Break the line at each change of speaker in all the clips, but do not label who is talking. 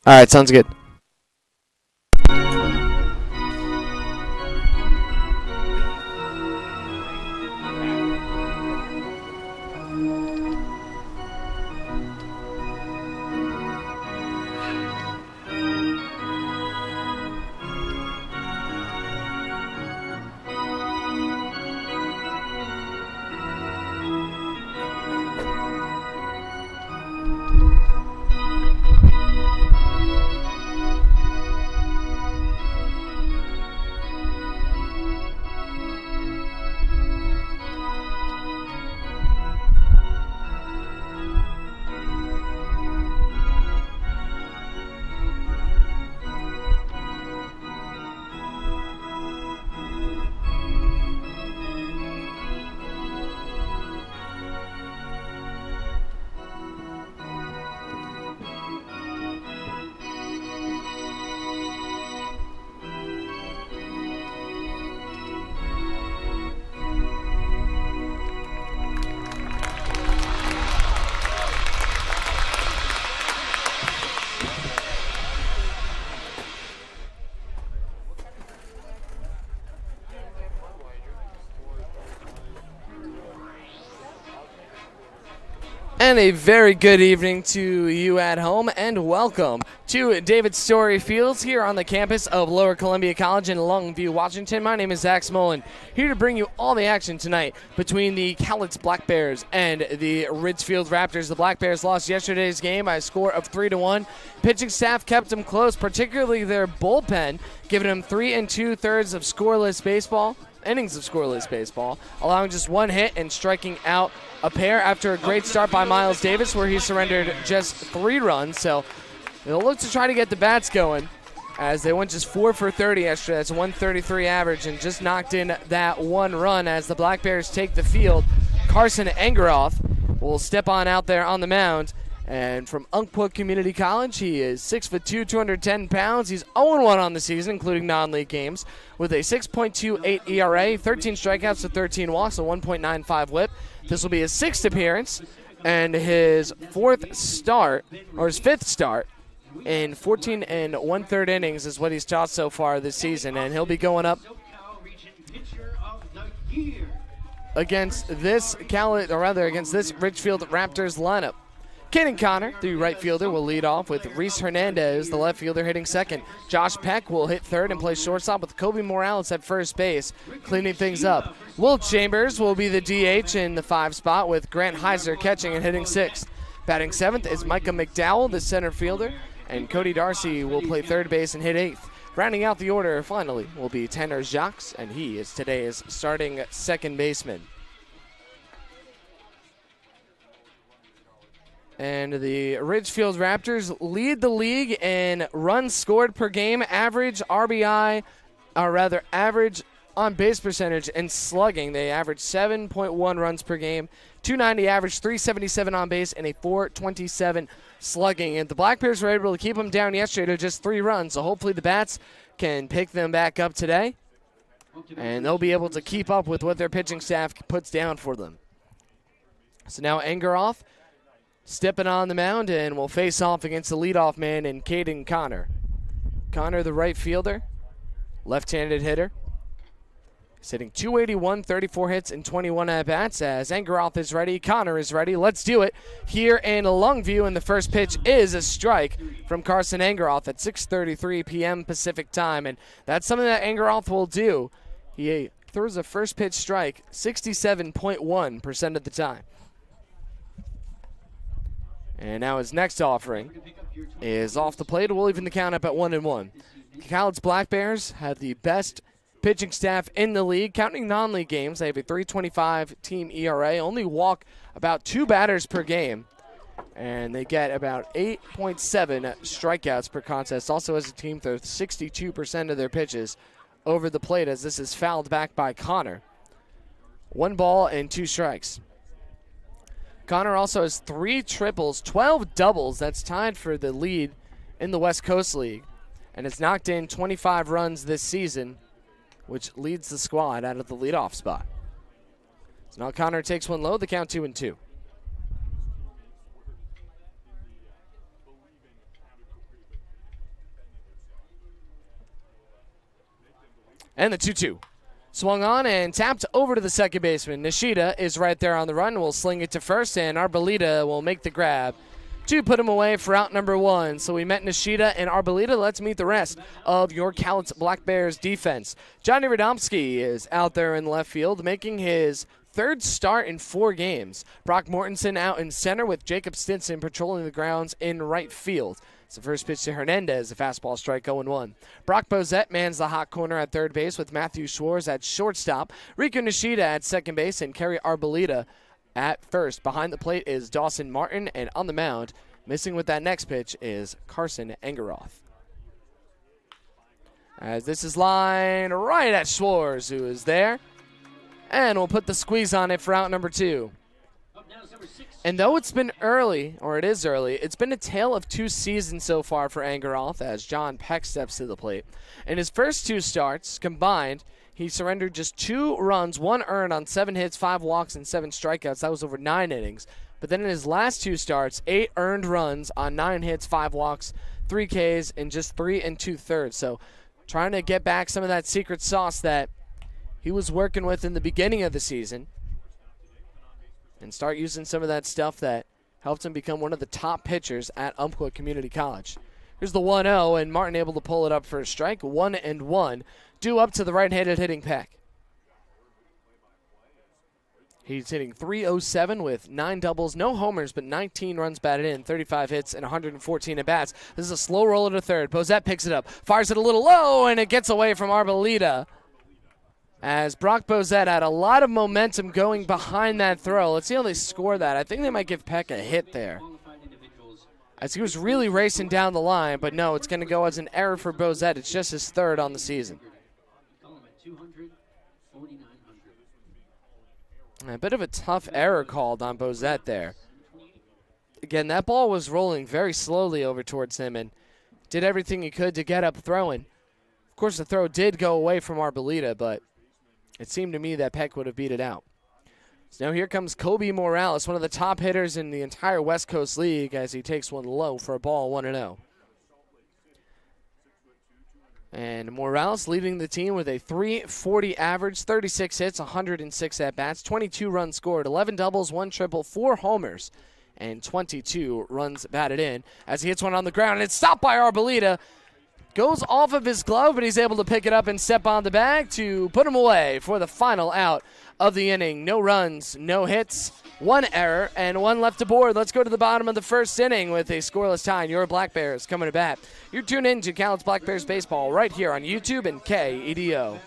All right, sounds good. And a very good evening to you at home, and welcome to David Story Fields here on the campus of Lower Columbia College in Longview, Washington. My name is Zach Smolin, here to bring you all the action tonight between the Cowlitz Black Bears and the Ridgefield Raptors. The Black Bears lost yesterday's game by a score of 3-1. Pitching staff kept them close, particularly their bullpen, giving them 3 2/3 of scoreless baseball. Innings of scoreless baseball, allowing just one hit and striking out a pair after a great start by Miles Davis, where he surrendered just 3 runs. So they'll look to try to get the bats going, as they went just 4 for 30 yesterday. That's a 133 average, and just knocked in that 1 run as the Black Bears take the field. Carson Engeroth will step on out there on the mound. And from Umpqua Community College, he is 6'2", 210 pounds. He's 0-1 on the season, including non-league games, with a 6.28 ERA, 13 strikeouts to 13 walks, a 1.95 WHIP. This will be his 6th appearance and his 5th start in 14 1/3 innings is what he's taught so far this season, and he'll be going up against this Ridgefield Raptors lineup. Caden Connor, the right fielder, will lead off with Reese Hernandez, the left fielder, hitting second. Josh Peck will hit third and play shortstop with Kobe Morales at first base, cleaning things up. Will Chambers will be the DH in the 5 spot, with Grant Heiser catching and hitting 6th. Batting 7th is Micah McDowell, the center fielder, and Cody Darcy will play third base and hit 8th. Rounding out the order, finally, will be Tanner Jacques, and he is today's starting second baseman. And the Ridgefield Raptors lead the league in runs scored per game, average RBI, average on-base percentage, and slugging. They average 7.1 runs per game, 290 average, 377 on base, and a 427 slugging. And the Black Bears were able to keep them down yesterday to just 3 runs, so hopefully the Bats can pick them back up today, and they'll be able to keep up with what their pitching staff puts down for them. So now Engeroth stepping on the mound, and will face off against the leadoff man in Caden Connor. Connor, the right fielder, left-handed hitter. He's hitting .281, 34 hits, and 21 at-bats. As Engeroth is ready, Connor is ready. Let's do it here in Longview, and the first pitch is a strike from Carson Engeroth at 6:33 p.m. Pacific time, and that's something that Engeroth will do. He throws a first pitch strike 67.1% of the time. And now his next offering is off the plate. We'll even the count up at 1-1. The Cowlitz Black Bears have the best pitching staff in the league. Counting non-league games, they have a .325 team ERA, only walk about 2 batters per game, and they get about 8.7 strikeouts per contest. Also, as a team, throws 62% of their pitches over the plate, as this is fouled back by Connor. 1 ball and 2 strikes. Connor also has 3 triples, 12 doubles. That's tied for the lead in the West Coast League, and has knocked in 25 runs this season, which leads the squad out of the leadoff spot. So now Connor takes one low, the count 2-2. And the 2-2. Swung on and tapped over to the second baseman. Nishida is right there on the run. Will sling it to first, and Arboleda will make the grab to put him away for out number 1. So we met Nishida and Arboleda. Let's meet the rest of your Cowlitz Black Bears defense. Johnny Radomski is out there in left field, making his third start in 4 games. Brock Mortensen out in center with Jacob Stinson patrolling the grounds in right field. It's the first pitch to Hernandez, a fastball strike 0-1. Brock Bozette mans the hot corner at third base with Matthew Schwartz at shortstop, Rico Nishida at second base, and Kerry Arboleda at first. Behind the plate is Dawson Martin, and on the mound, missing with that next pitch, is Carson Engeroth. As this is lined right at Schwartz, who is there, and we'll put the squeeze on it for out number 2. And though it's been early, or it is early, it's been a tale of 2 seasons so far for Engeroth as John Peck steps to the plate. In his first 2 starts combined, he surrendered just 2 runs, 1 earned on 7 hits, 5 walks, and 7 strikeouts. That was over 9 innings. But then in his last 2 starts, 8 earned runs on 9 hits, 5 walks, 3 Ks, and just 3 2/3. So trying to get back some of that secret sauce that he was working with in the beginning of the season and start using some of that stuff that helped him become one of the top pitchers at Umpqua Community College. Here's the 1-0, and Martin able to pull it up for a strike. 1-1, due up to the right-handed hitting Peck. He's hitting .307 with 9 doubles, no homers, but 19 runs batted in, 35 hits, and 114 at-bats. This is a slow roller to third. Bozette picks it up, fires it a little low, and it gets away from Arboleda. As Brock Bozette had a lot of momentum going behind that throw. Let's see how they score that. I think they might give Peck a hit there, as he was really racing down the line, but no, it's going to go as an error for Bozette. It's just his 3rd on the season. A bit of a tough error called on Bozette there. Again, that ball was rolling very slowly over towards him and did everything he could to get up throwing. Of course, the throw did go away from Arboleda, but it seemed to me that Peck would have beat it out. So now here comes Kobe Morales, one of the top hitters in the entire West Coast League, as he takes one low for a ball, 1-0. And Morales leading the team with a .340 average, 36 hits, 106 at-bats, 22 runs scored, 11 doubles, 1 triple, 4 homers, and 22 runs batted in. As he hits one on the ground, and it's stopped by Arboleda. Goes off of his glove, but he's able to pick it up and step on the bag to put him away for the final out of the inning. No runs, no hits, 1 error, and 1 left to board. Let's go to the bottom of the first inning with a scoreless tie. Your Black Bears coming to bat. You're tuned in to Cowlitz Black Bears Baseball right here on YouTube and KEDO.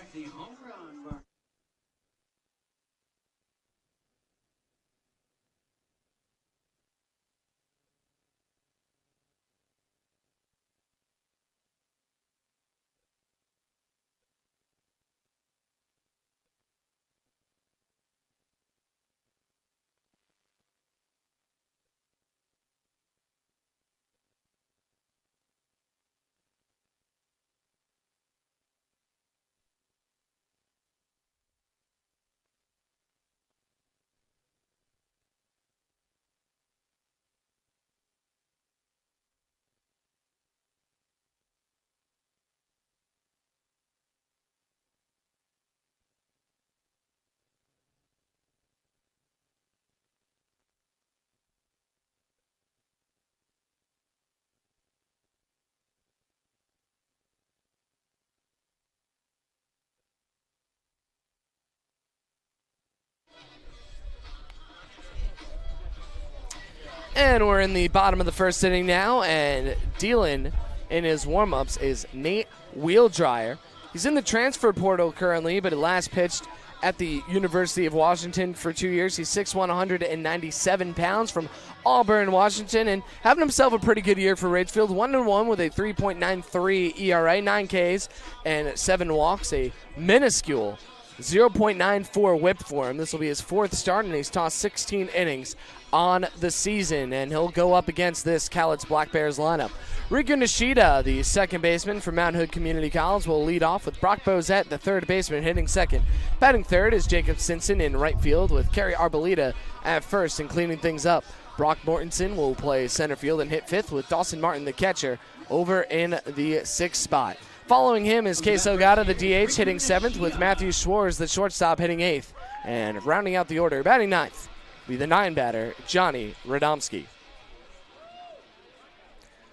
And we're in the bottom of the first inning now, and dealing in his warm-ups is Nate Wheeldryer. He's in the transfer portal currently, but last pitched at the University of Washington for 2 years. He's 6'1", 197 pounds from Auburn, Washington, and having himself a pretty good year for Ridgefield. 1-1 with a 3.93 ERA, 9 Ks, and 7 walks, a minuscule 0.94 whip for him. This will be his 4th start, and he's tossed 16 innings on the season, and he'll go up against this Cowlitz Black Bears lineup. Rico Nishida, the second baseman from Mount Hood Community College, will lead off with Brock Bozette, the third baseman, hitting second. Batting third is Jacob Stinson in right field with Kerry Arboleda at first and cleaning things up. Brock Mortensen will play center field and hit fifth with Dawson Martin, the catcher, over in the 6th spot. Following him is Case Ogata, the DH, hitting 7th, with Matthew Schwartz, the shortstop, hitting 8th. And rounding out the order, batting 9th, will be the 9 batter, Johnny Radomski.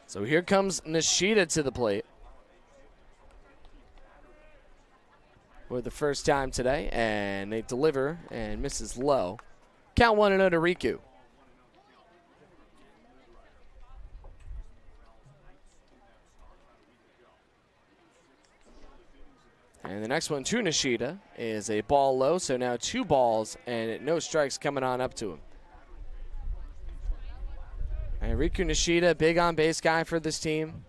So here comes Nishida to the plate for the first time today, and they deliver and misses low. Count 1-0 to Riku. And the next one to Nishida is a ball low, so now 2 balls and no strikes coming on up to him. And Riku Nishida, big on-base guy for this team.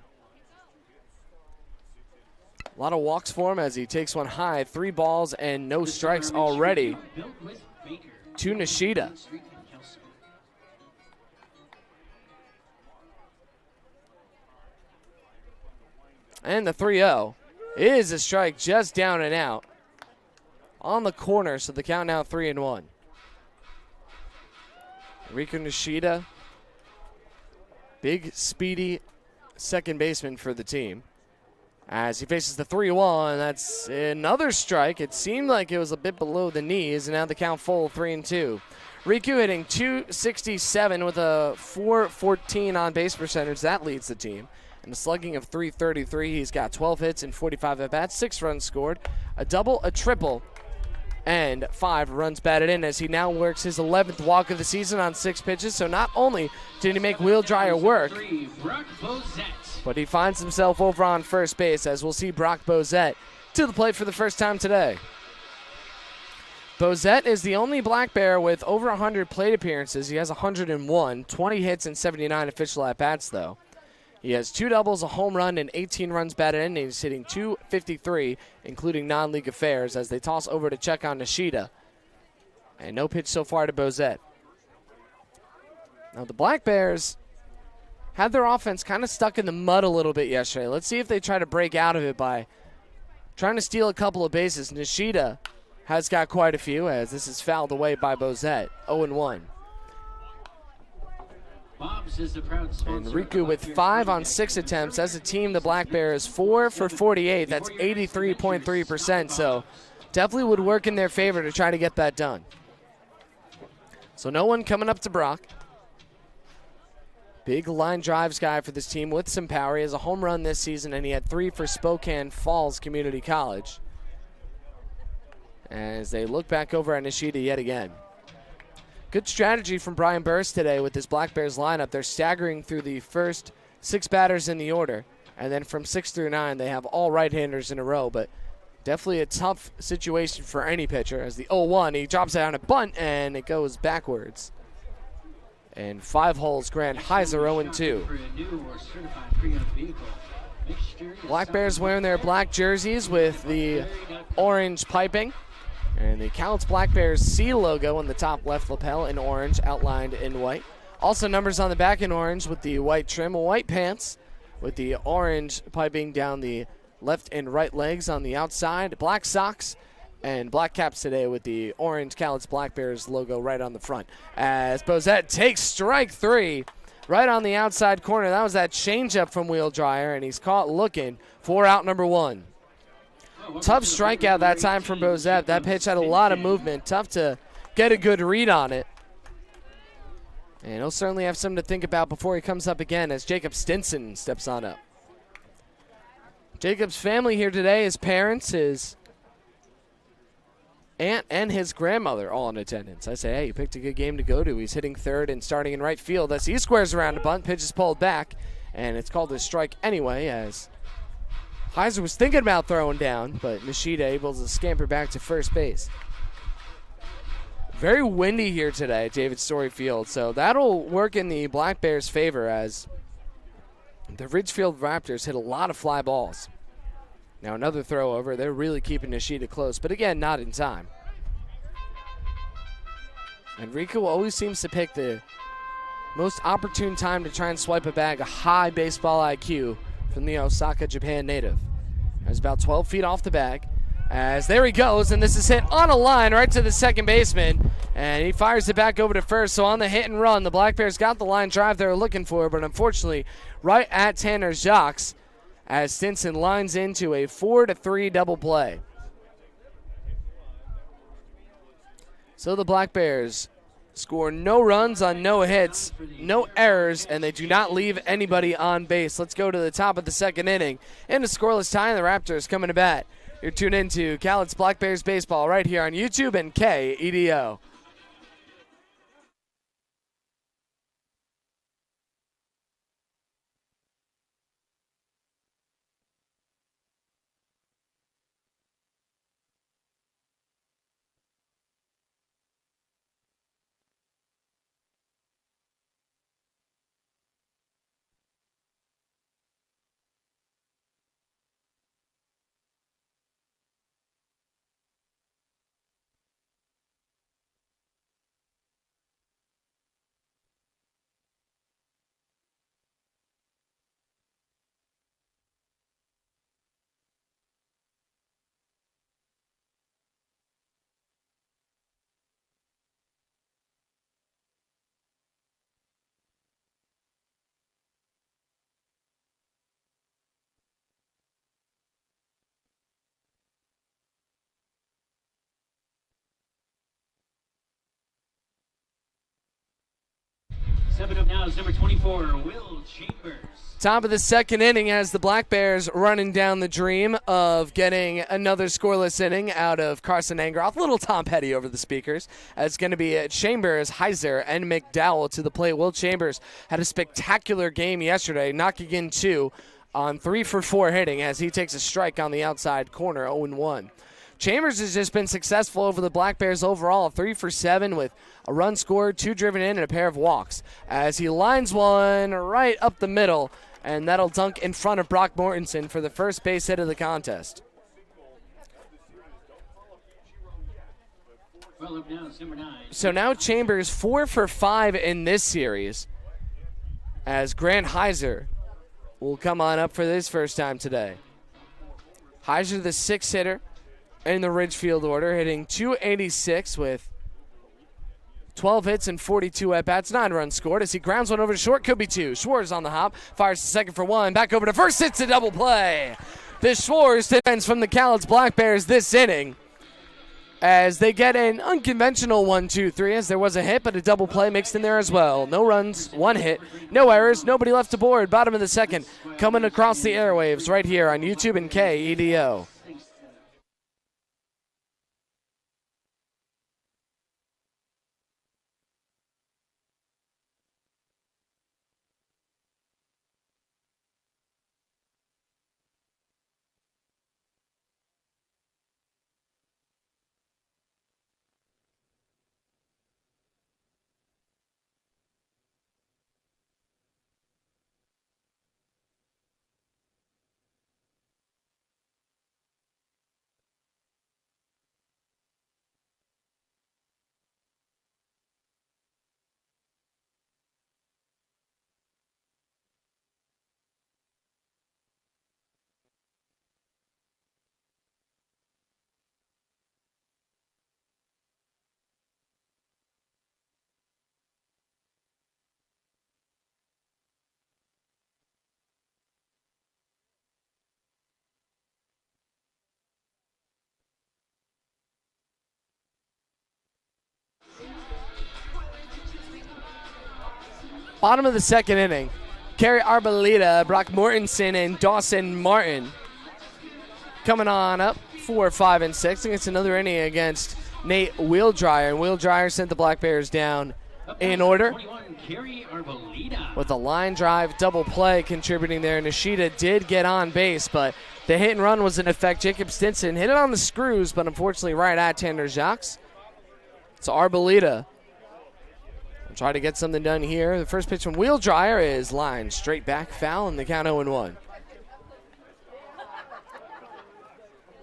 A lot of walks for him as he takes one high. 3 balls and no strikes already to Nishida. And the 3-0 is a strike just down and out on the corner, so the count now 3-1. Riku Nishida, big, speedy second baseman for the team. As he faces the 3-1, that's another strike. It seemed like it was a bit below the knees, and now the count full 3-2. Riku hitting .267 with a .414 on base percentage. That leads the team. And a slugging of .333. He's got 12 hits and 45 at-bats, 6 runs scored, a double, a triple, and 5 runs batted in as he now works his 11th walk of the season on 6 pitches. So not only did he make Wheel Dryer work, but he finds himself over on first base, as we'll see Brock Bozette to the plate for the first time today. Bozette is the only Black Bear with over 100 plate appearances. He has 101, 20 hits and 79 official at-bats, though. He has 2 doubles, a home run, and 18 runs batted in. He's hitting .253, including non-league affairs, as they toss over to check on Nishida. And no pitch so far to Bozette. Now the Black Bears had their offense kind of stuck in the mud a little bit yesterday. Let's see if they try to break out of it by trying to steal a couple of bases. Nishida has got quite a few, as this is fouled away by Bozette. 0-1. And Riku with 5 on 6 attempts. As a team, the Black Bears 4 for 48. That's 83.3%. So definitely would work in their favor to try to get that done. So no one coming up to Brock. Big line drives guy for this team with some power. He has a home run this season, and he had 3 for Spokane Falls Community College. As they look back over at Nishida yet again. Good strategy from Brian Burst today with this Black Bears lineup. They're staggering through the first 6 batters in the order, and then from 6 through 9, they have all right-handers in a row, but definitely a tough situation for any pitcher. As the 0-1, he drops it on a bunt, and it goes backwards. And 5 holes, Grant Heiser 0-2. Black Bears wearing their black jerseys with the orange piping. And the Cowlitz Black Bears C logo on the top left lapel in orange, outlined in white. Also numbers on the back in orange with the white trim, white pants with the orange piping down the left and right legs on the outside, black socks, and black caps today with the orange Cowlitz Black Bears logo right on the front. As Bozette takes strike 3 right on the outside corner. That was that changeup from Wheel Dryer, and he's caught looking for out number 1. Tough strikeout that time from Bozette. That pitch had a lot of movement. Tough to get a good read on it. And he'll certainly have something to think about before he comes up again as Jacob Stinson steps on up. Jacob's family here today, his parents, his aunt, and his grandmother all in attendance. I say, hey, you picked a good game to go to. He's hitting third and starting in right field as he squares around a bunt. Pitch is pulled back, and it's called a strike anyway, as Heiser was thinking about throwing down, but Nishida able to scamper back to first base. Very windy here today at David Story Field, so that'll work in the Black Bears' favor as the Ridgefield Raptors hit a lot of fly balls. Now another throw over. They're really keeping Nishida close, but again, not in time. And Riku always seems to pick the most opportune time to try and swipe a bag of high baseball IQ from the Osaka, Japan native. It's about 12 feet off the bag. As there he goes, and this is hit on a line right to the second baseman, and he fires it back over to first. So on the hit and run, the Black Bears got the line drive they were looking for, but unfortunately, right at Tanner Jacques, as Stinson lines into a 4-3 double play. So the Black Bears score no runs on no hits, no errors, and they do not leave anybody on base. Let's go to the top of the second inning. In a scoreless tie, the Raptors coming to bat. You're tuned into Cowlitz Black Bears Baseball right here on YouTube and KEDO.
Stepping up now is number 24, Will Chambers.
Top of the second inning has the Black Bears running down the dream of getting another scoreless inning out of Carson Angroth. Little Tom Petty over the speakers. It's going to be Chambers, Heiser, and McDowell to the plate. Will Chambers had a spectacular game yesterday, knocking in 2 on 3 for 4 hitting as he takes a strike on the outside corner, 0-1. Chambers has just been successful over the Black Bears overall, 3 for 7 with a run scored, 2 driven in, and a pair of walks. As he lines one right up the middle, and that'll dunk in front of Brock Mortensen for the first base hit of the contest.
Well, up now is number 9.
So now Chambers 4 for 5 in this series, as Grant Heiser will come on up for this first time today. Heiser, the 6th hitter in the Ridgefield order, hitting .286 with 12 hits and 42 at-bats, 9 runs scored as he grounds one over to short, could be 2. Schwartz on the hop, fires to second for 1, back over to first, hits a double play. The Schwartz defense from the Cowlitz Black Bears this inning as they get an unconventional 1-2-3 as there was a hit but a double play mixed in there as well. No runs, 1 hit, no errors, nobody left to board. Bottom of the second, coming across the airwaves right here on YouTube and KEDO. Bottom of the second inning, Kerry Arboleda, Brock Mortensen, and Dawson Martin coming on up 4, 5, and 6. It's another inning against Nate Wheeldryer, and Wheeldryer sent the Black Bears down in order with a line drive double play contributing there. Nishida did get on base, but the hit and run was in effect. Jacob Stinson hit it on the screws, but unfortunately right at Tanner Jacques. So Arboleda try to get something done here. The first pitch from Wheeldryer is lined straight back, foul, and the count 0-1.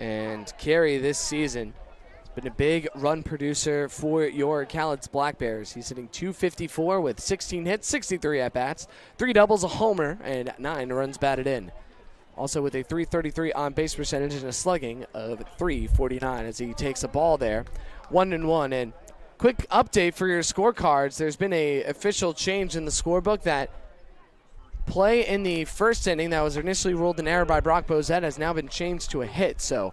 And Kerry this season has been a big run producer for your Cowlitz Black Bears. He's hitting .254 with 16 hits, 63 at-bats, 3 doubles, a homer, and 9 runs batted in. Also with a .333 on-base percentage and a slugging of .349 as he takes a ball there, 1-1. And quick update for your scorecards. There's been a official change in the scorebook that play in the first inning that was initially ruled an error by Brock Bozette has now been changed to a hit. So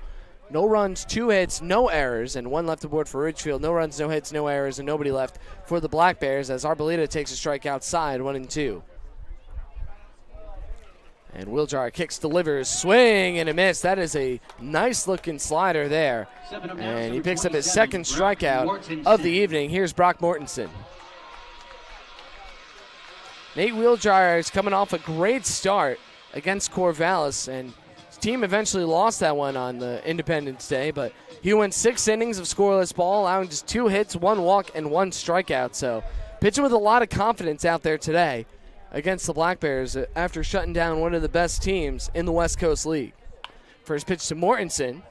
no runs, 2 hits, no errors, and 1 left aboard for Ridgefield. No runs, no hits, no errors, and nobody left for the Black Bears as Arboleda takes a strike outside, 1-2. And Wheeljar kicks, delivers, swing, and a miss. That is a nice-looking slider there. And he picks up his second strikeout of the evening. Here's Brock Mortensen. Nate Wheeljar is coming off a great start against Corvallis, and his team eventually lost that one on the Independence Day, but he went 6 innings of scoreless ball, allowing just 2 hits, 1 walk, and 1 strikeout. So pitching with a lot of confidence out there today against the Black Bears after shutting down one of the best teams in the West Coast League. First pitch to Mortensen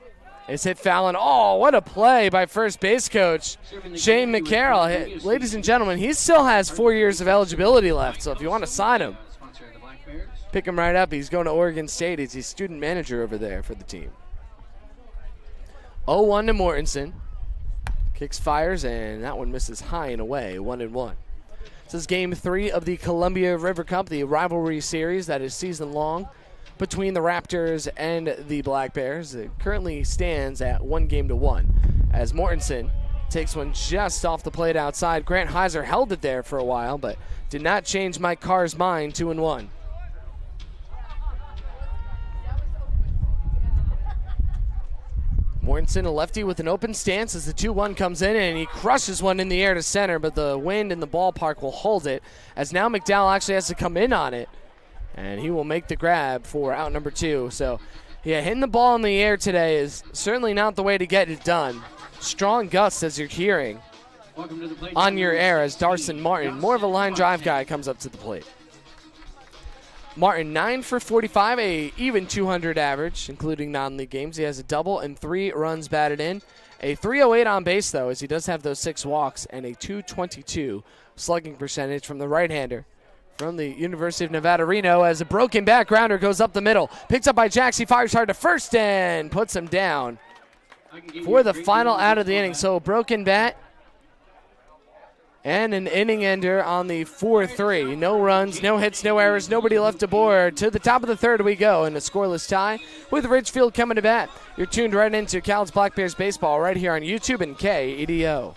is hit foul, and oh, what a play by first base coach Shane McCarroll. Ladies and gentlemen, he still has 4 years of eligibility left, so if you want to sign him, pick him right up. He's going to Oregon State. He's a student manager over there for the team. 0-1 to Mortensen. Kicks, fires, and that one misses high and away, 1-1. This is Game 3 of the Columbia River Cup, the rivalry series that is season-long between the Raptors and the Black Bears. It currently stands at 1-1 as Mortensen takes one just off the plate outside. Grant Heiser held it there for a while, but did not change Mike Carr's mind, 2-1. Mortensen, a lefty with an open stance as the 2-1 comes in, and he crushes one in the air to center, but the wind in the ballpark will hold it, as now McDowell actually has to come in on it, and he will make the grab for out number 2. So, yeah, hitting the ball in the air today is certainly not the way to get it done. Strong gusts, as you're hearing on your air, as Darson Martin, more of a line drive guy, comes up to the plate. Martin, 9 for 45, a even 200 average, including non-league games. He has a double and 3 runs batted in. A 308 on base, though, as he does have those 6 walks, and a 222 slugging percentage from the right-hander from the University of Nevada, Reno, as a broken back grounder goes up the middle. Picked up by Jax. He fires hard to first and puts him down for the final out of the inning. So a broken bat and an inning ender on the 4-3. No runs, no hits, no errors, nobody left aboard. To the top of the third we go in a scoreless tie with Ridgefield coming to bat. You're tuned right into Cal's Black Bears Baseball right here on YouTube and KEDO.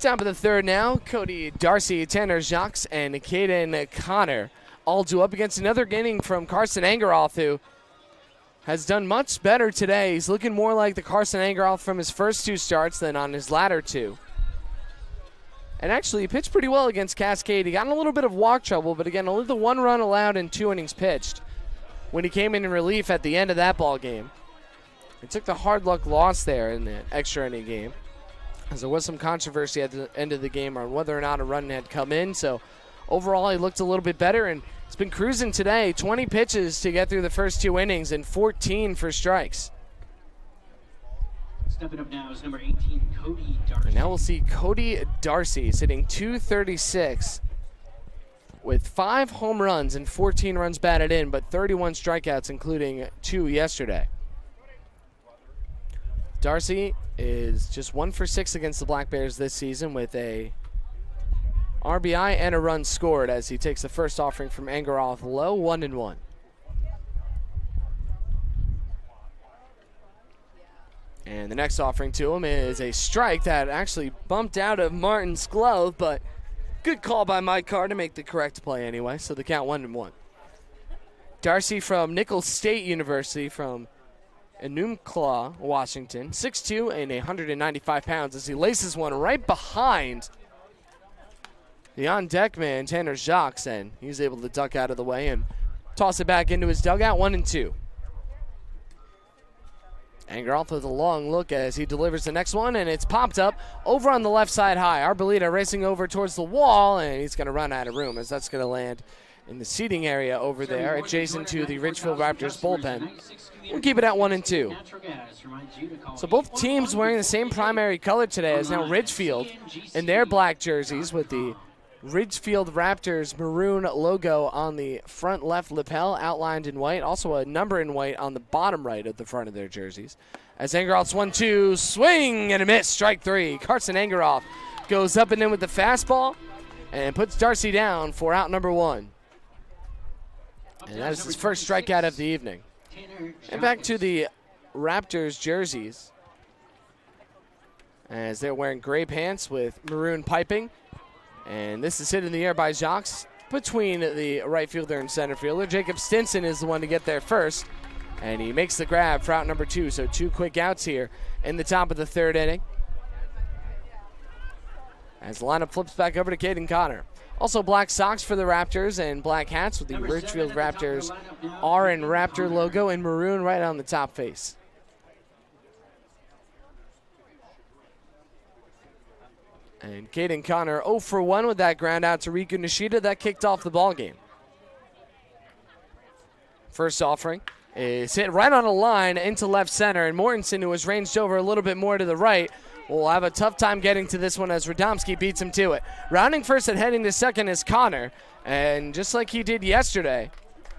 Top of the third now, Cody Darcy, Tanner Jacques, and Caden Connor all due up against another inning from Carson Angeroth, who has done much better today. He's looking more like the Carson Angeroth from his first 2 starts than on his latter 2. And actually, he pitched pretty well against Cascade. He got in a little bit of walk trouble, but again, only the 1 run allowed in 2 innings pitched when he came in relief at the end of that ball game. He took the hard luck loss there in the extra inning game, as there was some controversy at the end of the game on whether or not a run had come in. So overall, he looked a little bit better, and he's been cruising today. 20 pitches to get through the first 2 innings and 14 for strikes.
Stepping up now is number 18, Cody Darcy.
And now we'll see Cody Darcy sitting 236 with 5 home runs and 14 runs batted in, but 31 strikeouts, including 2 yesterday. Darcy is just 1 for 6 against the Black Bears this season with a RBI and a run scored as he takes the first offering from Angeroth low, 1-1. And the next offering to him is a strike that actually bumped out of Martin's glove, but good call by Mike Carr to make the correct play anyway, so the count 1-1. Darcy from Nicholls State University from Enumclaw, Washington, 6'2" and 195 pounds as he laces one right behind the on-deck man, Tanner Jacques, and he's able to duck out of the way and toss it back into his dugout, 1-2. Angeroth with a long look as he delivers the next one, and it's popped up over on the left side high. Arboleda racing over towards the wall, and he's going to run out of room as that's going to land in the seating area over there adjacent to the Ridgefield Raptors bullpen. We'll keep it at 1-2. So both teams wearing the same primary color today as now Ridgefield in their black jerseys with the Ridgefield Raptors maroon logo on the front left lapel outlined in white. Also a number in white on the bottom right of the front of their jerseys. As Angeroth's 1-2, swing and a miss, strike 3. Carson Angeroth goes up and in with the fastball and puts Darcy down for out number 1. And that is his first strikeout of the evening. And back to the Raptors jerseys as they're wearing gray pants with maroon piping. And this is hit in the air by Jacques between the right fielder and center fielder. Jacob Stinson is the one to get there first, and he makes the grab for out number 2. So 2 quick outs here in the top of the 3rd inning. As the lineup flips back over to Caden Connor. Also black socks for the Raptors and black hats with the Ridgefield Raptors R and Raptor logo in maroon right on the top face. And Caden Connor 0 for 1 with that ground out to Riku Nishida. That kicked off the ball game. First offering is hit right on a line into left center, and Mortensen, who was ranged over a little bit more to the right, will have a tough time getting to this one as Radomski beats him to it. Rounding first and heading to second is Connor, and just like he did yesterday,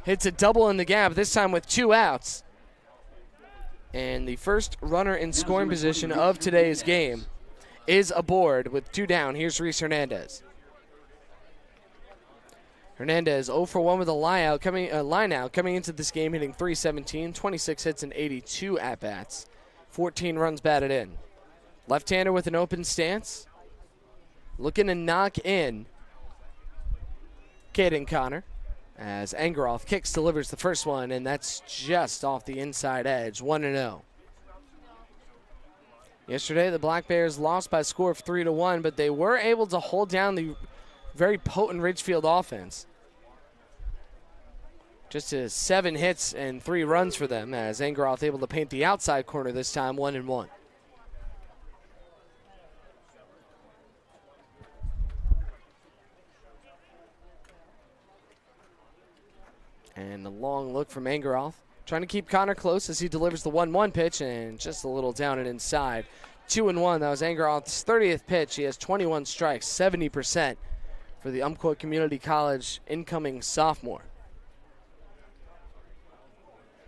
hits a double in the gap, this time with 2 outs. And the first runner in scoring position of today's game is aboard with 2 down. Here's Reese Hernandez. Hernandez 0 for 1 with a line out coming into this game, hitting .317, 26 hits and 82 at-bats, 14 runs batted in. Left-hander with an open stance, looking to knock in Caden Connor as Angeroth kicks, delivers the first one, and that's just off the inside edge, 1-0. Yesterday, the Black Bears lost by a score of 3-1, but they were able to hold down the very potent Ridgefield offense. Just to 7 hits and 3 runs for them, as Angeroth able to paint the outside corner this time, 1-1. And a long look from Angeroth, trying to keep Connor close as he delivers the 1-1 pitch, and just a little down and inside. 2-1, that was Angeroth's 30th pitch. He has 21 strikes, 70% for the Umpqua Community College incoming sophomore.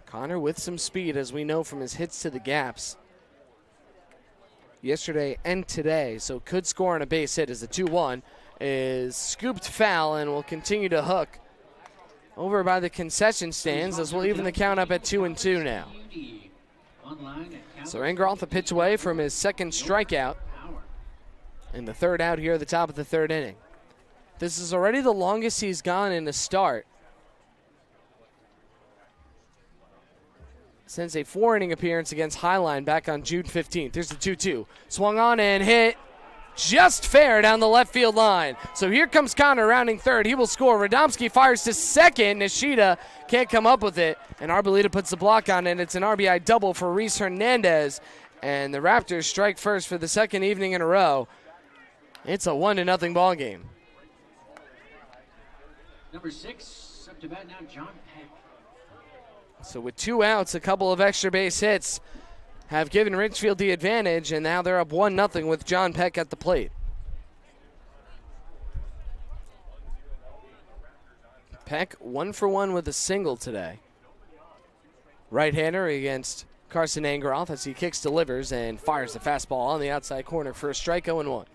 Connor with some speed, as we know from his hits to the gaps yesterday and today, so could score on a base hit as the 2-1 is scooped foul and will continue to hook over by the concession stands as we'll even the count up at 2-2 now. So Angeroth a pitch away from his second strikeout and the 3rd out here at the top of the 3rd inning. This is already the longest he's gone in a start since a 4-inning appearance against Highline back on June 15th. Here's the 2-2. Swung on and hit just fair down the left field line. So here comes Connor rounding third. He will score. Radomski fires to second. Nishida can't come up with it, and Arboleda puts the block on, and it's an RBI double for Reese Hernandez. And the Raptors strike first for the second evening in a row. It's a 1-0 ball game.
Number 6, up to bat now, John Peck.
So with 2 outs, a couple of extra base hits have given Ridgefield the advantage, and now they're up 1-0 with John Peck at the plate. Peck 1 for 1 with a single today. Right-hander against Carson Angeroth as he kicks, delivers, and fires the fastball on the outside corner for a strike, 0-1.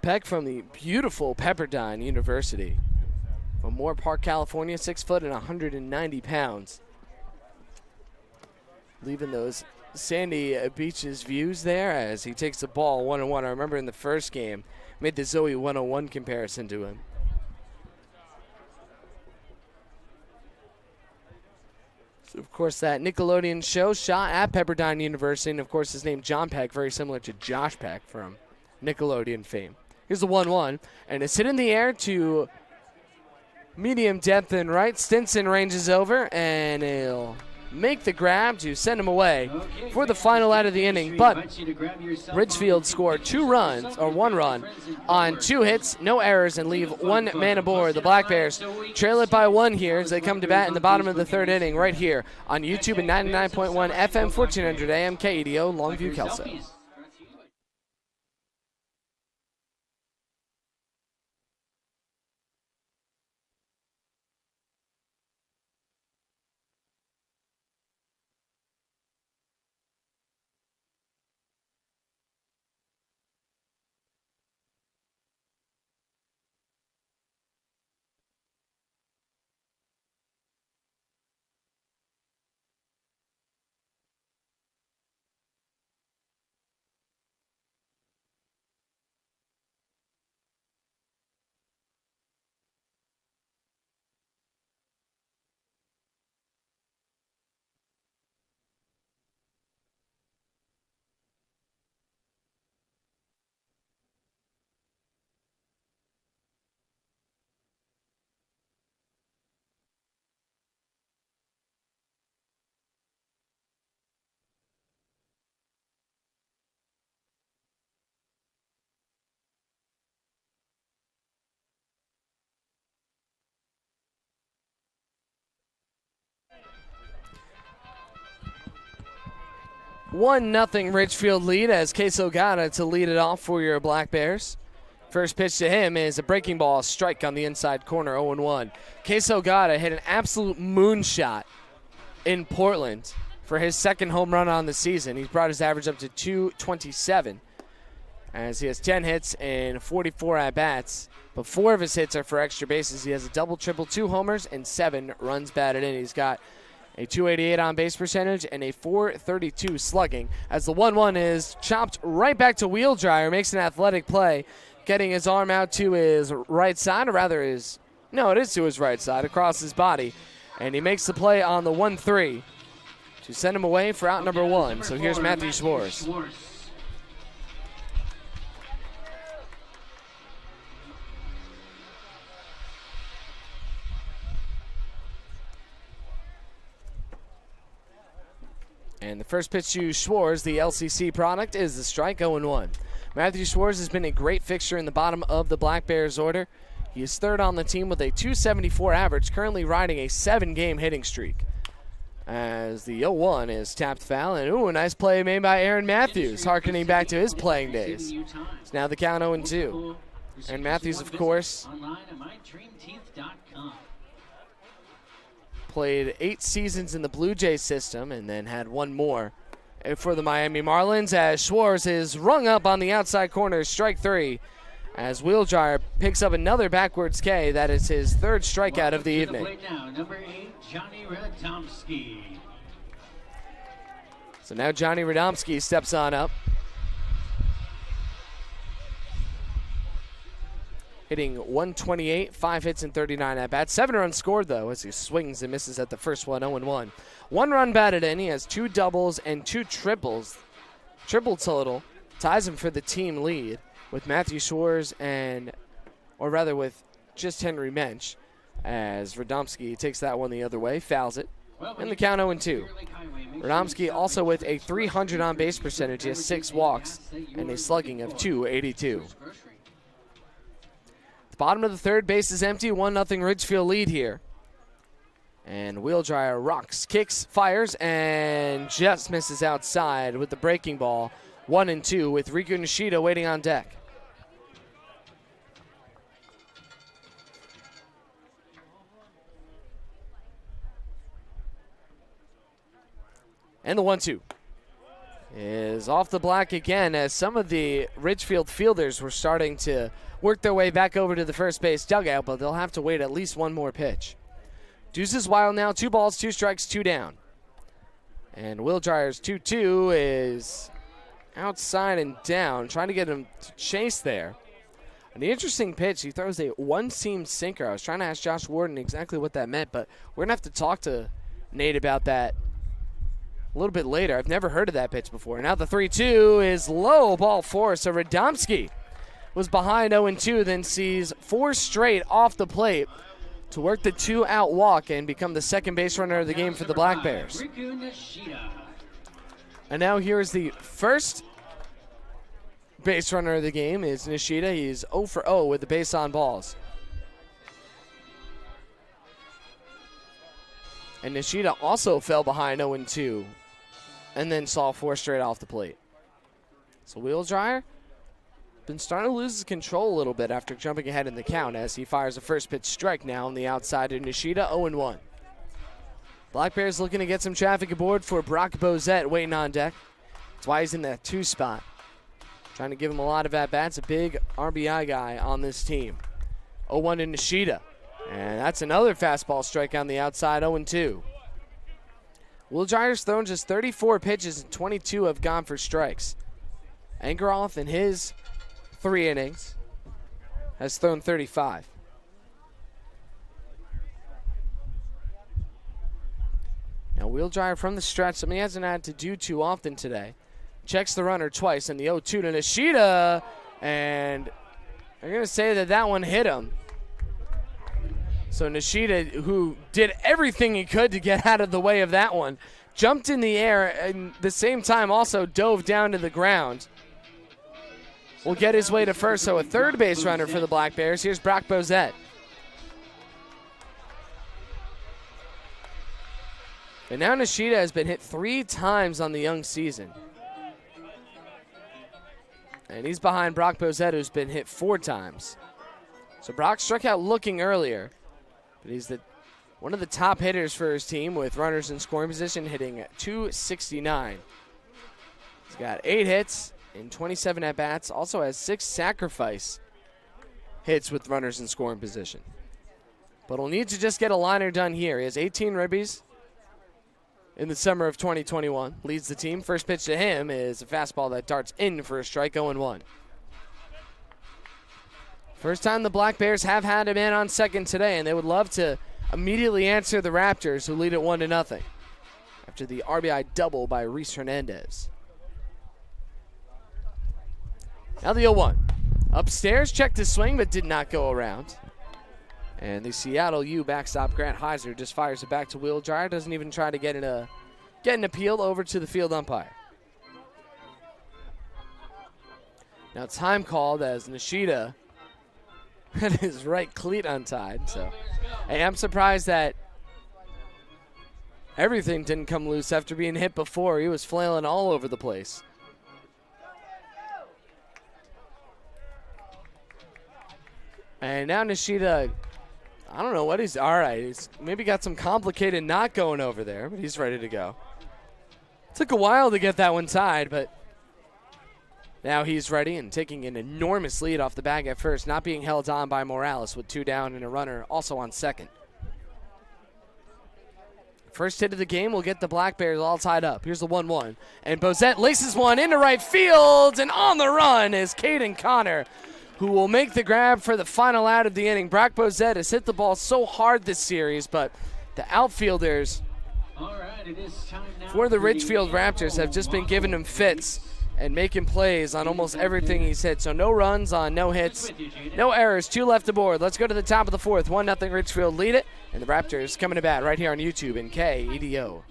Peck from the beautiful Pepperdine University from Moore Park, California, 6 foot and 190 pounds. leaving those sandy beaches views there as he takes the ball 1-1. I remember in the first game, made the Zoe 101 comparison to him. So, of course, that Nickelodeon show shot at Pepperdine University, and, of course, his name John Peck, very similar to Josh Peck from Nickelodeon fame. Here's the 1-1, and it's hit in the air to medium depth and right. Stinson ranges over, and he'll make the grab to send him away for the final out of the inning. But Ridgefield scored 1 run on 2 hits, no errors, and leave 1 man aboard. The Black Bears trail it by 1 here as they come to bat in the bottom of the 3rd inning right here on YouTube and 99.1 FM 1400 AM KEDO Longview Kelso. One nothing Richfield lead as Queso Gata to lead it off for your Black Bears. First pitch to him is a breaking ball, strike on the inside corner, 0-1. Queso Gata hit an absolute moonshot in Portland for his 2nd home run on the season. He's brought his average up to 227 as he has 10 hits and 44 at-bats. But 4 of his hits are for extra bases. He has a double, triple, 2 homers, and 7 runs batted in. He's got a 288 on base percentage and a 432 slugging as the 1-1 is chopped right back to Wheel Dryer, makes an athletic play, getting his arm out to his right side, or rather it is to his right side, across his body, and he makes the play on the 1-3 to send him away for out number 1. So here's Matthew Schwartz. And the first pitch to Schwartz, the LCC product, is the strike, 0-1. Matthew Schwartz has been a great fixture in the bottom of the Black Bears order. He is 3rd on the team with a 274 average, currently riding a 7-game hitting streak. As the 0-1 is tapped foul, and a nice play made by Aaron Matthews, harkening back to his playing days. It's now the count 0-2. And Matthews, of course, played 8 seasons in the Blue Jays system and then had 1 more for the Miami Marlins as Schwartz is rung up on the outside corner, strike 3, as Wheel Dryer picks up another backwards K. That is his 3rd strikeout of the evening.
Number 8, Johnny Radomski.
So now Johnny Radomski steps on up. Hitting 128, 5 hits and 39 at-bats. 7 runs scored, though, as he swings and misses at the first one, 0-1. 1 run batted in. He has 2 doubles and 2 triples. Triple total ties him for the team lead with Matthew Schwartz with just Henry Mensch, as Radomski takes that one the other way, fouls it, and the count 0-2. Radomski also with a 300 on base percentage. He has 6 walks and a slugging of 282. The bottom of the 3rd base is empty. 1-0 Ridgefield lead here. And Wheel Dryer rocks, kicks, fires, and just misses outside with the breaking ball. 1-2 with Riku Nishida waiting on deck. And the 1-2 is off the block again, as some of the Ridgefield fielders were starting to work their way back over to the first base dugout, but they'll have to wait at least 1 more pitch. Deuces wild now, 2 balls, 2 strikes, 2 down. And Will Dryer's 2-2 is outside and down, trying to get him to chase there. An interesting pitch. He throws a one-seam sinker. I was trying to ask Josh Warden exactly what that meant, but we're going to have to talk to Nate about that a little bit later. I've never heard of that pitch before. Now the 3-2 is low, ball 4. So Radomski was behind 0-2, then sees 4 straight off the plate to work the 2-out walk and become the second base runner of the game for the Black Bears. And now here's the first base runner of the game is Nishida. He's 0 for 0 with the base on balls. And Nishida also fell behind 0-2 and then saw 4 straight off the plate. So Will Dryer been starting to lose his control a little bit after jumping ahead in the count as he fires a first pitch strike now on the outside of Nishida, 0-1. Black Bears looking to get some traffic aboard for Brock Bozette waiting on deck. That's why he's in that 2 spot. Trying to give him a lot of at-bats, a big RBI guy on this team. 0-1 to Nishida. And that's another fastball strike on the outside, 0-2. Will Dryer's thrown just 34 pitches and 22 have gone for strikes. Angeroff in his 3 innings has thrown 35. Now Will Dryer from the stretch, something he hasn't had to do too often today. Checks the runner twice in the 0-2 to Nishida, and they're going to say that that one hit him. So Nishida, who did everything he could to get out of the way of that one, jumped in the air and at the same time also dove down to the ground. Will get his way to first, so a third base runner for the Black Bears. Here's Brock Bozette. And now Nishida has been hit 3 times on the young season. And he's behind Brock Bozette, who's been hit 4 times. So Brock struck out looking earlier, but he's one of the top hitters for his team with runners in scoring position, hitting at .269. He's got 8 hits in 27 at-bats, also has 6 sacrifice hits with runners in scoring position. But he'll need to just get a liner done here. He has 18 ribbies in the summer of 2021. Leads the team. First pitch to him is a fastball that darts in for a strike, 0-1. First time the Black Bears have had a man on second today, and they would love to immediately answer the Raptors, who lead it 1-0 after the RBI double by Reese Hernandez. Now the 0-1. Upstairs, checked his swing, but did not go around. And the Seattle U backstop, Grant Heiser, just fires it back to Will Dryer. Doesn't even try to get an appeal over to the field umpire. Now time called as Nishida had his right cleat untied. So, hey, I'm surprised that everything didn't come loose after being hit before. He was flailing all over the place. And now Nishida, I don't know what he's, all right, he's maybe got some complicated knot going over there, but he's ready to go. Took a while to get that one tied, but now he's ready and taking an enormous lead off the bag at first, not being held on by Morales with 2 down and a runner also on second. First hit of the game will get the Black Bears all tied up. Here's the 1-1. And Bozette laces one into right field, and on the run is Caden Connor, who will make the grab for the final out of the inning. Brock Bozette has hit the ball so hard this series, but the outfielders for the Richfield Raptors have just been giving him fits and making plays on almost everything he's hit. So no runs on no hits, no errors, 2 left aboard. Let's go to the top of the 4th. 1-0 Richfield lead it, and the Raptors coming to bat right here on YouTube in KEDO.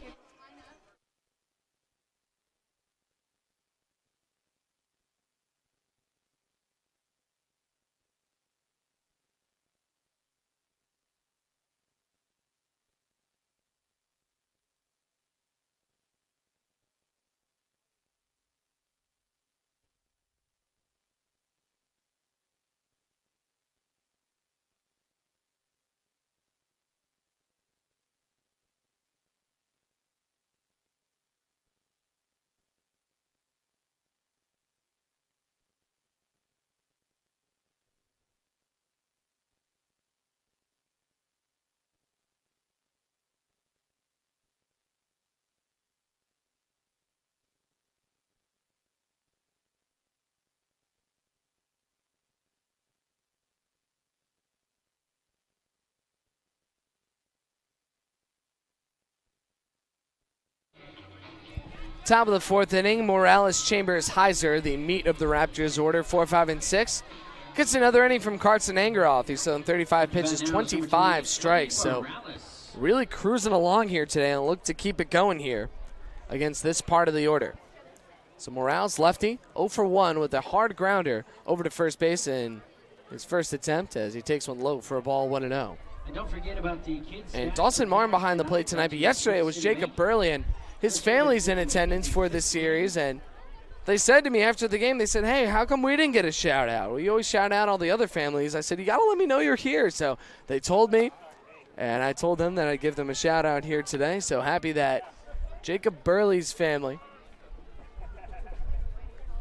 Top of the fourth inning, Morales, Chambers, Heiser, the meat of the Raptors order, 4, 5, and 6. Gets another inning from Carson Engeroth. He's thrown 35 pitches, 25 strikes. So really cruising along here today and look to keep it going here against this part of the order. So Morales, lefty, 0 for 1 with a hard grounder over to first base in his first attempt as he takes one low for a ball, 1-0.
And don't forget about the kids.
And Dawson Martin behind the plate tonight, but yesterday it was Jacob Burley, and his family's in attendance for this series, and they said to me after the game, they said, hey, how come we didn't get a shout out? Well, you always shout out all the other families. I said, you got to let me know you're here. So they told me, and I told them that I'd give them a shout out here today. So happy that Jacob Burley's family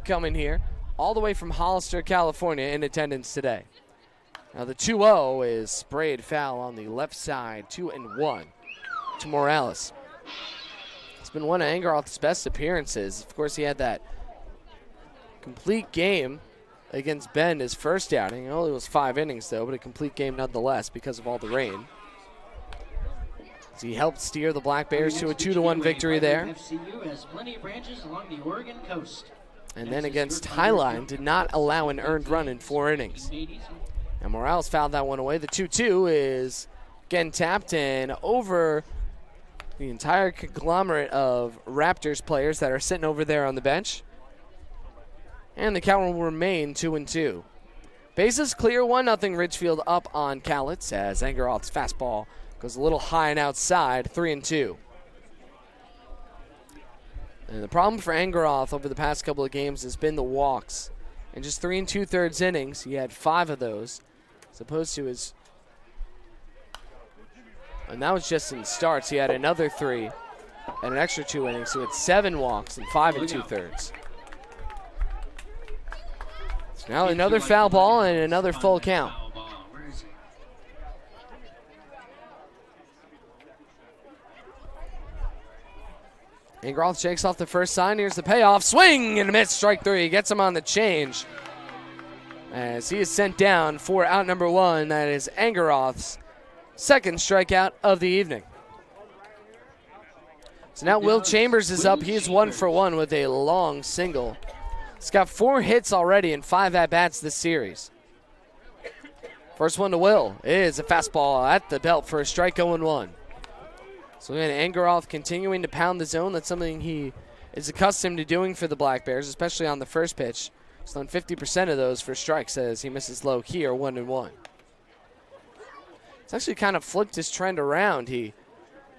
coming here all the way from Hollister, California in attendance today. Now the 2-0 is sprayed foul on the left side, 2-1 to Morales. It's been one of Engeroth's best appearances. Of course, he had that complete game against Bend his first outing. It only was 5 innings, though, but a complete game nonetheless because of all the rain. As he helped steer the Black Bears to a 2-1 victory there.
FCU has plenty of branches along the Oregon coast.
And then against Highline, did not allow an earned run in 4 innings. And Morales fouled that one away. The 2-2 is getting tapped in over the entire conglomerate of Raptors players that are sitting over there on the bench. And the count will remain 2-2. Bases clear, 1-0 Ridgefield up on Cowlitz as Engeroth's fastball goes a little high and outside, 3-2. And the problem for Engeroth over the past couple of games has been the walks. In just 3 2/3 innings, he had 5 of those, as opposed to his, and that was just in starts. He had another 3 and an extra 2 innings, so he had 7 walks and 5 2/3. So now another foul ball and another full count. Engeroth shakes off the first sign. Here's the payoff. Swing and a miss. Strike 3. Gets him on the change. As he is sent down for out number 1. That is Engeroth's second strikeout of the evening. So now Will Chambers is up. He is 1 for 1 with a long single. He's got 4 hits already and 5 at-bats this series. First one to Will is a fastball at the belt for a strike, 0-1. So again, Engeroth continuing to pound the zone. That's something he is accustomed to doing for the Black Bears, especially on the first pitch. He's done 50% of those for strikes as he misses low here, 1-1. It's actually kind of flipped his trend around. He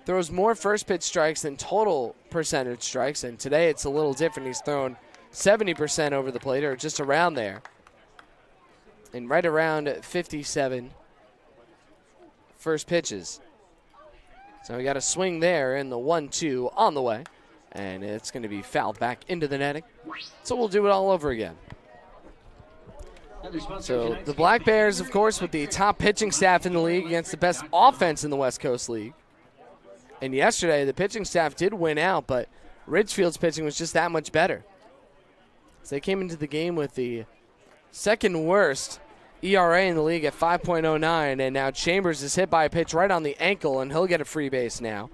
throws more first pitch strikes than total percentage strikes, and today it's a little different. He's thrown 70% over the plate, or just around there, and right around 57 first pitches. So we got a swing there in the 1-2 on the way, and it's going to be fouled back into the netting. So we'll do it all over again. So the Black Bears, of course, with the top pitching staff in the league against the best offense in the West Coast League. And yesterday, the pitching staff did win out, but Ridgefield's pitching was just that much better. So they came into the game with the second worst ERA in the league at 5.09, and now Chambers is hit by a pitch right on the ankle, and he'll get a free base now.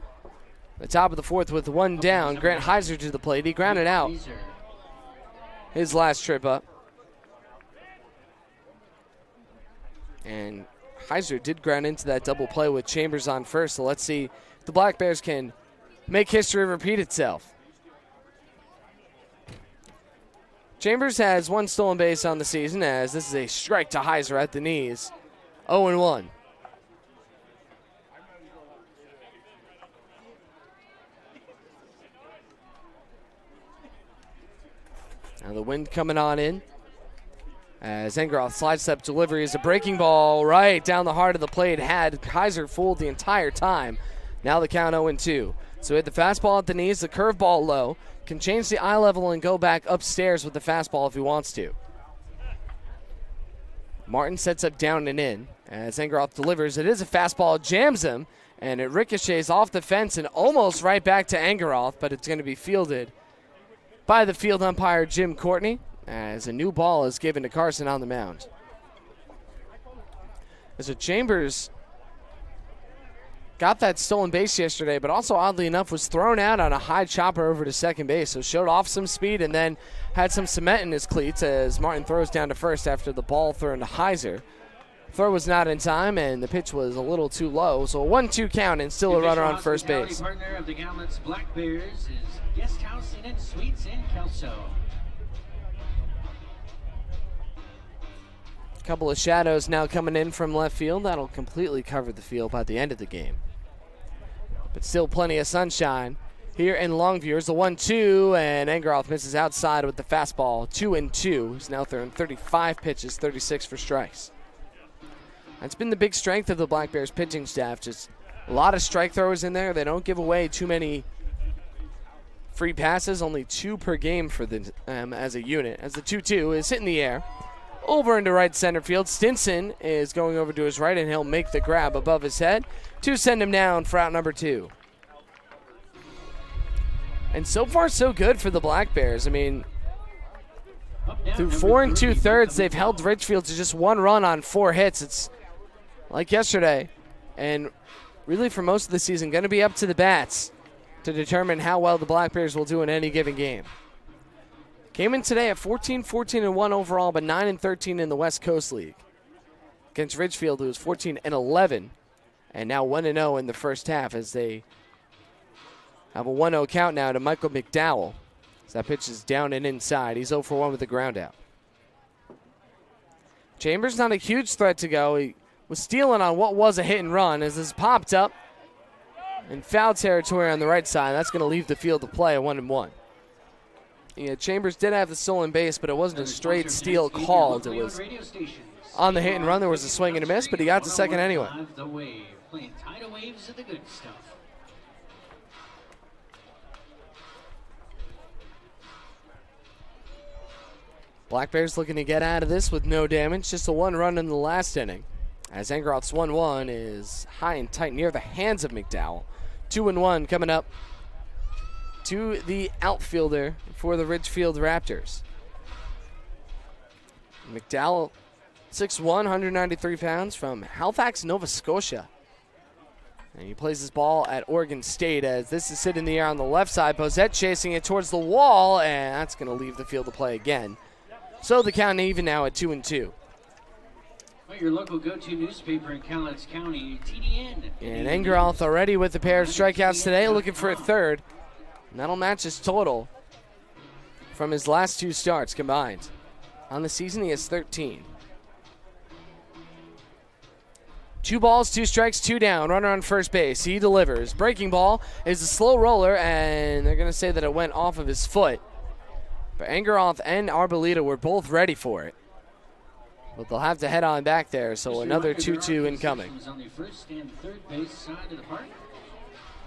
The top of the fourth with 1 down. Grant Heiser to the plate. He grounded out his last trip up. And Heiser did ground into that double play with Chambers on first, so let's see if the Black Bears can make history repeat itself. Chambers has 1 stolen base on the season, as this is a strike to Heiser at the knees. 0-1. Now the wind coming on in. As Engeroth slide step delivery is a breaking ball right down the heart of the plate. Had Heiser fooled the entire time. Now the count 0-2. So we had the fastball at the knees, the curveball low. Can change the eye level and go back upstairs with the fastball if he wants to. Martin sets up down and in. As Engeroth delivers, it is a fastball, jams him, and it ricochets off the fence and almost right back to Engeroth, but it's going to be fielded by the field umpire, Jim Courtney, as a new ball is given to Carson on the mound. As a Chambers got that stolen base yesterday, but also oddly enough was thrown out on a high chopper over to second base. So showed off some speed and then had some cement in his cleats as Martin throws down to first after the ball thrown to Heiser. Throw was not in time, and the pitch was a little too low. So a 1-2 count and still a runner on first base.
Partner of the Gallant's Black Bears is Guest House Inn and Suites in Kelso.
A couple of shadows now coming in from left field. That'll completely cover the field by the end of the game. But still plenty of sunshine here in Longview. Here's the 1-2, and Engeroth misses outside with the fastball. 2-2. He's now throwing 35 pitches, 36 for strikes. That's been the big strength of the Black Bears pitching staff. Just a lot of strike throwers in there. They don't give away too many free passes, only 2 per game for them as a unit. As the 2-2 is hit in the air. Over into right center field. Stinson is going over to his right, and he'll make the grab above his head to send him down for out number 2. And so far, so good for the Black Bears. I mean, through 4 2/3, they've held Ridgefield to just 1 run on 4 hits. It's like yesterday, and really for most of the season, going to be up to the bats to determine how well the Black Bears will do in any given game. Came in today at 14-14-1 overall, but 9-13 in the West Coast League. Against Ridgefield, it was 14-11, and now 1-0 in the first half as they have a 1-0 count now to Michael McDowell. As that pitch is down and inside. He's 0 for 1 with the ground out. Chambers not a huge threat to go. He was stealing on what was a hit and run as this popped up in foul territory on the right side. That's going to leave the field to play at 1-1. Yeah, Chambers did have the stolen base, but it wasn't a straight steal called. It was on the hit and run. There was a swing and a miss, but he got to second anyway.
Playing tidal waves of the good stuff.
Black Bears looking to get out of this with no damage. Just a 1 run in the last inning. As Engeroth's 1-1 is high and tight near the hands of McDowell. 2-1 coming up to the outfielder for the Ridgefield Raptors. McDowell, 6'1", 193 pounds from Halifax, Nova Scotia. And he plays his ball at Oregon State as this is sitting in the air on the left side. Bozette chasing it towards the wall, and that's going to leave the field to play again. So the count even now at 2-2.
Well, your local go-to newspaper in Cowlitz County, TDN.
And Engeroth already with a pair of strikeouts today, looking for a third. And that'll match his total from his last 2 starts combined. On the season, he has 13. 2 balls, 2 strikes, 2 down. Runner on first base. He delivers. Breaking ball is a slow roller, and they're going to say that it went off of his foot. But Engeroth and Arboleda were both ready for it. But they'll have to head on back there, so another 2-2 incoming.
On the first and third base side of the park.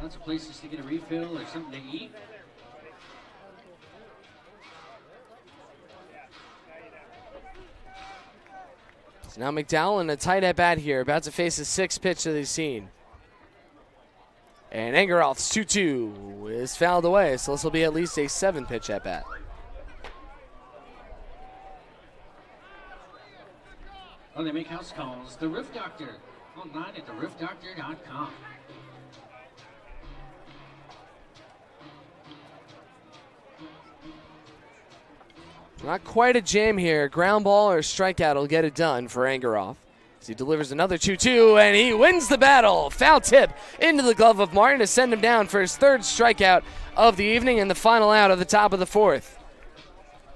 Lots of places to get a refill or something to eat.
So now McDowell in a tight at-bat here, about to face his 6th pitch that he's seen. And Engeroth's 2-2 is fouled away, so this will be at least a 7th pitch at-bat.
Well, they make house calls. The Roof Doctor. Online at theroofdoctor.com.
Not quite a jam here. Ground ball or strikeout will get it done for Engeroth. As he delivers another 2-2, and he wins the battle. Foul tip into the glove of Martin to send him down for his 3rd strikeout of the evening and the final out of the top of the 4th.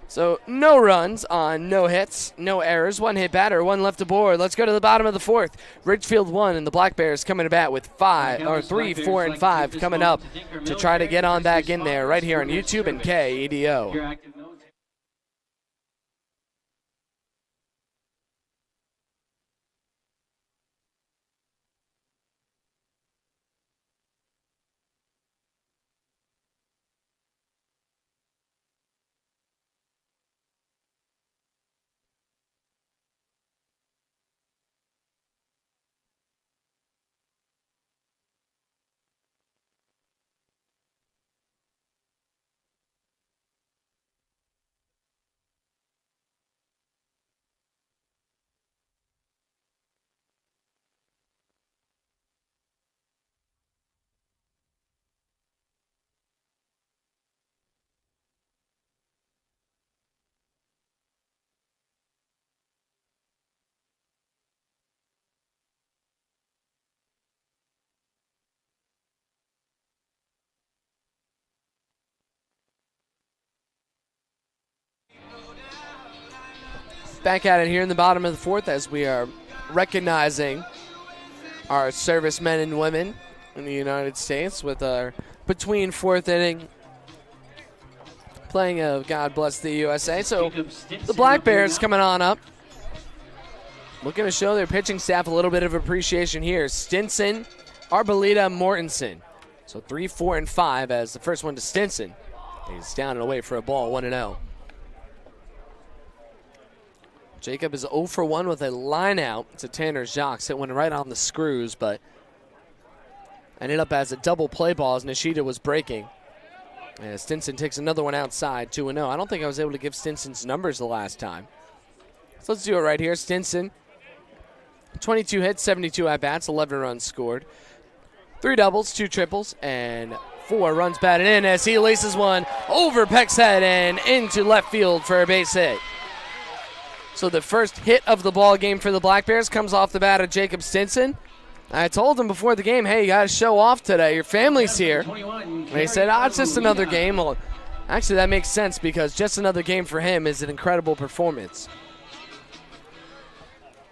So no runs on no hits, no errors, 1 hit batter, 1 left aboard. Let's go to the bottom of the 4th. Ridgefield 1 and the Black Bears coming to bat with 3, 4, and 5 coming up to try to get on back in there right here on YouTube and KEDO. back at it here in the bottom of the fourth as we are recognizing our servicemen and women in the United States with our between fourth inning playing of God Bless the USA. So the Black Bears coming on up, looking to show their pitching staff a little bit of appreciation here. Stinson, Arboleda, Mortensen. So 3, 4, and 5 as the first one to Stinson. He's down and away for a ball, 1-0. Jacob is 0 for 1 with a line out to Tanner Jacques. It went right on the screws, but ended up as a double play ball as Nishida was breaking. And Stinson takes another one outside, 2-0. I don't think I was able to give Stinson's numbers the last time. So let's do it right here. Stinson, 22 hits, 72 at-bats, 11 runs scored. 3 doubles, 2 triples, and 4 runs batted in as he laces one over Peck's head and into left field for a base hit. So the first hit of the ball game for the Black Bears comes off the bat of Jacob Stinson. I told him before the game, hey, you got to show off today. Your family's here. And he said, it's just another game. Well, actually, that makes sense because just another game for him is an incredible performance.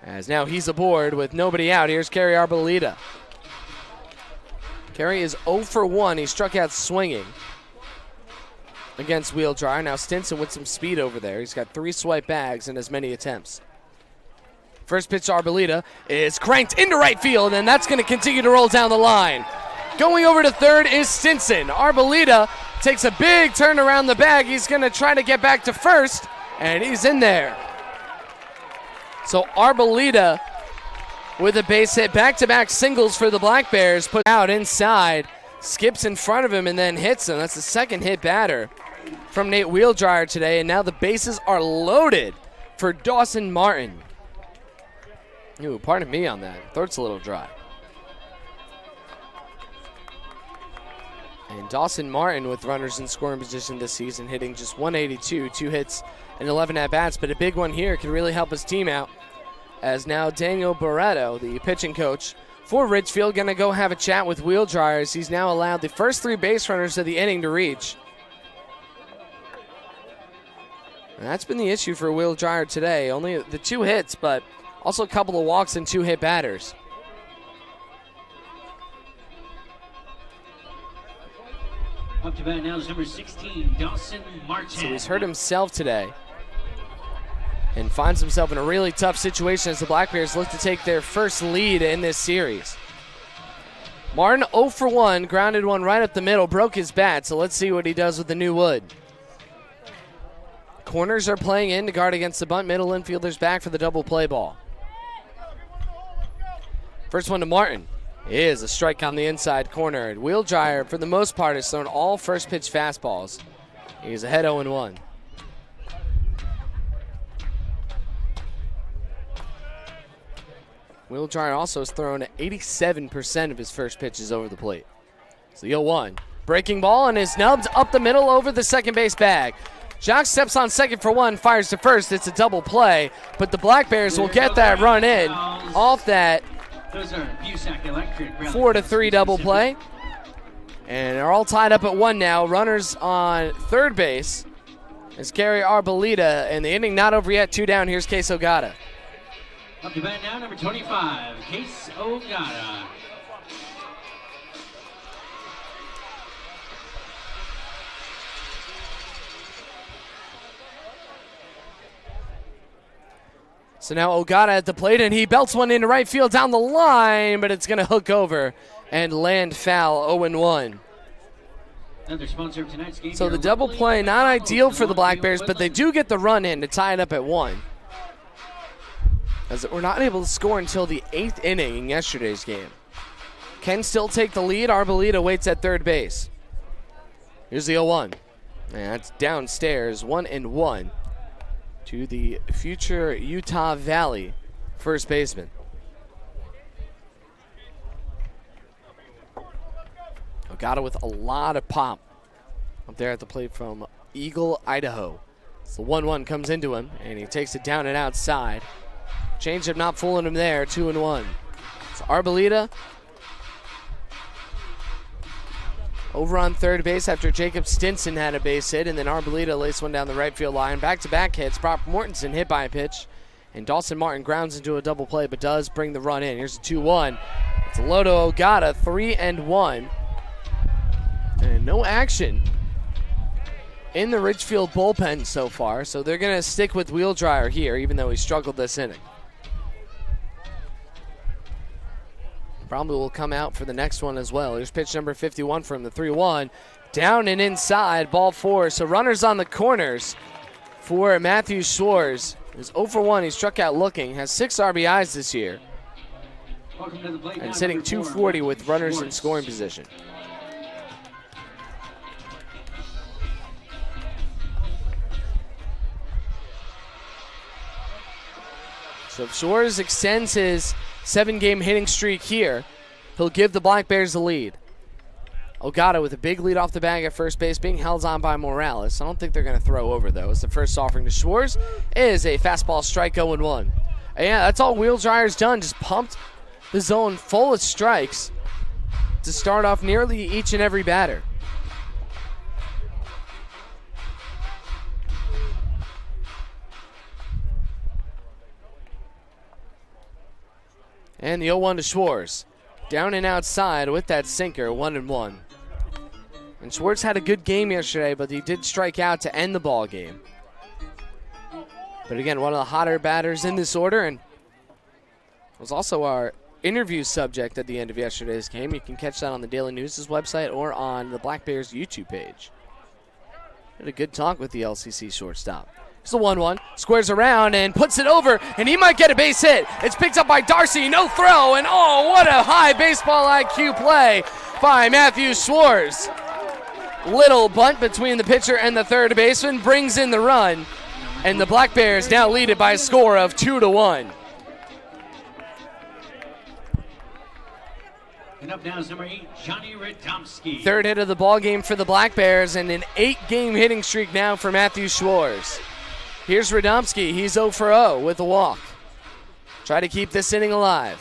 As now he's aboard with nobody out. Here's Kerry Arboleda. Kerry is 0 for 1. He struck out swinging against Wheel Dryer. Now Stinson with some speed over there. He's got 3 swipe bags and as many attempts. First pitch to Arboleda is cranked into right field, and that's going to continue to roll down the line. Going over to third is Stinson. Arboleda takes a big turn around the bag. He's going to try to get back to first, and he's in there. So Arboleda with a base hit, back-to-back singles for the Black Bears, put out inside, skips in front of him, and then hits him. That's the second hit batter from Nate Wheeldryer today, and now the bases are loaded for Dawson Martin. Ooh, pardon me on that. Throat's a little dry. And Dawson Martin with runners in scoring position this season, hitting just 182, 2 hits and 11 at-bats, but a big one here can really help his team out. As now Daniel Barreto, the pitching coach for Ridgefield, going to go have a chat with Wheeldryers. He's now allowed the first 3 base runners of the inning to reach. And that's been the issue for Wheeldryer today. Only the 2 hits, but also a couple of walks and 2 hit batters.
Up to bat now is number 16, Dawson Martin.
So he's hurt himself today and finds himself in a really tough situation as the Black Bears look to take their first lead in this series. Martin 0 for 1, grounded one right up the middle, broke his bat, so let's see what he does with the new wood. Corners are playing in to guard against the bunt. Middle infielders back for the double play ball. First one to Martin is a strike on the inside corner. Wheeldryer, for the most part, has thrown all first pitch fastballs. He's ahead 0-1. Wheeldryer also has thrown 87% of his first pitches over the plate. So 0-1. Breaking ball and is nubbed up the middle over the second base bag. Jacques steps on second for 1, fires to first. It's a double play, but the Black Bears will get that run in off that 4-3 double play. And they're all tied up at 1 now. Runners on third base is Kerry Arboleda, and the inning not over yet. 2 down. Here's Case Ogata.
Up to bat now, number 25, Case Ogata.
So now Ogata at the plate, and he belts one into right field down the line, but it's going to hook over and land foul, 0-1.
Another sponsor of tonight's game.
So the double play, not ideal for the Black Bears, but they do get the run in to tie it up at 1. As we're not able to score until the 8th inning in yesterday's game. Can still take the lead. Arboleda waits at third base. Here's the 0-1. And that's downstairs, 1-1 to the future Utah Valley first baseman. Ogata with a lot of pop up there at the plate from Eagle, Idaho. So the 1-1 comes into him, and he takes it down and outside. Changeup not fooling him there, 2-1. So Arboleda over on third base after Jacob Stinson had a base hit, and then Arboleda laced one down the right field line. Back-to-back hits. Brock Mortensen hit by a pitch, And Dawson Martin grounds into a double play, but does bring the run in. Here's a 2-1. It's Lodo Ogata, 3-1. And no action in the Ridgefield bullpen so far, so they're going to stick with Wheel Dryer here, even though he struggled this inning. Probably will come out for the next one as well. Here's pitch number 51 from the 3-1. Down and inside, ball 4. So runners on the corners for Matthew Schwartz. He's 0 for 1. He struck out looking, has 6 RBIs this year. And it's hitting .240 with runners in scoring position. So if Schwartz extends his 7-game hitting streak here, he'll give the Black Bears the lead. Ogata with a big lead off the bag at first base, being held on by Morales. I don't think they're going to throw over, though, as the first offering to Schwartz is a fastball strike 0-1. And yeah, that's all Wheel Dryer's done, just pumped the zone full of strikes to start off nearly each and every batter. And the 0-1 to Schwartz. Down and outside with that sinker, 1-1. And Schwartz had a good game yesterday, but he did strike out to end the ball game. But again, one of the hotter batters in this order, and was also our interview subject at the end of yesterday's game. You can catch that on the Daily News' website or on the Black Bears YouTube page. Had a good talk with the LCC shortstop. It's the 1-1, squares around and puts it over, and he might get a base hit. It's picked up by Darcy, no throw, and oh, what a high baseball IQ play by Matthew Schwartz. Little bunt between the pitcher and the third baseman brings in the run, and the Black Bears now lead it by a score of 2-1.
And up now is number 8, Johnny Radomski.
Third hit of the ball game for the Black Bears, and an 8-game hitting streak now for Matthew Schwartz. Here's Radomski. He's 0 for 0 with a walk. Try to keep this inning alive.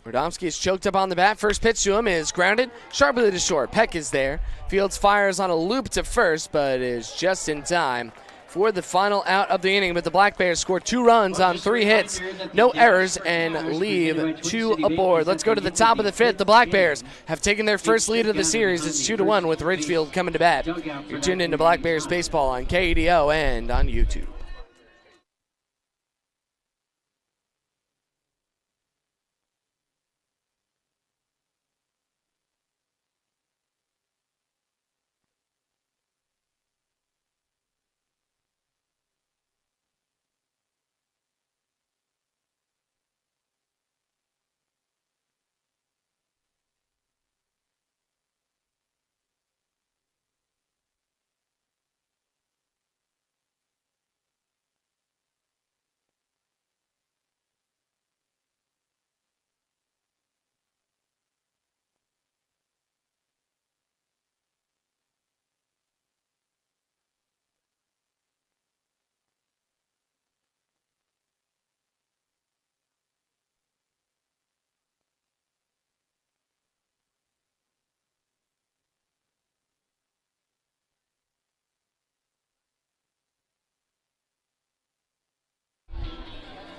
Radomski is choked up on the bat. First pitch to him is grounded sharply to short. Peck is there. Fields fires on a loop to first, but is just in time for the final out of the inning. But the Black Bears score 2 runs on 3 hits, no errors, and leave 2 aboard. Let's go to the top of the 5th. The Black Bears have taken their first lead of the series. It's 2-1 with Ridgefield coming to bat. You're tuned into Black Bears Baseball on KEDO and on YouTube.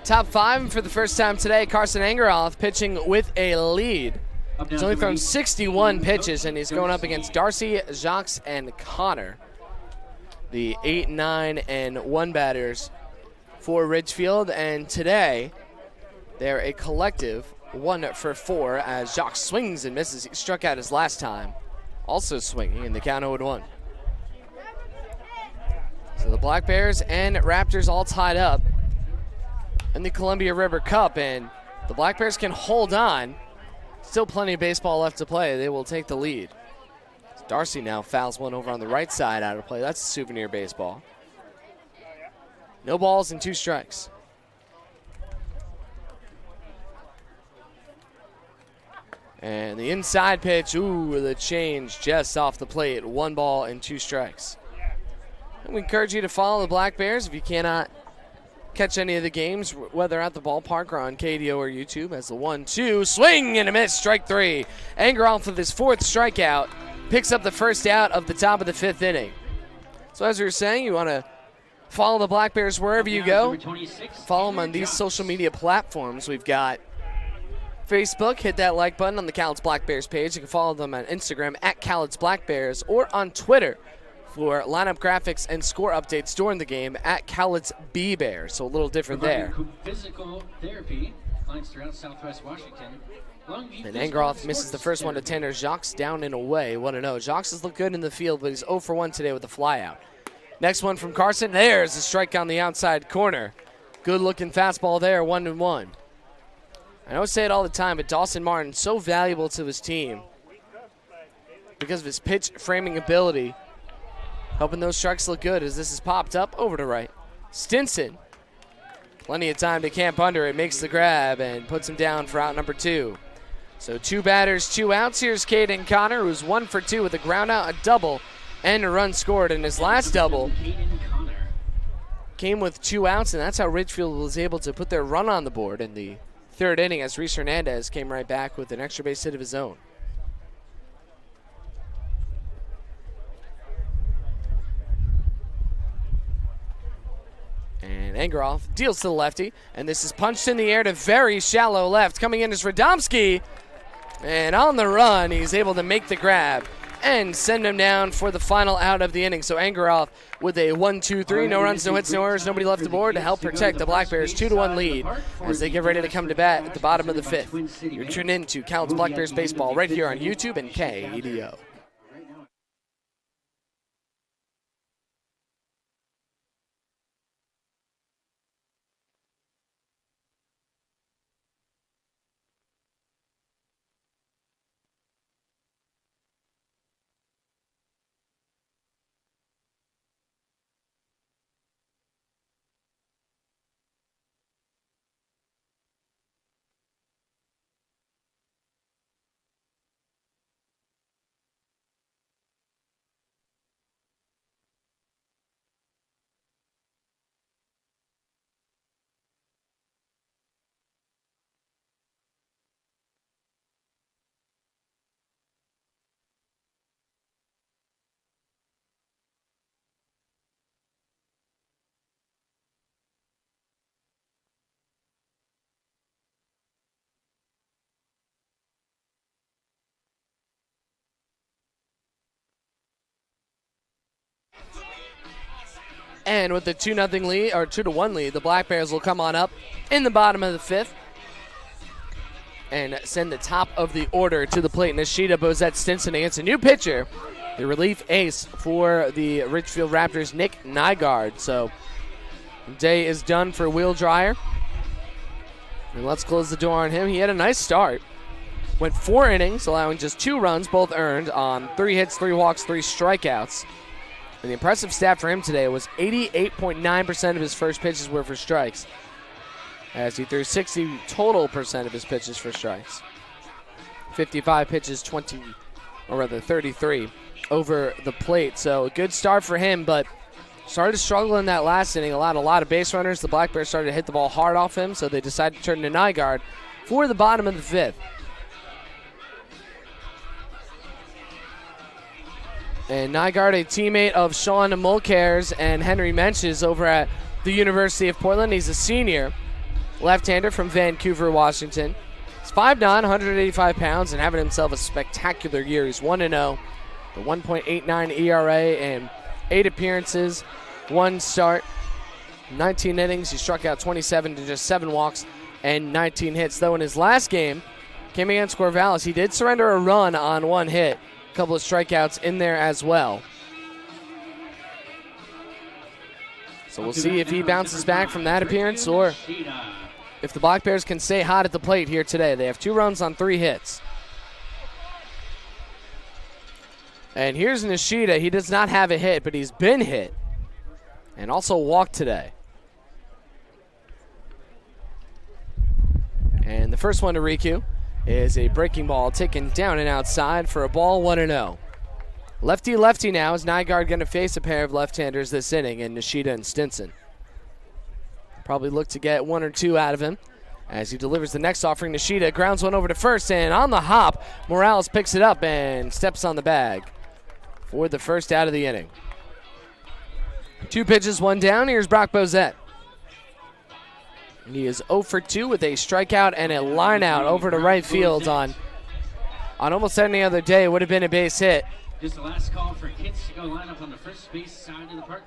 Top 5 for the first time today, Carson Engeroth pitching with a lead. He's only thrown 61 pitches, and he's going up against Darcy, Jacques, and Connor, the 8, 9, and 1 batters for Ridgefield. And today, they're a collective 1 for 4 as Jacques swings and misses. He struck out his last time, also swinging, in the count 0-1. So the Black Bears and Raptors all tied up in the Columbia River Cup, and the Black Bears can hold on. Still plenty of baseball left to play. They will take the lead. Darcy now fouls one over on the right side out of play. That's a souvenir baseball. No balls and 2 strikes. And the inside pitch, ooh, the change just off the plate. 1 ball and 2 strikes. And we encourage you to follow the Black Bears if you cannot catch any of the games, whether at the ballpark or on KDO or YouTube, as the 1-2 swing and a miss, strike 3. Engeroth with his 4th strikeout picks up the first out of the top of the 5th inning. So as we were saying, you want to follow the Black Bears wherever you go. Follow them on these social media platforms. We've got Facebook, hit that like button on the Cowlitz Black Bears page. You can follow them on Instagram at Cowlitz Black Bears or on Twitter for lineup graphics and score updates during the game at Cowlitz B Bears. So a little different there.
Physical therapy clients throughout Southwest Washington.
And Engroth misses the first one to Tanner Jacques down and away. 1-0. Jacques has looked good in the field, but he's 0 for 1 today with a flyout. Next one from Carson. There's a strike on the outside corner. Good looking fastball there, 1-1. I don't say it all the time, but Dawson Martin, so valuable to his team because of his pitch framing ability. Hoping those strikes look good as this is popped up over to right. Stinson, plenty of time to camp under it, makes the grab and puts him down for out number 2. So 2 batters, 2 outs. Here's Caden Connor, who's 1 for 2 with a ground out, a double, and a run scored. And his last double came with 2 outs, and that's how Ridgefield was able to put their run on the board in the 3rd inning as Reese Hernandez came right back with an extra base hit of his own. And Engeroff deals to the lefty, and this is punched in the air to very shallow left. Coming in is Radomski, and on the run, he's able to make the grab and send him down for the final out of the inning. So Engeroff with a 1-2-3, no runs, no hits, no errors, nobody left aboard to help protect the Black Bears' 2-1 lead as they get ready to come to bat at the bottom of the 5th. You're tuned in to Cowlitz Black Bears Baseball right here on YouTube and KEDO. And with the 2-0 lead, or 2-1 lead, the Black Bears will come on up in the bottom of the 5th and send the top of the order to the plate. Nishida Bozette Stinson against a new pitcher, the relief ace for the Ridgefield Raptors, Nick Nygaard. So day is done for Will Dreyer. And let's close the door on him. He had a nice start. Went 4 innings, allowing just 2 runs, both earned on 3 hits, 3 walks, 3 strikeouts. And the impressive stat for him today was 88.9% of his first pitches were for strikes, as he threw 60 total percent of his pitches for strikes. 55 pitches, 33 over the plate. So a good start for him, but started to struggle in that last inning. Allowed a lot of base runners. The Black Bears started to hit the ball hard off him, so they decided to turn to Nygaard for the bottom of the 5th. And Nygaard, a teammate of Sean Mulcair's and Henry Mensch's over at the University of Portland. He's a senior left-hander from Vancouver, Washington. He's 5'9", 185 pounds, and having himself a spectacular year. He's 1-0, the 1.89 ERA and 8 appearances, 1 start, 19 innings. He struck out 27 to just 7 walks and 19 hits. Though in his last game, came against Corvallis, he did surrender a run on 1 hit. Couple of strikeouts in there as well. So we'll see if he bounces back from that appearance or if the Black Bears can stay hot at the plate here today. They have 2 runs on 3 hits. And here's Nishida. He does not have a hit, but he's been hit and also walked today. And the first one to Riku is a breaking ball taken down and outside for a ball, 1-0. Lefty-lefty now is Nygaard going to face a pair of left-handers this inning in Nishida and Stinson. Probably look to get 1 or 2 out of him as he delivers the next offering. Nishida grounds one over to first, and on the hop, Morales picks it up and steps on the bag. for the first out of the inning. 2 pitches, 1 down. Here's Brock Bozette. He is 0 for 2 with a strikeout and a line out over to right field. On almost any other day, it would have been a base hit.
Just the last call for kids to go line up on the first base side of the park.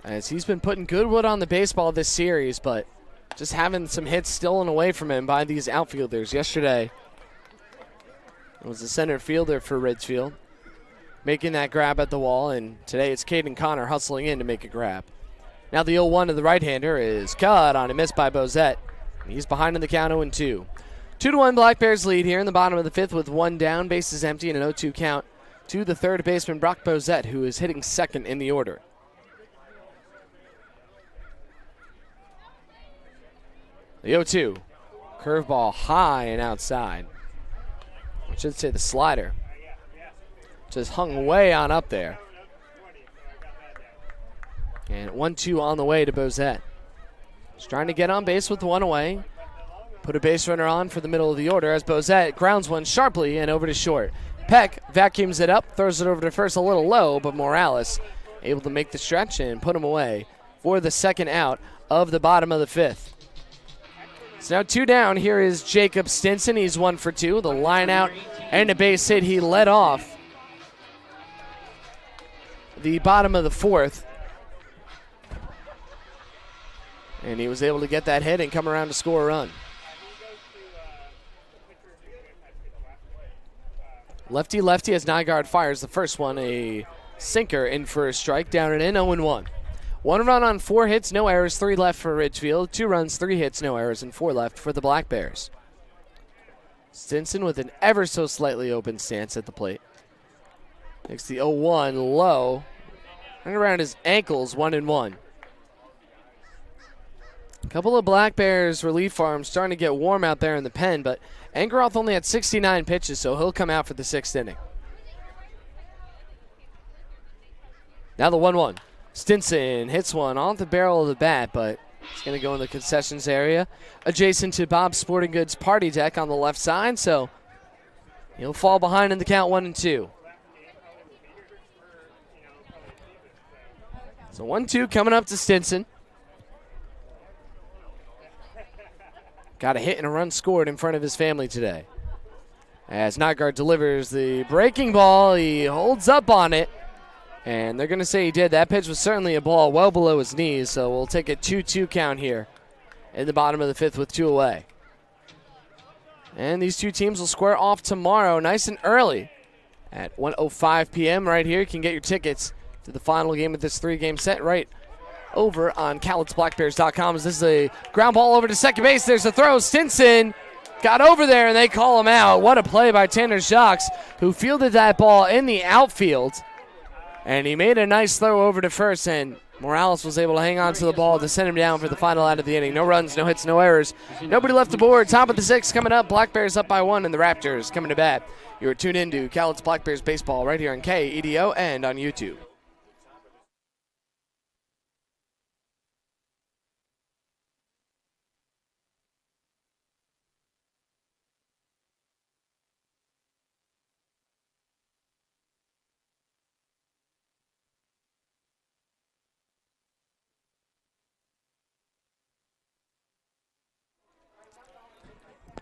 As he's been putting good wood on the baseball this series, but just having some hits stolen away from him by these outfielders. Yesterday, it was the center fielder for Ridgefield making that grab at the wall, and today it's Caden Connor hustling in to make a grab. Now the 0-1 to the right-hander is cut on a miss by Bozette. He's behind in the count 0-2. 2-1 Black Bears lead here in the bottom of the 5th with 1 down, bases empty, and an 0-2 count to the third baseman Brock Bozette, who is hitting second in the order. The 0-2, curveball high and outside. I should say the slider. Just hung way on up there. And 1-2 on the way to Bozette. He's trying to get on base with 1 away. Put a base runner on for the middle of the order as Bozette grounds one sharply and over to short. Peck vacuums it up, throws it over to first a little low, but Morales able to make the stretch and put him away for the second out of the bottom of the 5th. So now 2 down. Here is Jacob Stinson. He's 1 for 2. The line out and a base hit. He led off the bottom of the 4th. And he was able to get that hit and come around to score a run. Lefty-lefty as Nygaard fires the first one. A sinker in for a strike, down and in, 0-1. 1 run on 4 hits, no errors, 3 left for Ridgefield. 2 runs, 3 hits, no errors, and 4 left for the Black Bears. Stinson with an ever so slightly open stance at the plate. Takes the 0-1 low. Right around his ankles, 1-1. A couple of Black Bears relief arms starting to get warm out there in the pen, but Angeroth only had 69 pitches, so he'll come out for the 6th inning. Now the 1-1. Stinson hits one off the barrel of the bat, but it's going to go in the concessions area adjacent to Bob's Sporting Goods party deck on the left side, so he'll fall behind in the count 1-2. So 1-2 coming up to Stinson. Got a hit and a run scored in front of his family today. As Nygaard delivers the breaking ball, he holds up on it. And they're going to say he did. That pitch was certainly a ball well below his knees, so we'll take a 2-2 count here in the bottom of the 5th with 2 away. And these 2 teams will square off tomorrow nice and early at 1:05 p.m. right here. You can get your tickets to the final game of this 3-game set right over on CowlittsBlackBears.com. As this is a ground ball over to second base. There's a throw. Stinson got over there, and they call him out. What a play by Tanner Jacques, who fielded that ball in the outfield. And he made a nice throw over to first, and Morales was able to hang on to the ball to send him down for the final out of the inning. No runs, no hits, no errors. Nobody left the board. Top of the 6th coming up. Black Bears up by 1, and the Raptors coming to bat. You're tuned into Cowlitz Black Bears baseball right here on KEDO and on YouTube.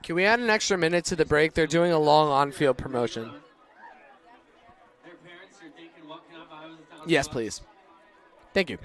Can we add an extra minute to the break? They're doing a long on-field promotion. Yes, please. Thank you.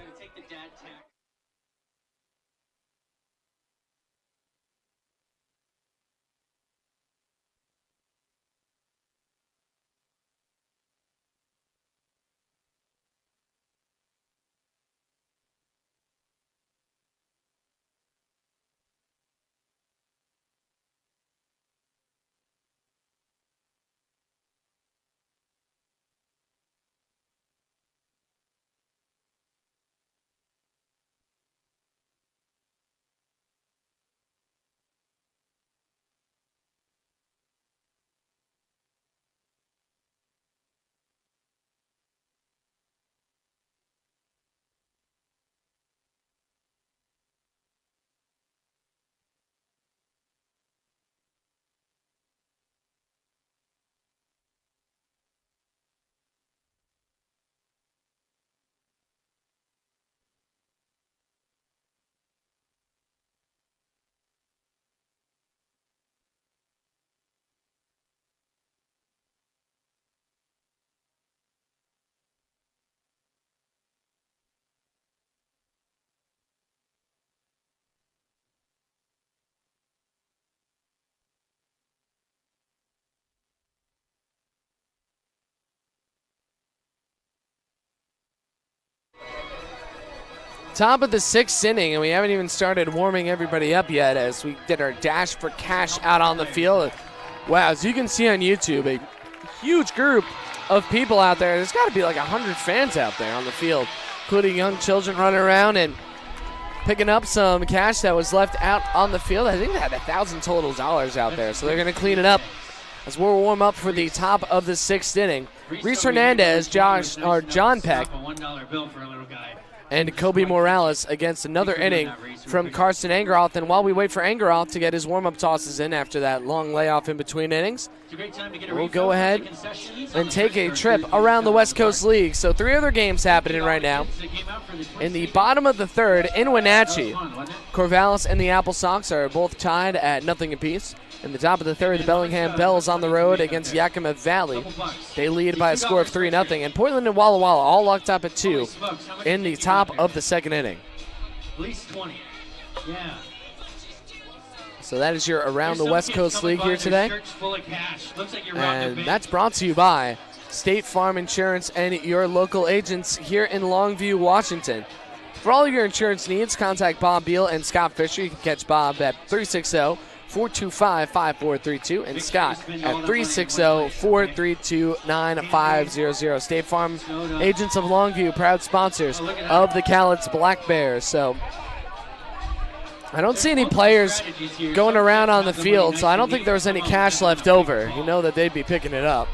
Top of the 6th inning, and we haven't even started warming everybody up yet as we did our dash for cash out on the field. Wow, as you can see on YouTube, a huge group of people out there. There's got to be like 100 fans out there on the field, including young children running around and picking up some cash that was left out on the field. I think they had $1,000 total out there, so they're going to clean it up as we'll warm up for the top of the 6th inning. Reese Hernandez, John Peck, and Kobe Morales against another inning from Carson Engeroth. And while we wait for Engeroth to get his warm-up tosses in after that long layoff in between innings, we'll go ahead and take a trip around the West Coast League. So 3 other games happening right now. In the bottom of the 3rd, in Wenatchee, Corvallis and the Apple Sox are both tied at 0 apiece. In the top of the 3rd, the Bellingham Bells on the road against Yakima Valley. They lead by a score of 3-0. And Portland and Walla Walla all locked up at 2 in the top of the 2nd inning.
At least 20. Yeah.
So that is your Around the West Coast League here today. And that's brought to you by State Farm Insurance and your local agents here in Longview, Washington. For all of your insurance needs, contact Bob Beal and Scott Fisher. You can catch Bob at 360-425-5432 and Scott at 360-432-9500. State Farm Agents of Longview, proud sponsors of the Cowlitz Black Bears. So I don't see any players going around on the field, so I don't think there was any cash left over. You know that they'd be picking it up.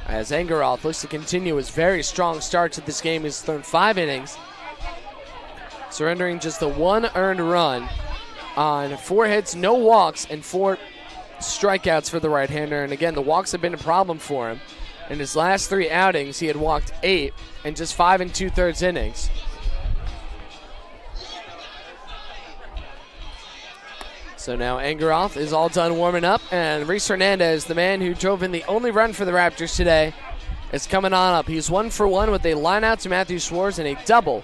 As Engeroth looks to continue his very strong start to this game. He's thrown 5 innings, surrendering just the 1 earned run on 4 hits, no walks, and 4 strikeouts for the right-hander. And again, the walks have been a problem for him. In his last 3 outings, he had walked 8 in just 5 2/3 innings. So now Engeroth is all done warming up, and Reese Hernandez, the man who drove in the only run for the Raptors today, is coming on up. He's 1 for 1 with a line out to Matthew Schwartz and a double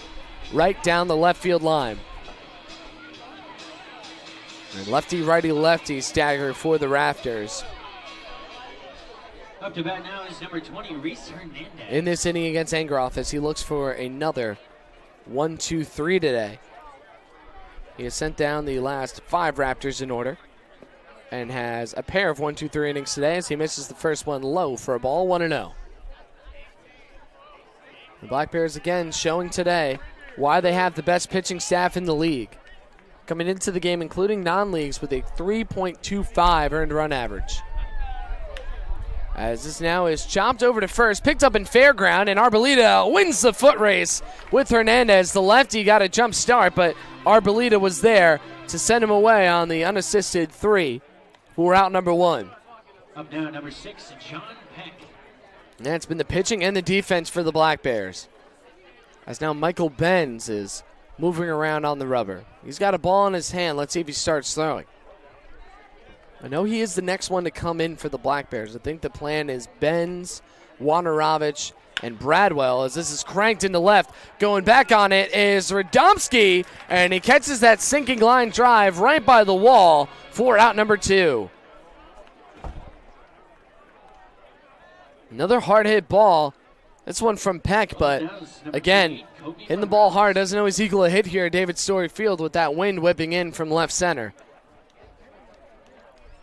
right down the left field line. And lefty, righty, lefty stagger for the Raptors.
Up to bat now is number 20, Reese Hernandez.
In this inning against Engeroth as he looks for another 1-2-3 today. He has sent down the last 5 Raptors in order and has a pair of 1-2-3 innings today as he misses the first one low for a ball, 1-0. The Black Bears again showing today why they have the best pitching staff in the league. Coming into the game, including non-leagues, with a 3.25 earned run average. As this now is chopped over to first, picked up in fair ground, and Arboleda wins the foot race with Hernandez. The lefty got a jump start, but Arboleda was there to send him away on the unassisted 3 for out number 1.
Up now, number 6, John Peck.
And that's been the pitching and the defense for the Black Bears. As now Michael Benz is moving around on the rubber. He's got a ball in his hand. Let's see if he starts throwing. I know he is the next one to come in for the Black Bears. I think the plan is Benz, Wanarovich, and Bradwell as this is cranked into left. Going back on it is Radomski, and he catches that sinking line drive right by the wall for out number 2. Another hard hit ball. This one from Peck, but again, hitting the ball hard doesn't always equal a hit here at David Story Field with that wind whipping in from left center.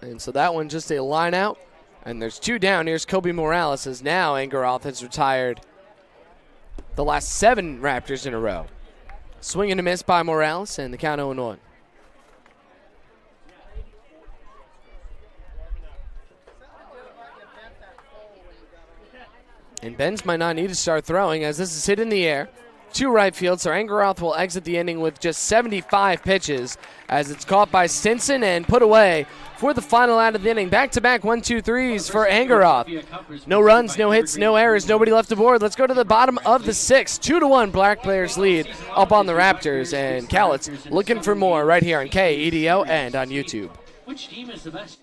And so that one just a line out. And there's 2 down. Here's Kobe Morales as now Engeroth has retired the last 7 Raptors in a row. Swing and a miss by Morales, and the count 0-1. And Benz might not need to start throwing as this is hit in the air to right field. So Engeroth will exit the inning with just 75 pitches as it's caught by Stinson and put away for the final out of the inning. Back-to-back 1-2-3s for Engeroth. No runs, no hits, no errors, nobody left aboard. Let's go to the bottom of the 6th. 2-1 Black Bears lead up on the Raptors, and Cowlitz looking for more right here on KEDO and on YouTube.
Which team is the best?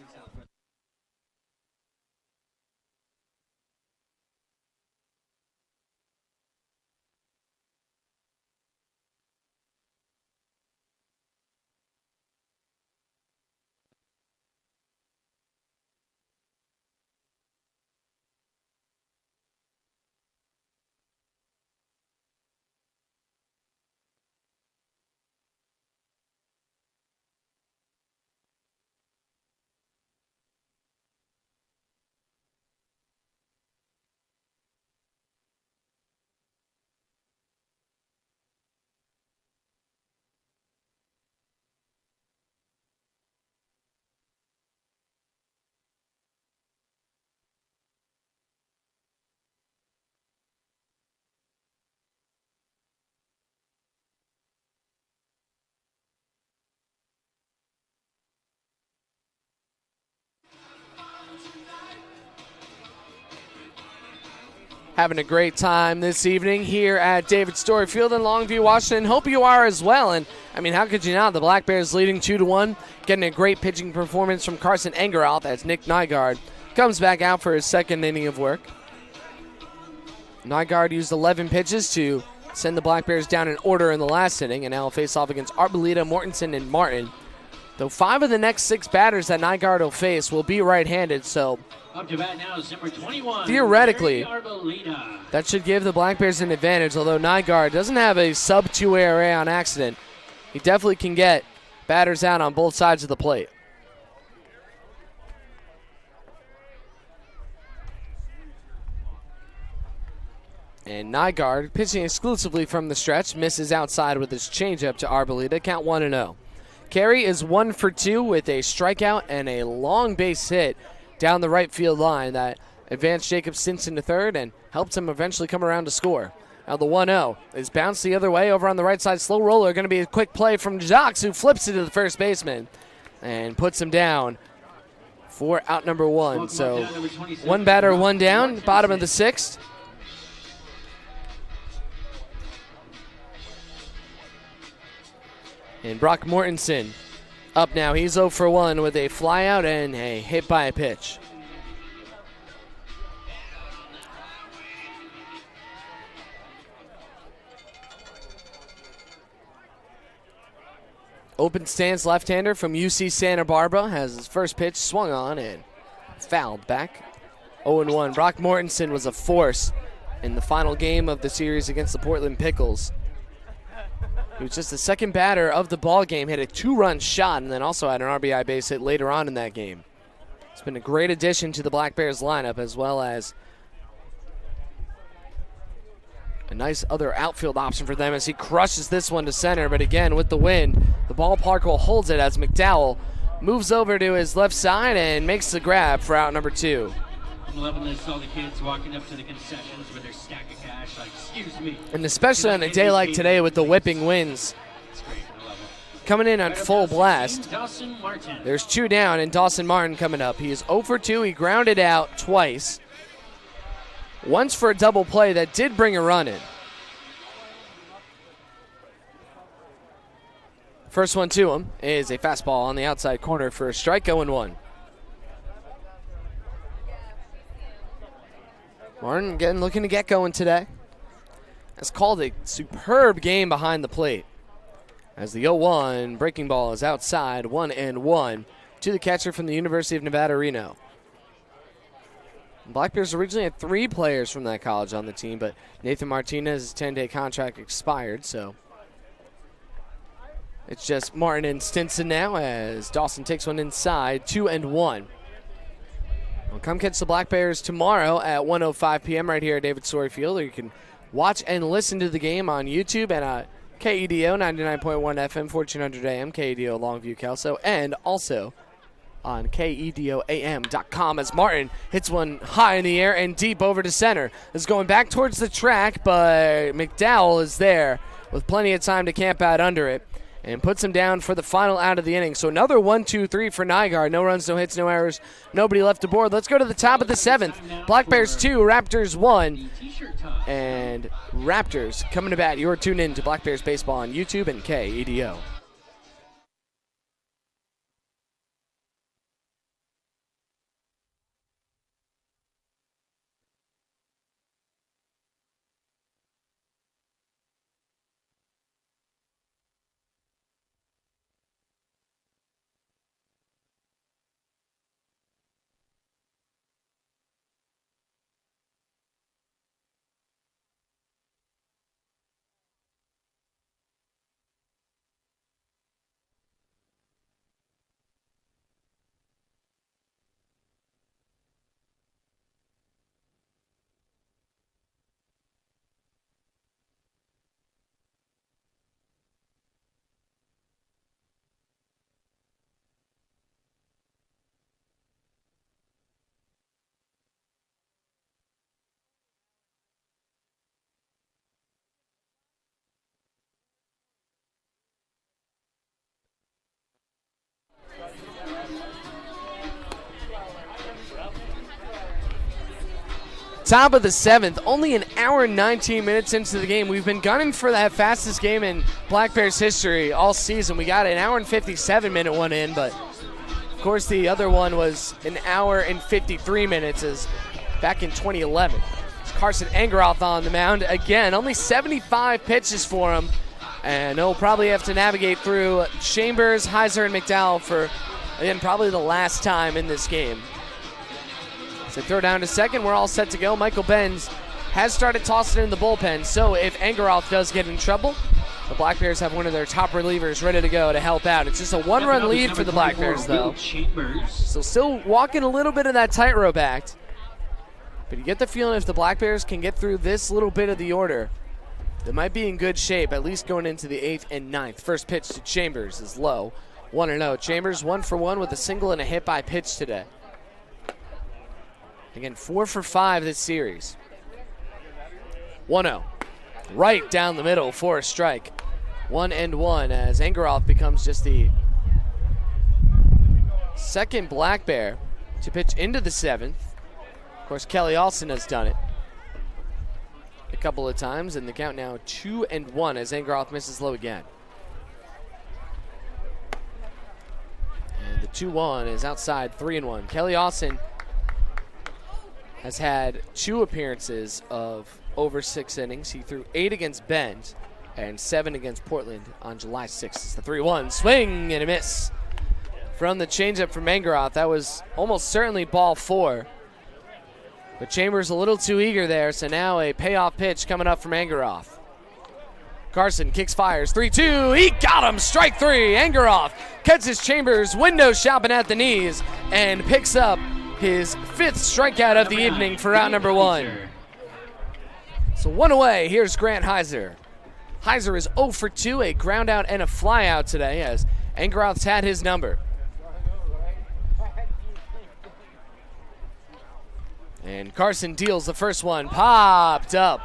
having a great time this evening here at David Story Field in Longview, Washington. Hope you are as well. And, I mean, how could you not? The Black Bears leading 2-1, getting a great pitching performance from Carson Engeroth as Nick Nygaard comes back out for his second inning of work. Nygaard used 11 pitches to send the Black Bears down in order in the last inning, and now will face off against Arboleda, Mortensen, and Martin. Though 5 of the next 6 batters that Nygaard will face will be right-handed, so
up to bat now is number 21.
Theoretically, that should give the Black Bears an advantage, although Nygaard doesn't have a sub-2 ERA on accident. He definitely can get batters out on both sides of the plate. And Nygaard, pitching exclusively from the stretch, misses outside with his changeup to Arboleda. Count 1-0. Carey is 1 for 2 with a strikeout and a long base hit down the right field line that advanced Jacob Stinson to third and helped him eventually come around to score. Now the 1-0 is bounced the other way over on the right side. Slow roller, going to be a quick play from Jacques, who flips it to the first baseman and puts him down for out number 1. So 1 batter, 1 down, bottom of the 6th. And Brock Mortensen up now. He's 0 for 1 with a flyout and a hit by a pitch. Open stance left-hander from UC Santa Barbara has his first pitch swung on and fouled back. 0-1. Brock Mortensen was a force in the final game of the series against the Portland Pickles. He was just the second batter of the ball game, hit a 2-run shot, and then also had an RBI base hit later on in that game. It's been a great addition to the Black Bears lineup, as well as a nice other outfield option for them as he crushes this one to center. But again, with the wind, the ballpark will hold it as McDowell moves over to his left side and makes the grab for out number 2.
11th saw the kids walking up to the concessions with their stack of cash, like, excuse me.
And especially on a day like today with the whipping winds coming in on full blast. There's 2 down, and Dawson Martin coming up. He is 0 for 2. He grounded out twice. Once for a double play that did bring a run in. First one to him is a fastball on the outside corner for a strike, 0-1. Martin again looking to get going today. Has called a superb game behind the plate. As the 0-1 breaking ball is outside, 1-1 to the catcher from the University of Nevada, Reno. Black Bears originally had 3 players from that college on the team, but Nathan Martinez's 10-day contract expired, so it's just Martin and Stinson now as Dawson takes one inside, 2-1. Well, come catch the Black Bears tomorrow at 1:05 p.m. right here at David Story Field. Or you can watch and listen to the game on YouTube and KEDO 99.1 FM, 1400 AM, KEDO Longview, Kelso, and also on KEDOAM.com as Martin hits one high in the air and deep over to center. It's going back towards the track, but McDowell is there with plenty of time to camp out under it and puts him down for the final out of the inning. So another 1-2-3 for Nygaard. No runs, no hits, no errors, nobody left aboard. Let's go to the top of the 7th. Black Bears 2, Raptors 1. And Raptors coming to bat. You're tuned in to Black Bears Baseball on YouTube and KEDO. Top of the 7th, only an hour and 19 minutes into the game. We've been gunning for that fastest game in Black Bears history all season. We got an hour and 57-minute one in, but of course the other one was an hour and 53 minutes as back in 2011. It's Carson Engeroth on the mound again. Only 75 pitches for him, and he'll probably have to navigate through Chambers, Heiser, and McDowell for, again, probably the last time in this game. So throw down to second. We're all set to go. Michael Benz has started tossing in the bullpen, so if Engeroth does get in trouble, the Black Bears have one of their top relievers ready to go to help out. It's just a one-run lead for the Black Bears, though. So still walking a little bit of that tightrope act. But you get the feeling if the Black Bears can get through this little bit of the order, they might be in good shape, at least going into the 8th and 9th. First pitch to Chambers is low. 1-0. Chambers 1 for 1 with a single and a hit by pitch today. Again, 4 for 5 this series. 1-0. Right down the middle for a strike. 1-1 as Engeroth becomes just the second Black Bear to pitch into the 7th. Of course, Kelly Alston has done it a couple of times, and the count now 2-1 as Engeroth misses low again. And the 2-1 is outside, 3-1. Kelly Alston has had 2 appearances of over 6 innings. He threw 8 against Bend and 7 against Portland on July 6th. It's the 3-1 swing and a miss from the changeup from Engeroth. That was almost certainly ball 4. But Chambers a little too eager there, so now a payoff pitch coming up from Engeroth. Carson kicks, fires, 3-2. He got him, strike 3. Engeroth catches Chambers window shopping at the knees and picks up his 5th strikeout of the evening for out number 1. So 1 away, here's Grant Heiser. Heiser is 0 for 2, a ground out and a fly out today as Engeroth's had his number. And Carson deals the first one, popped up.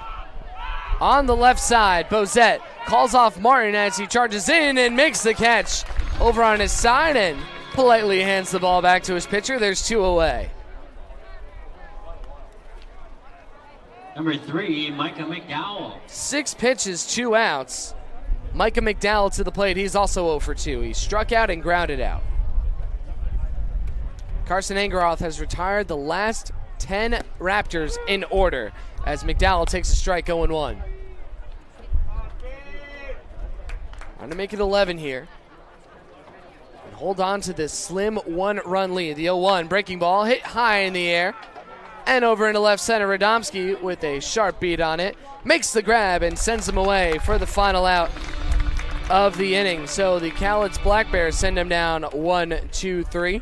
On the left side, Bozette calls off Martin as he charges in and makes the catch over on his side and politely hands the ball back to his pitcher. There's 2 away.
Number 3, Micah McDowell.
6 pitches, 2 outs. Micah McDowell to the plate. He's also 0 for 2. He struck out and grounded out. Carson Engeroth has retired the last 10 Raptors in order as McDowell takes a strike 0-1. Trying to make it 11 here. And hold on to this slim 1-run lead. The 0-1 breaking ball hit high in the air. And over into left center, Radomski with a sharp beat on it. Makes the grab and sends him away for the final out of the inning. So the Cowlitz Black Bears send him down 1-2-3.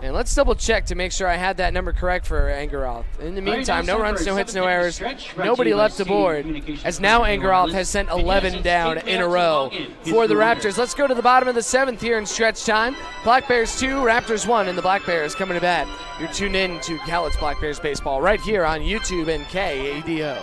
And let's double check to make sure I had that number correct for Engeroth. In the meantime, no runs, no hits, no errors. Nobody left the board, as now Engeroth has sent 11 down in a row for the Raptors. Let's go to the bottom of the 7th here in stretch time. Black Bears 2, Raptors 1, and the Black Bears coming to bat. You're tuned in to Cowlitz Black Bears baseball right here on YouTube and KADO.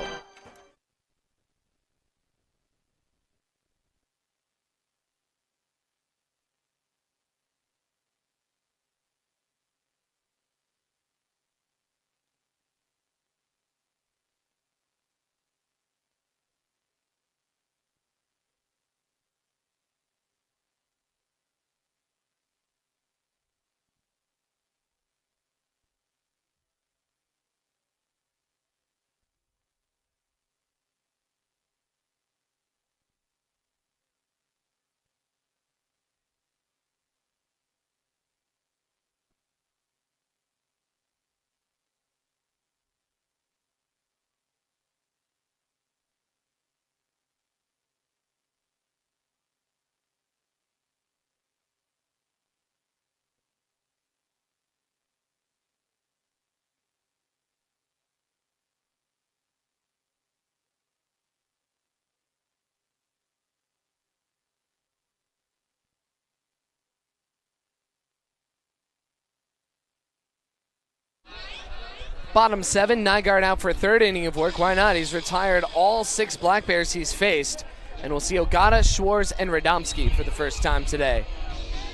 Bottom 7, Nygaard out for a 3rd inning of work. Why not? He's retired all 6 Black Bears he's faced. And we'll see Ogata, Schwartz, and Radomski for the first time today.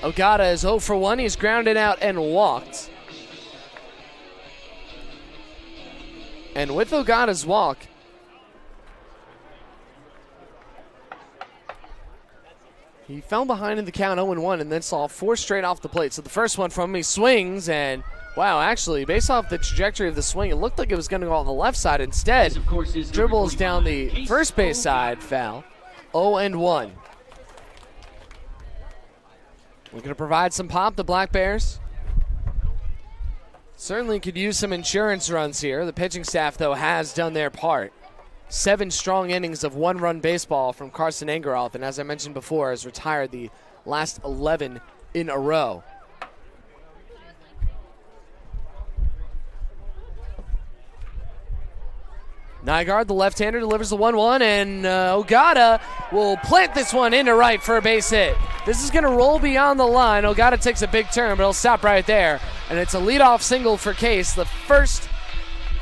Ogata is 0 for 1. He's grounded out and walked. And with Ogata's walk, he fell behind in the count 0-1 and then saw 4 straight off the plate. So the first one from him, he swings, and wow, actually, based off the trajectory of the swing, it looked like it was going to go on the left side. Instead, dribbles down the first base side, foul. 0-1. We're going to provide some pop, the Black Bears. Certainly could use some insurance runs here. The pitching staff, though, has done their part. 7 strong innings of 1-run baseball from Carson Engeroth, and as I mentioned before, has retired the last 11 in a row. Nygaard, the left-hander, delivers the 1-1, and Ogata will plant this one into right for a base hit. This is going to roll beyond the line. Ogata takes a big turn, but he'll stop right there, and it's a leadoff single for Case, the first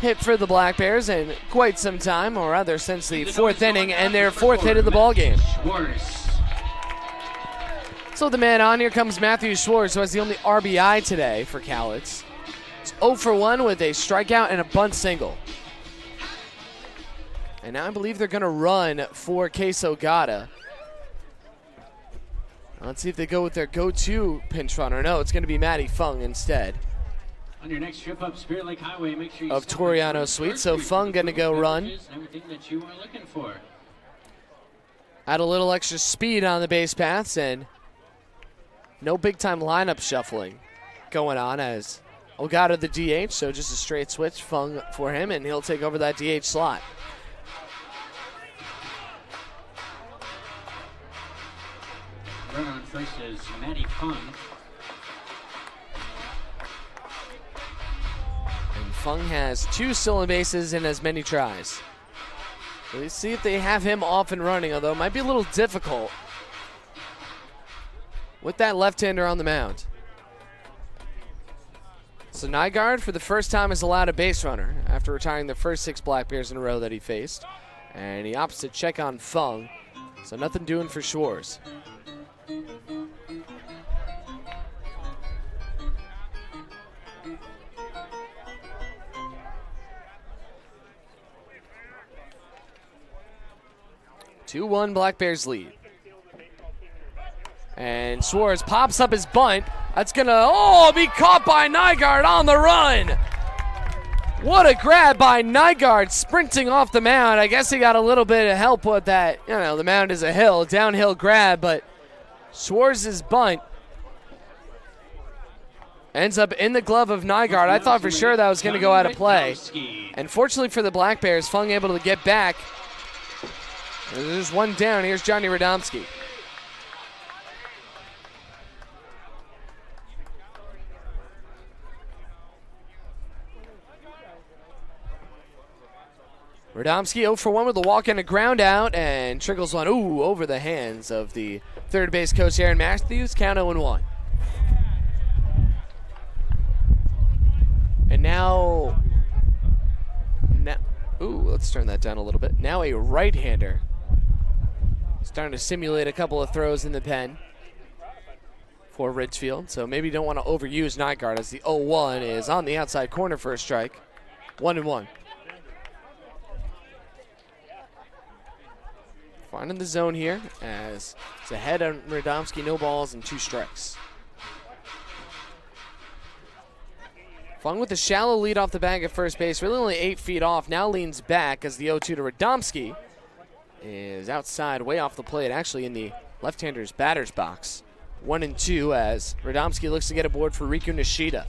hit for the Black Bears in quite some time, or rather since the 4th inning, and their 4th hit of the ballgame. So the man on, here comes Matthew Schwartz, who has the only RBI today for Cowlitz. It's 0-for-1 with a strikeout and a bunt single. And now I believe they're going to run for Case Ogata. Let's see if they go with their go-to pinch runner. No, it's going to be Matty Fung instead.
On your next trip up Spirit Lake Highway, make sure you
of Toriano Suite. So Fung going to go run.
Everything that you are looking for.
Add a little extra speed on the base paths, and no big-time lineup shuffling going on as Ogata the DH, so just a straight switch, Fung for him, and he'll take over that DH slot.
Runner on first is Matty Fung.
And Fung has 2 stolen bases in as many tries. Let's see if they have him off and running, although it might be a little difficult with that left-hander on the mound. So Nygaard, for the first time, is allowed a base runner after retiring the first 6 Black Bears in a row that he faced. And he opts to check on Fung, so nothing doing for Schwartz. Two-1 Black Bears lead. And Suarez pops up his bunt. That's gonna, be caught by Nygaard on the run. What a grab by Nygaard sprinting off the mound. I guess he got a little bit of help with that. You know, the mound is a hill, downhill grab, but Suarez's bunt ends up in the glove of Nygaard. I thought for sure that was gonna go out of play. And fortunately for the Black Bears, Fung able to get back. There's one down. Here's Johnny Radomski. Radomski 0-for-1 with a walk and a ground out, and trickles one over the hands of the third base coach Aaron Matthews. Count 0-1. And now, let's turn that down a little bit. Now a right-hander. Starting to simulate a couple of throws in the pen for Ridgefield. So maybe you don't want to overuse Nygaard as the 0-1 is on the outside corner for a strike. 1-1. Finding the zone here as it's ahead on Radomski, no balls and 2 strikes. Fung with a shallow lead off the bag at first base, really only 8 feet off. Now leans back as the 0-2 to Radomski is outside, way off the plate, actually in the left-hander's batter's box. 1-2 as Radomski looks to get aboard for Riku Nishida.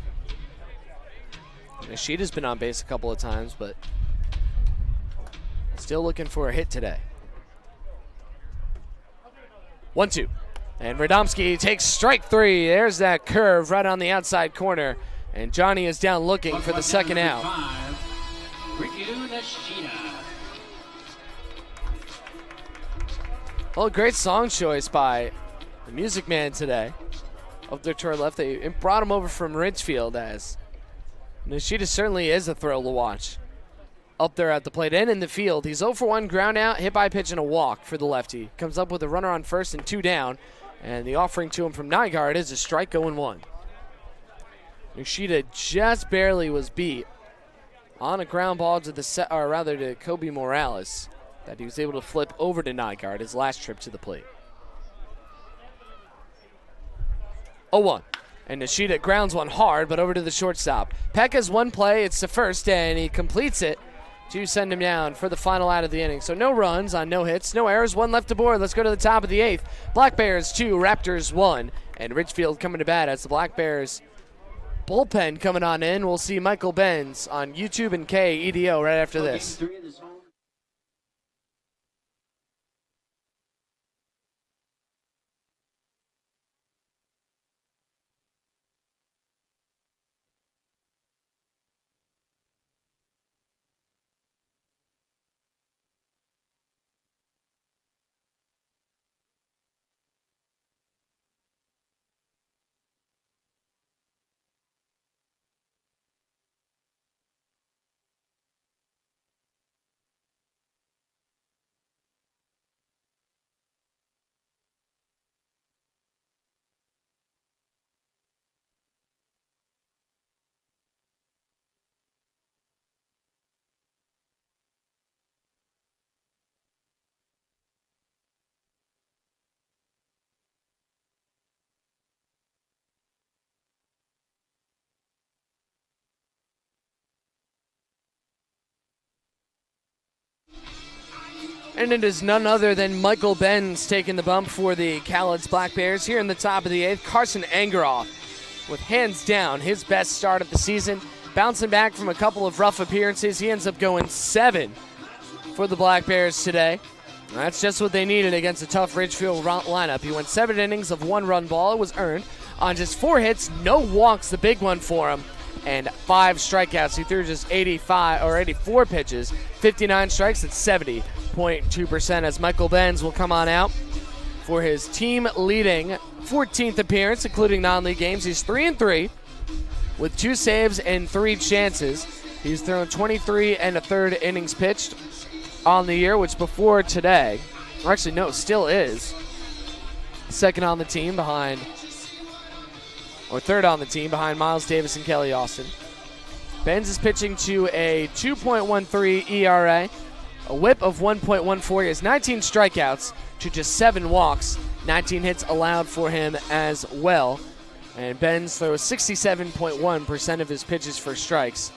Nishida's been on base a couple of times, but still looking for a hit today. 1-2. And Radomski takes strike 3. There's that curve right on the outside corner. And Johnny is down looking for the second out.
Riku Nishida.
Well, great song choice by the Music Man today. Up there to our left, they brought him over from Ridgefield as Nishida certainly is a thrill to watch. Up there at the plate and in the field. He's 0-for-1 ground out, hit by pitch and a walk for the lefty. Comes up with a runner on first and 2 down. And the offering to him from Nygaard is a strike 0-1. Nishida just barely was beat on a ground ball to to Kobe Morales that he was able to flip over to Nygaard his last trip to the plate. 0-1. And Nishida grounds one hard, but over to the shortstop. Peck has one play. It's to first, and he completes it to send him down for the final out of the inning. So no runs on no hits, no errors, one left to board. Let's go to the top of the 8th. Black Bears 2, Raptors 1. And Ridgefield coming to bat as the Black Bears bullpen coming on in. We'll see Michael Benz on YouTube and KEDO right after this. And it is none other than Michael Benz taking the bump for the Cowlitz Black Bears here in the top of the 8th. Carson Angeroff with hands down his best start of the season. Bouncing back from a couple of rough appearances. He ends up going 7 for the Black Bears today. That's just what they needed against a tough Ridgefield lineup. He went 7 innings of 1-run ball. It was earned on just 4 hits, no walks, the big one for him, and 5 strikeouts. He threw just 84 pitches, 59 strikes at 70.2%. As Michael Benz will come on out for his team-leading 14th appearance, including non-league games. He's 3-3 with 2 saves and 3 chances. He's thrown 23 1/3 innings pitched on the year, which before today, or actually no, still is second on the team behind, or third on the team behind Miles Davis and Kelly Austin. Benz is pitching to a 2.13 ERA, a whip of 1.14. He has 19 strikeouts to just 7 walks, 19 hits allowed for him as well. And Benz throws 67.1% of his pitches for strikes.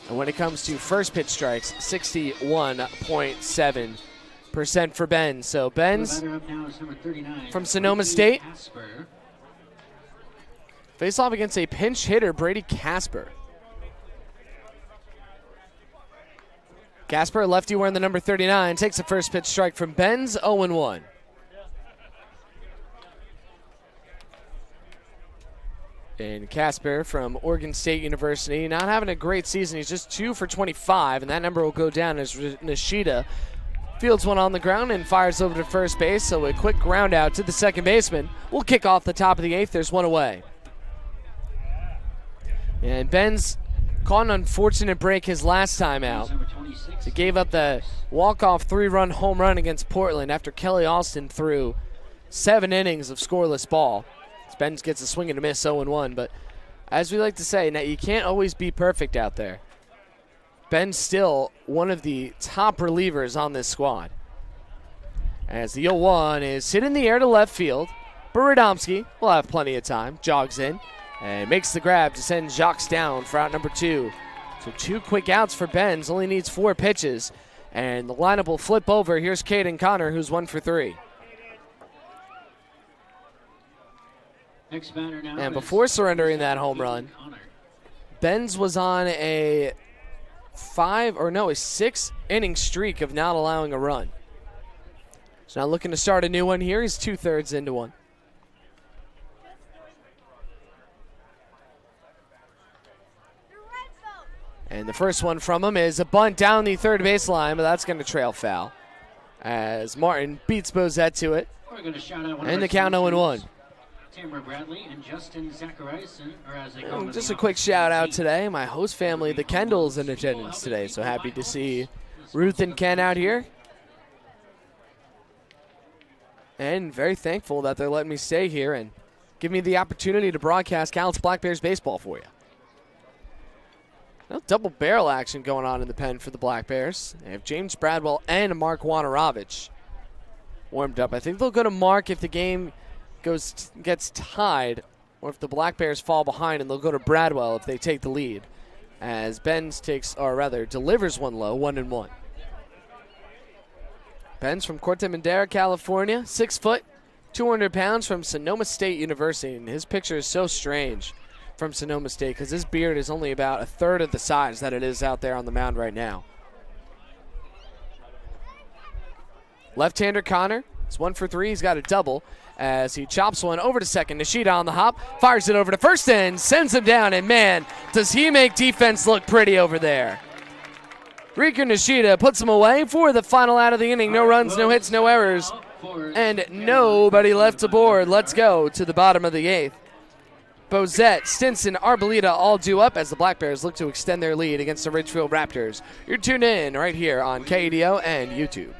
And when it comes to first pitch strikes, 61.7% for Benz. So Benz from Sonoma State face off against a pinch hitter, Brady Casper. Casper, lefty wearing the number 39, takes a first pitch strike from Benz, 0-1. And Casper from Oregon State University, not having a great season. He's just 2 for 25, and that number will go down as Nishida fields one on the ground and fires over to first base. So a quick ground out to the second baseman. We'll kick off the top of the 8th. There's one away. And Benz caught an unfortunate break his last time out. He gave up the walk-off 3-run home run against Portland after Kelly Austin threw 7 innings of scoreless ball. Benz gets a swing and a miss, 0-1. But as we like to say, now you can't always be perfect out there. Ben's still one of the top relievers on this squad. As the 0-1 is hit in the air to left field. Buradomski will have plenty of time, jogs in, and makes the grab to send Jacques down for out number 2. So 2 quick outs for Benz, only needs 4 pitches. And the lineup will flip over. Here's Caden Connor, who's 1 for 3. And before surrendering that home run, Benz was on a 6-inning streak of not allowing a run. So now looking to start a new one here. He's 2/3 into one. And the first one from him is a bunt down the third baseline, but that's going to trail foul as Martin beats Bozette to it. And the count 0-1.
Bradley and Justin Zachariason,
just a quick shout out today. My host family, the Kendalls, in attendance today. So happy to see Ruth and Ken out here. And very thankful that they're letting me stay here and give me the opportunity to broadcast Cowlitz Black Bears baseball for you. Well, double barrel action going on in the pen for the Black Bears. They have James Bradwell and Mark Wanarovich warmed up. I think they'll go to Mark if the game gets tied, or if the Black Bears fall behind, and they'll go to Bradwell if they take the lead, as Benz delivers one low, 1-1. Benz from Corte Madera, California, 6 foot, 200 pounds, from Sonoma State University, and his picture is so strange from Sonoma State because his beard is only about a third of the size that it is out there on the mound right now. Left-hander Connor, it's 1 for 3. He's got a double as he chops one over to second. Nishida on the hop, fires it over to first and sends him down, and man, does he make defense look pretty over there. Riku Nishida puts him away for the final out of the inning. No runs, no hits, no errors, and nobody left aboard. Let's go to the bottom of the 8th. Bozette, Stinson, Arboleda all due up as the Black Bears look to extend their lead against the Ridgefield Raptors. You're tuned in right here on KEDO and YouTube.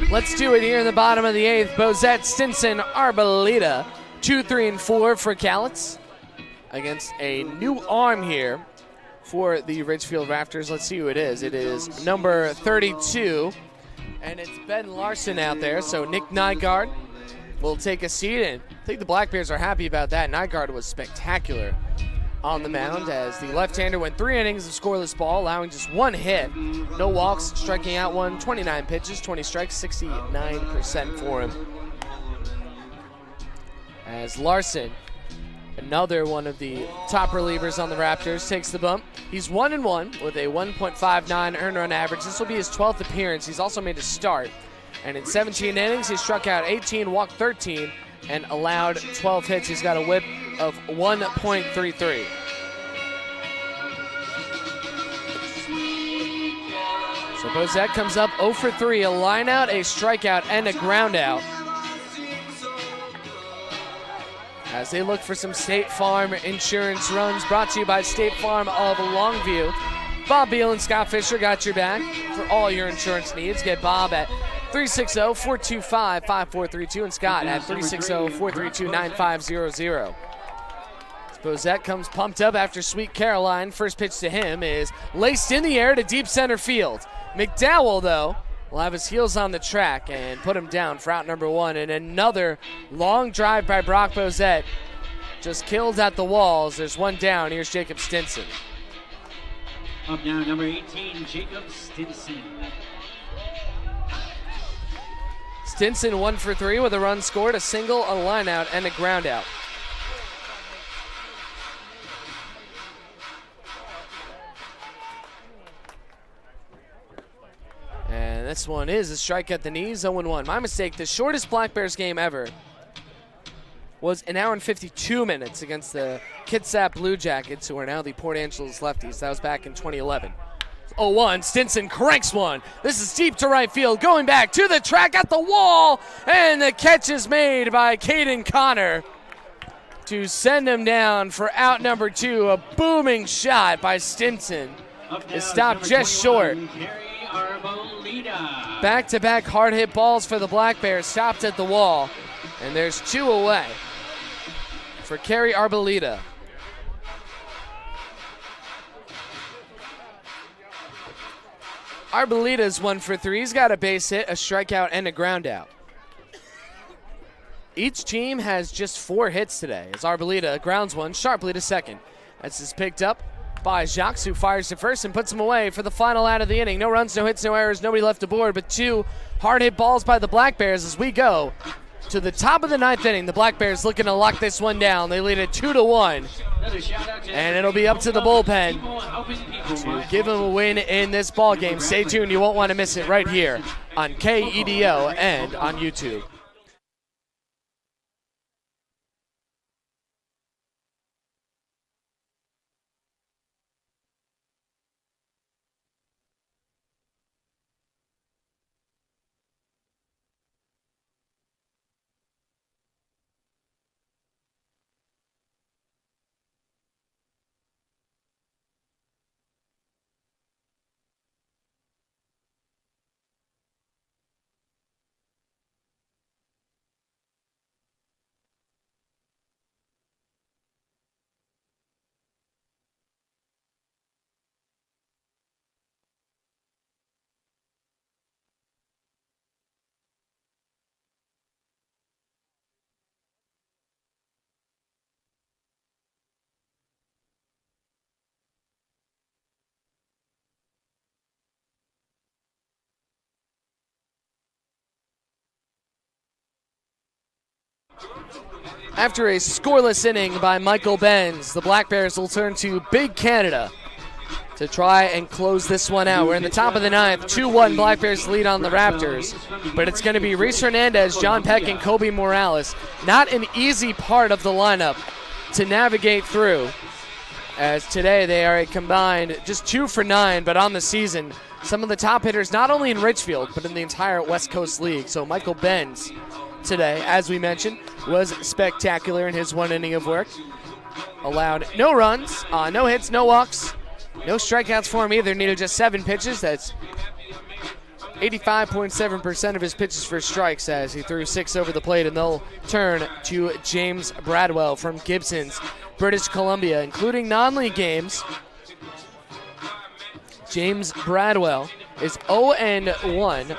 Let's do it here in the bottom of the 8th. Bozette, Stinson, Arboleda, 2, 3, and 4 for Cowlitz against a new arm here for the Ridgefield Raptors. Let's see who it is. It is number 32, and it's Ben Larson out there. So Nick Nygaard will take a seat, and I think the Black Bears are happy about that. Nygaard was spectacular on the mound as the left-hander went 3 innings of scoreless ball, allowing just 1 hit, no walks, striking out 1, 29 pitches, 20 strikes, 69% for him. As Larson, another one of the top relievers on the Raptors, takes the bump. He's 1-1 with a 1.59 earned run average. This will be his 12th appearance. He's also made a start, and in 17 innings, he struck out 18, walked 13, and allowed 12 hits. He's got a whip of 1.33. So Bozette comes up 0 for 3, a line out, a strikeout, and a ground out, as they look for some State Farm insurance runs, brought to you by State Farm of Longview. Bob Beal and Scott Fisher got your back for all your insurance needs. Get Bob at 360-425-5432 and Scott at 360-432-9500. Bozette comes pumped up after Sweet Caroline. First pitch to him is laced in the air to deep center field. McDowell, though, will have his heels on the track and put him down for out number 1. And another long drive by Brock Bozette, just killed at the walls. There's 1 down. Here's Jacob Stinson.
Up now, number 18, Jacob Stinson.
Stinson 1 for 3 with a run scored, a single, a line out, and a ground out. And this one is a strike at the knees, 0-1. My mistake, the shortest Black Bears game ever was 1 hour and 52 minutes against the Kitsap Blue Jackets, who are now the Port Angeles Lefties. That was back in 2011. 0-1, Stinson cranks one. This is deep to right field, going back to the track at the wall, and the catch is made by Caden Connor to send him down for out number 2. A booming shot by Stinson is stopped just short. Back-to-back hard-hit balls for the Black Bears, stopped at the wall, and there's 2 away for Kerry Arboleda. Arbeleda's 1 for 3. He's got a base hit, a strikeout, and a ground out. Each team has just 4 hits today as Arboleda grounds one sharply to second. This is picked up by Jacques, who fires to first and puts him away for the final out of the inning. No runs, no hits, no errors, nobody left aboard, but 2 hard hit balls by the Black Bears as we go to the top of the 9th inning. The Black Bears looking to lock this one down. They lead it 2-1. And it'll be up to the bullpen to give them a win in this ball game. Stay tuned. You won't want to miss it right here on KEDO and on YouTube. After a scoreless inning by Michael Benz, the Black Bears will turn to Big Canada to try and close this one out. We're in the top of the 9th, 2-1 Black Bears lead on the Raptors, but it's going to be Reese Hernandez, John Peck, and Kobe Morales. Not an easy part of the lineup to navigate through, as today they are a combined just 2 for 9, but on the season, some of the top hitters not only in Richfield, but in the entire West Coast League. So Michael Benz today, as we mentioned, was spectacular in his 1 inning of work. Allowed no runs, no hits, no walks, no strikeouts for him either. Needed just 7 pitches. That's 85.7% of his pitches for strikes as he threw 6 over the plate, and they'll turn to James Bradwell from Gibsons, British Columbia, including non-league games. James Bradwell is 0-1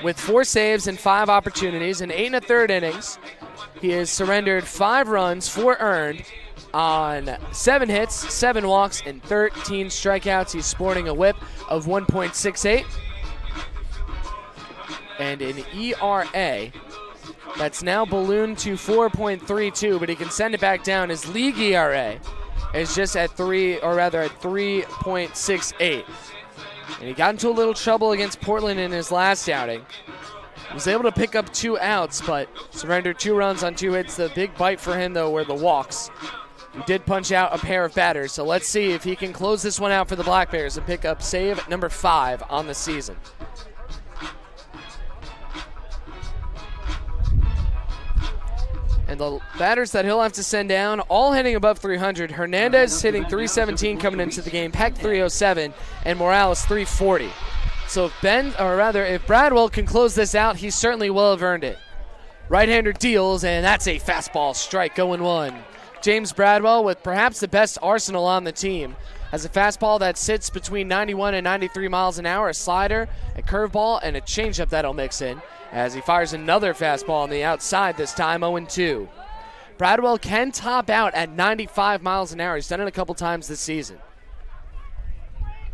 with 4 saves and 5 opportunities in 8 1/3 innings. He has surrendered 5 runs, 4 earned on 7 hits, 7 walks, and 13 strikeouts. He's sporting a whip of 1.68 and an ERA that's now ballooned to 4.32, but he can send it back down. His league ERA is just at 3.68. And he got into a little trouble against Portland in his last outing. He was able to pick up 2 outs, but surrendered 2 runs on 2 hits. The big bite for him, though, were the walks. He did punch out a pair of batters, so let's see if he can close this one out for the Black Bears and pick up save number 5 on the season. And the batters that he'll have to send down, all hitting above 300. Hernandez hitting 317 coming into the game, Peck 307, and Morales 340. So if Bradwell can close this out, he certainly will have earned it. Right-hander deals, and that's a fastball strike, 0-1. James Bradwell, with perhaps the best arsenal on the team, has a fastball that sits between 91 and 93 miles an hour, a slider, a curveball, and a changeup that'll mix in, as he fires another fastball on the outside, this time 0-2. Bradwell can top out at 95 miles an hour. He's done it a couple times this season.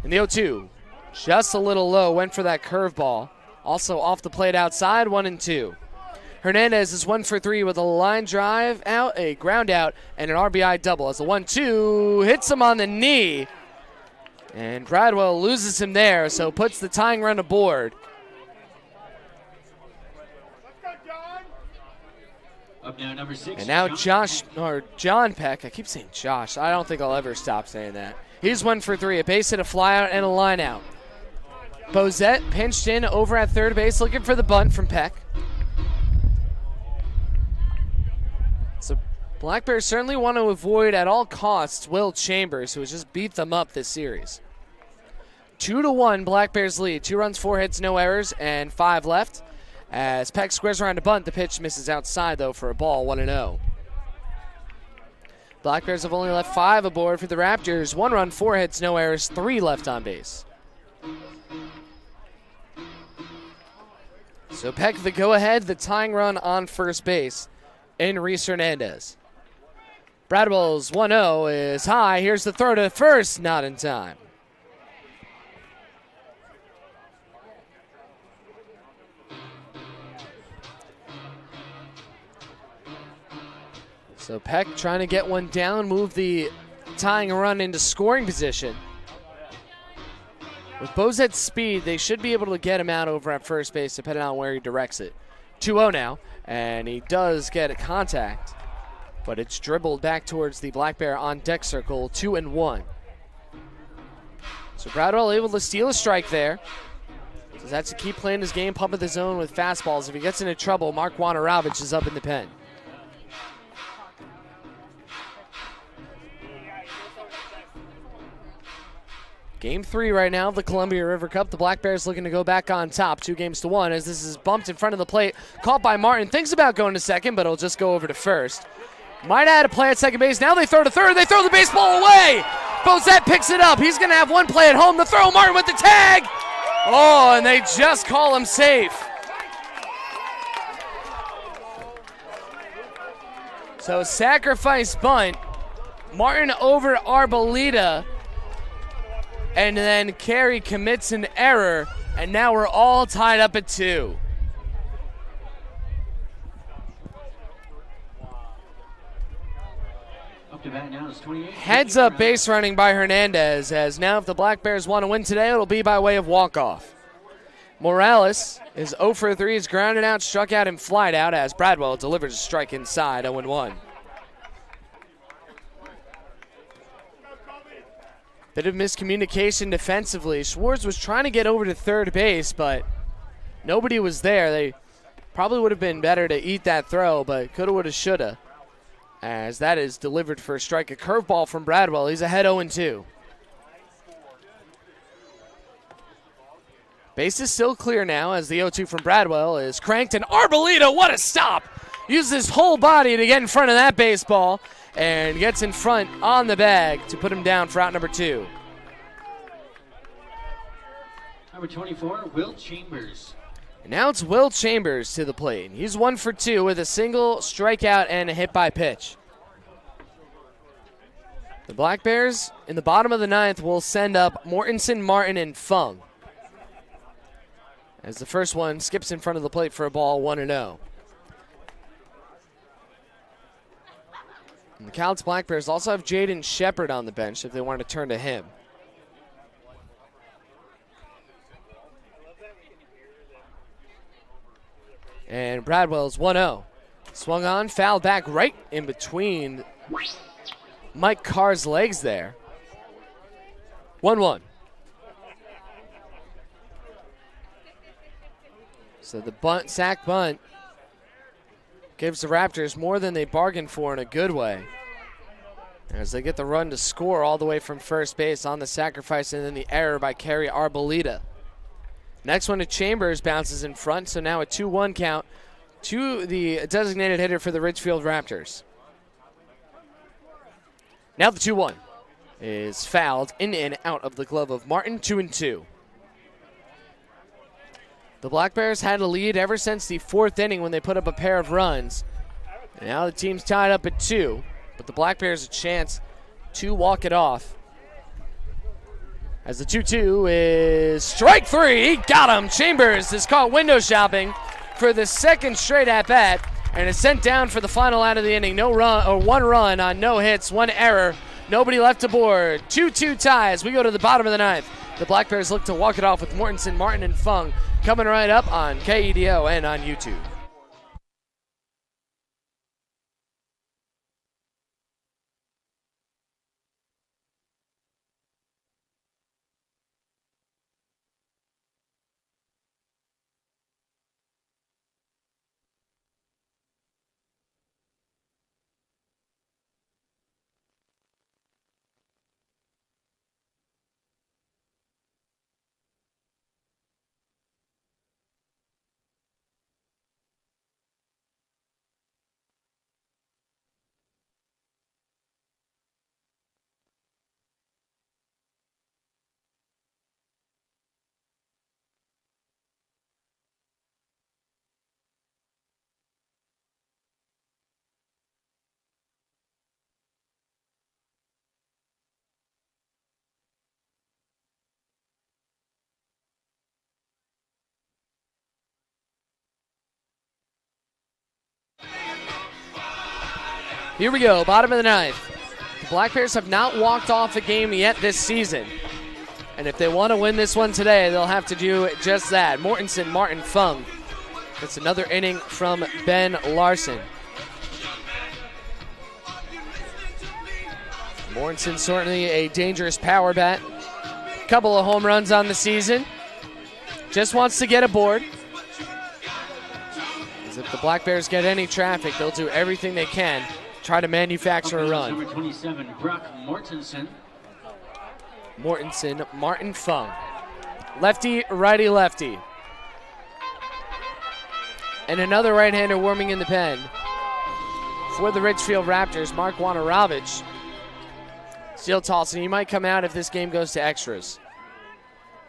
In the 0-2, just a little low, went for that curveball. Also off the plate outside, 1-2. Hernandez is 1 for 3 with a line drive out, a ground out, and an RBI double. As the 1-2 hits him on the knee. And Bradwell loses him there, so puts the tying run aboard.
Up now, number 6.
And now John Peck. I keep saying Josh. I don't think I'll ever stop saying that. He's 1 for 3, a base hit, a fly out, and a line out. Bozette pinched in over at third base, looking for the bunt from Peck. So Black Bears certainly want to avoid at all costs Will Chambers, who has just beat them up this series. 2-1 Black Bears lead. 2 runs, 4 hits, no errors, and 5 left. As Peck squares around a bunt, the pitch misses outside, though, for a ball, 1-0. Black Bears have only left 5 aboard for the Raptors. 1 run, 4 hits, no errors, 3 left on base. So Peck the go-ahead, the tying run on first base in Reese Hernandez. Bradwell's 1-0 is high. Here's the throw to first, not in time. So Peck trying to get one down, move the tying run into scoring position. With Bozet's speed, they should be able to get him out over at first base, depending on where he directs it. 2-0 now, and he does get a contact, but it's dribbled back towards the Black Bear on deck circle, 2-1. So Bradwell able to steal a strike there. So that's to keep playing his game, pumping the zone with fastballs. If he gets into trouble, Mark Wanarovich is up in the pen. Game 3 right now of the Columbia River Cup. The Black Bears looking to go back on top, 2-1, as this is bumped in front of the plate. Caught by Martin. Thinks about going to second, but it'll just go over to first. Might have had a play at second base. Now they throw to third. They throw the baseball away. Bozette picks it up. He's going to have one play at home. The throw, Martin with the tag. Oh, and they just call him safe. So sacrifice bunt. Martin over Arboleda. And then Carey commits an error, and now we're all tied up at 2.
Up to bat now is 28.
Heads up base running by Hernandez, as now if the Black Bears want to win today, it'll be by way of walk-off. Morales is 0 for 3. He's grounded out, struck out, and flied out as Bradwell delivers a strike inside, 0-1. Bit of miscommunication defensively. Schwartz was trying to get over to third base, but nobody was there. They probably would have been better to eat that throw, but coulda, woulda, shoulda. As that is delivered for a strike. A curveball from Bradwell. He's ahead 0-2. Base is still clear now as the 0-2 from Bradwell is cranked. And Arboleda, what a stop! Uses his whole body to get in front of that baseball and gets in front on the bag to put him down for out number 2.
Number 24, Will Chambers.
And now it's Will Chambers to the plate. He's 1 for 2 with a single, strikeout, and a hit by pitch. The Black Bears in the bottom of the 9th will send up Mortensen, Martin, and Fung, as the first one skips in front of the plate for a ball, 1-0. And the Cowlitz Black Bears also have Jaden Shepard on the bench if they want to turn to him. And Bradwell's 1-0. Swung on, fouled back right in between Mike Carr's legs there. 1-1. So the sack bunt gives the Raptors more than they bargained for in a good way, as they get the run to score all the way from first base on the sacrifice and then the error by Carey Arboleda. Next one to Chambers, bounces in front, so now a 2-1 count to the designated hitter for the Ridgefield Raptors. Now the 2-1 is fouled in and out of the glove of Martin, 2-2. The Black Bears had a lead ever since the 4th inning when they put up a pair of runs. And now the team's tied up at 2, but the Black Bears a chance to walk it off. As the 2-2 is strike 3. He got him. Chambers is caught window shopping for the second straight at-bat and is sent down for the final out of the inning. No run, or 1 run on no hits, 1 error. Nobody left aboard. 2-2 ties. We go to the bottom of the 9th. The Black Bears look to walk it off with Mortensen, Martin, and Fung coming right up on KEDO and on YouTube. Here we go, bottom of the ninth. The Black Bears have not walked off a game yet this season. And if they want to win this one today, they'll have to do just that. Martin Fung. It's another inning from Ben Larson. Mortensen certainly a dangerous power bat. Couple of home runs on the season. Just wants to get aboard. As if the Black Bears get any traffic, they'll do everything they can to try to manufacture a run.
Number 27, Brock Mortensen.
Martin Fung. Lefty, righty, lefty. And another right-hander warming in the pen. For the Richfield Raptors, Mark Wanarovich. Steel toss, and he might come out if this game goes to extras.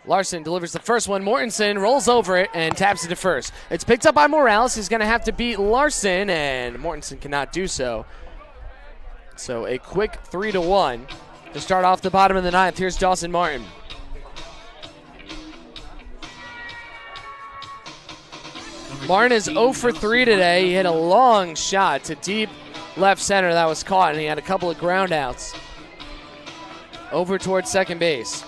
Larson delivers the first one. Mortensen rolls over it and taps it to first. It's picked up by Morales. He's going to have to beat Larson, and Mortensen cannot do so. So a quick 3-1 to start off the bottom of the ninth. Here's Dawson Martin. Martin is 0 for 3 today. He hit a long shot to deep left center that was caught, and he had a couple of ground outs over towards second base.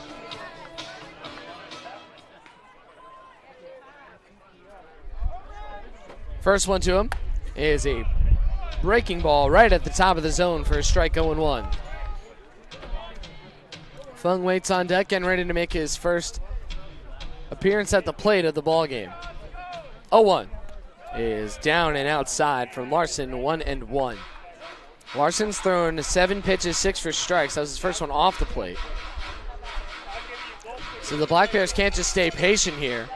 First one to him is a breaking ball right at the top of the zone for a strike 0-1. Fung waits on deck, getting ready to make his first appearance at the plate of the ball game. 0-1 is down and outside from Larson, 1-1. Larson's thrown 7 pitches, 6 for strikes. That was his first one off the plate. So the Black Bears can't just stay patient here.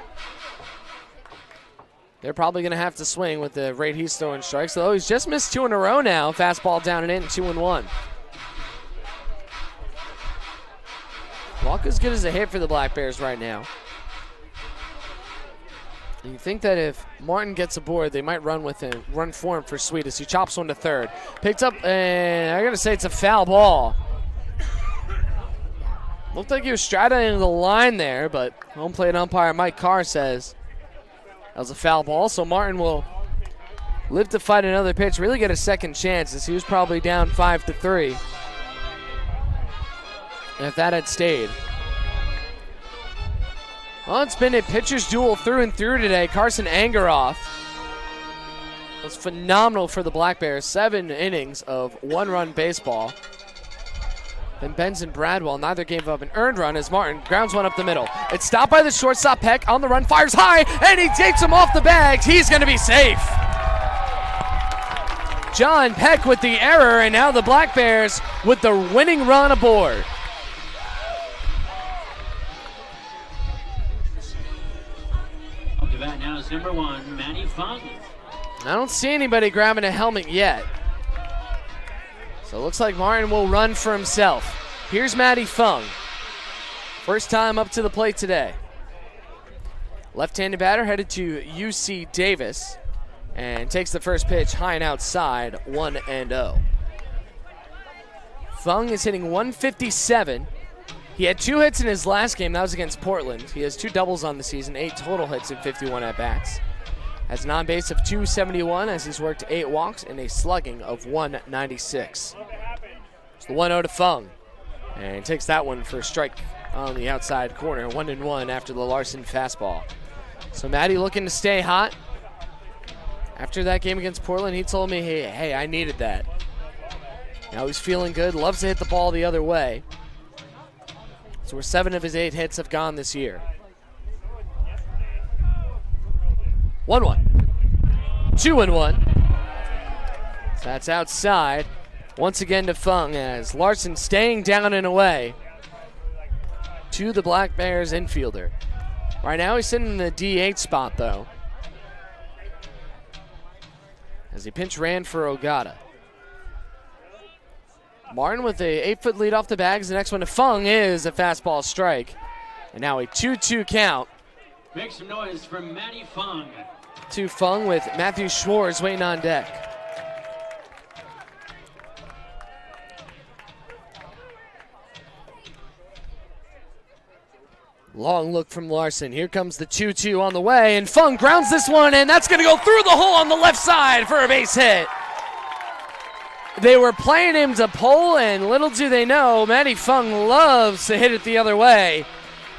They're probably going to have to swing with the rate he's throwing strikes. Although he's just missed 2 in a row now. Fastball down and in, 2-1. Walk as good as a hit for the Black Bears right now. And you think that if Martin gets aboard, they might run with him, run for him for sweet as he chops one to third. Picked up, and I gotta say it's a foul ball. Looked like he was straddling the line there, but home plate umpire Mike Carr says that was a foul ball. So Martin will live to fight another pitch, really get a second chance as he was probably down 5-3. And if that had stayed. Well, it's been a pitcher's duel through and through today. Carson Angeroff was phenomenal for the Black Bears. 7 innings of 1-run baseball. Then Benson Bradwell, neither gave up an earned run as Martin grounds one up the middle. It's stopped by the shortstop. Peck on the run, fires high, and he takes him off the bags. He's going to be safe. John Peck with the error, and now the Black Bears with the winning run aboard.
That now is number 1, Matty Fung.
I don't see anybody grabbing a helmet yet. So it looks like Martin will run for himself. Here's Matty Fung. First time up to the plate today. Left-handed batter headed to UC Davis and takes the first pitch high and outside, 1-0. Fung is hitting 157. He had 2 hits in his last game. That was against Portland. He has 2 doubles on the season, 8 total hits in 51 at-bats. Has an on-base of 271 as he's worked 8 walks and a slugging of 196. It's the 1-0 to Fung. And he takes that one for a strike on the outside corner. 1-1 after the Larson fastball. So Matty looking to stay hot. After that game against Portland, he told me, hey, I needed that. Now he's feeling good, loves to hit the ball the other way. So 7 of his 8 hits have gone this year. 1-1. 2-1. So that's outside. Once again to Fung as Larson staying down and away to the Black Bears infielder. Right now he's sitting in the DH spot though, as he pinch ran for Ogata. Martin with a 8-foot lead off the bags. The next one to Fung is a fastball strike. And now a 2-2 count.
Make some noise for Matty Fung.
To Fung with Matthew Schwartz waiting on deck. Long look from Larson. Here comes the 2-2 on the way, and Fung grounds this one, and that's going to go through the hole on the left side for a base hit. They were playing him to pull, and little do they know, Matty Fung loves to hit it the other way.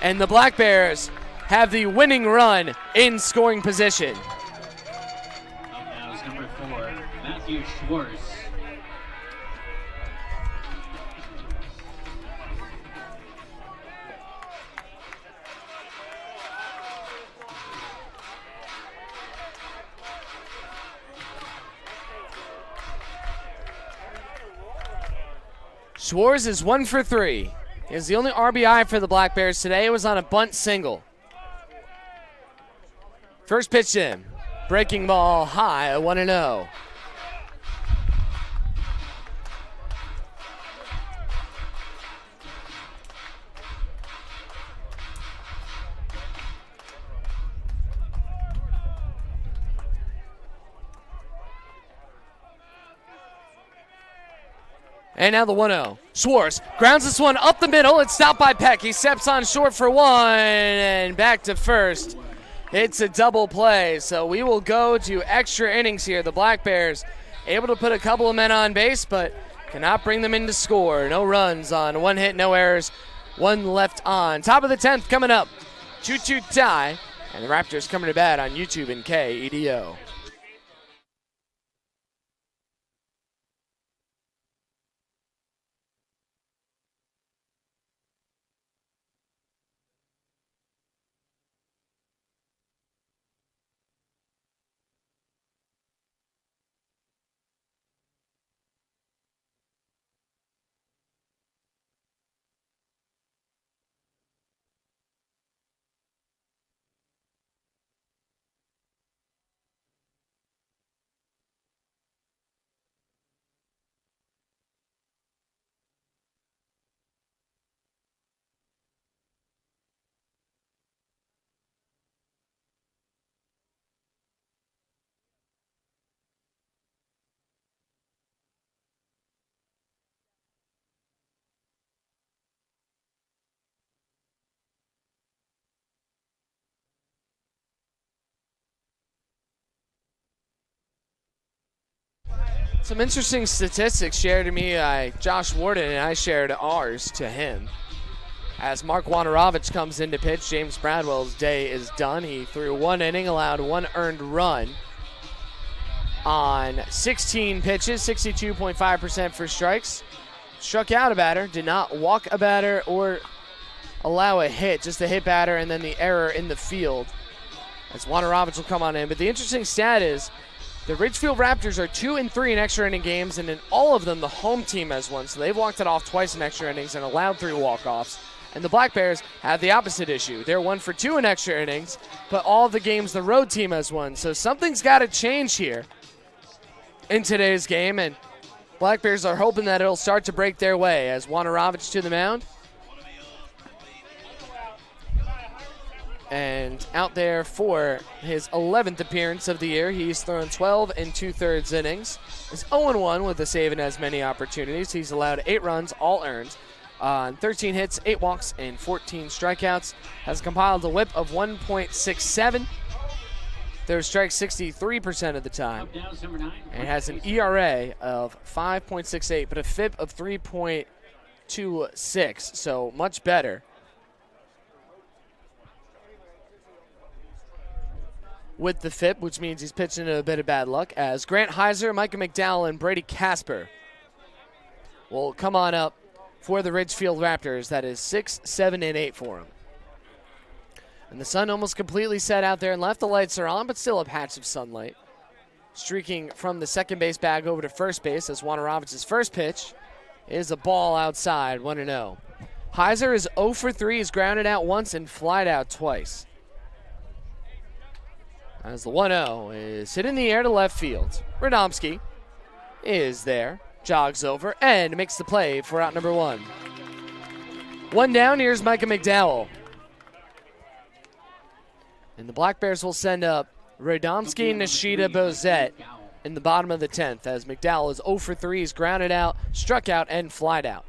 And the Black Bears have the winning run in scoring position.
Up now is number 4, Matthew Schwartz.
Schwartz is 1 for 3. He is the only RBI for the Black Bears today. It was on a bunt single. First pitch in. Breaking ball high, 1-0. And now the 1-0. Schwartz grounds this one up the middle. It's stopped by Peck. He steps on short for 1 and back to first. It's a double play, so we will go to extra innings here. The Black Bears able to put a couple of men on base, but cannot bring them in to score. No runs on 1 hit, no errors, 1 left on. Top of the 10th coming up. 2-2 tie, and the Raptors coming to bat on YouTube and KEDO. Some interesting statistics shared to me by Josh Warden, and I shared ours to him. As Mark Wanarovich comes in to pitch, James Bradwell's day is done. He threw 1 inning, allowed 1 earned run on 16 pitches, 62.5% for strikes. Struck out a batter, did not walk a batter or allow a hit, just a hit batter and then the error in the field as Wanarovich will come on in. But the interesting stat is the Ridgefield Raptors are 2 and 3 in extra inning games, and in all of them, the home team has won. So they've walked it off twice in extra innings and allowed 3 walk-offs. And the Black Bears have the opposite issue. They're 1 for 2 in extra innings, but all the games the road team has won. So something's got to change here in today's game, and Black Bears are hoping that it'll start to break their way as Wanarovich to the mound. And out there for his 11th appearance of the year. He's thrown 12 and 2/3 innings. He's 0-1 with a save and as many opportunities. He's allowed 8 runs, all earned, on 13 hits, 8 walks, and 14 strikeouts. Has compiled a whip of 1.67. Throws strikes 63% of the time. And has an ERA of 5.68, but a FIP of 3.26, so much better. With the FIP, which means he's pitching into a bit of bad luck, as Grant Heiser, Micah McDowell, and Brady Casper will come on up for the Ridgefield Raptors. That is 6, 7, and 8 for him. And the sun almost completely set out there and left. The lights are on, but still a patch of sunlight. Streaking from the second base bag over to first base as Wanarovich's first pitch is a ball outside, 1-0. Heiser is 0 for 3. He's grounded out once and flied out twice. As the 1-0 is hit in the air to left field. Radomski is there, jogs over, and makes the play for out number 1. 1 down, here's Micah McDowell. And the Black Bears will send up Radomski, Nishida, Bozette in the bottom of the 10th as McDowell is 0 for 3. He's grounded out, struck out, and flied out.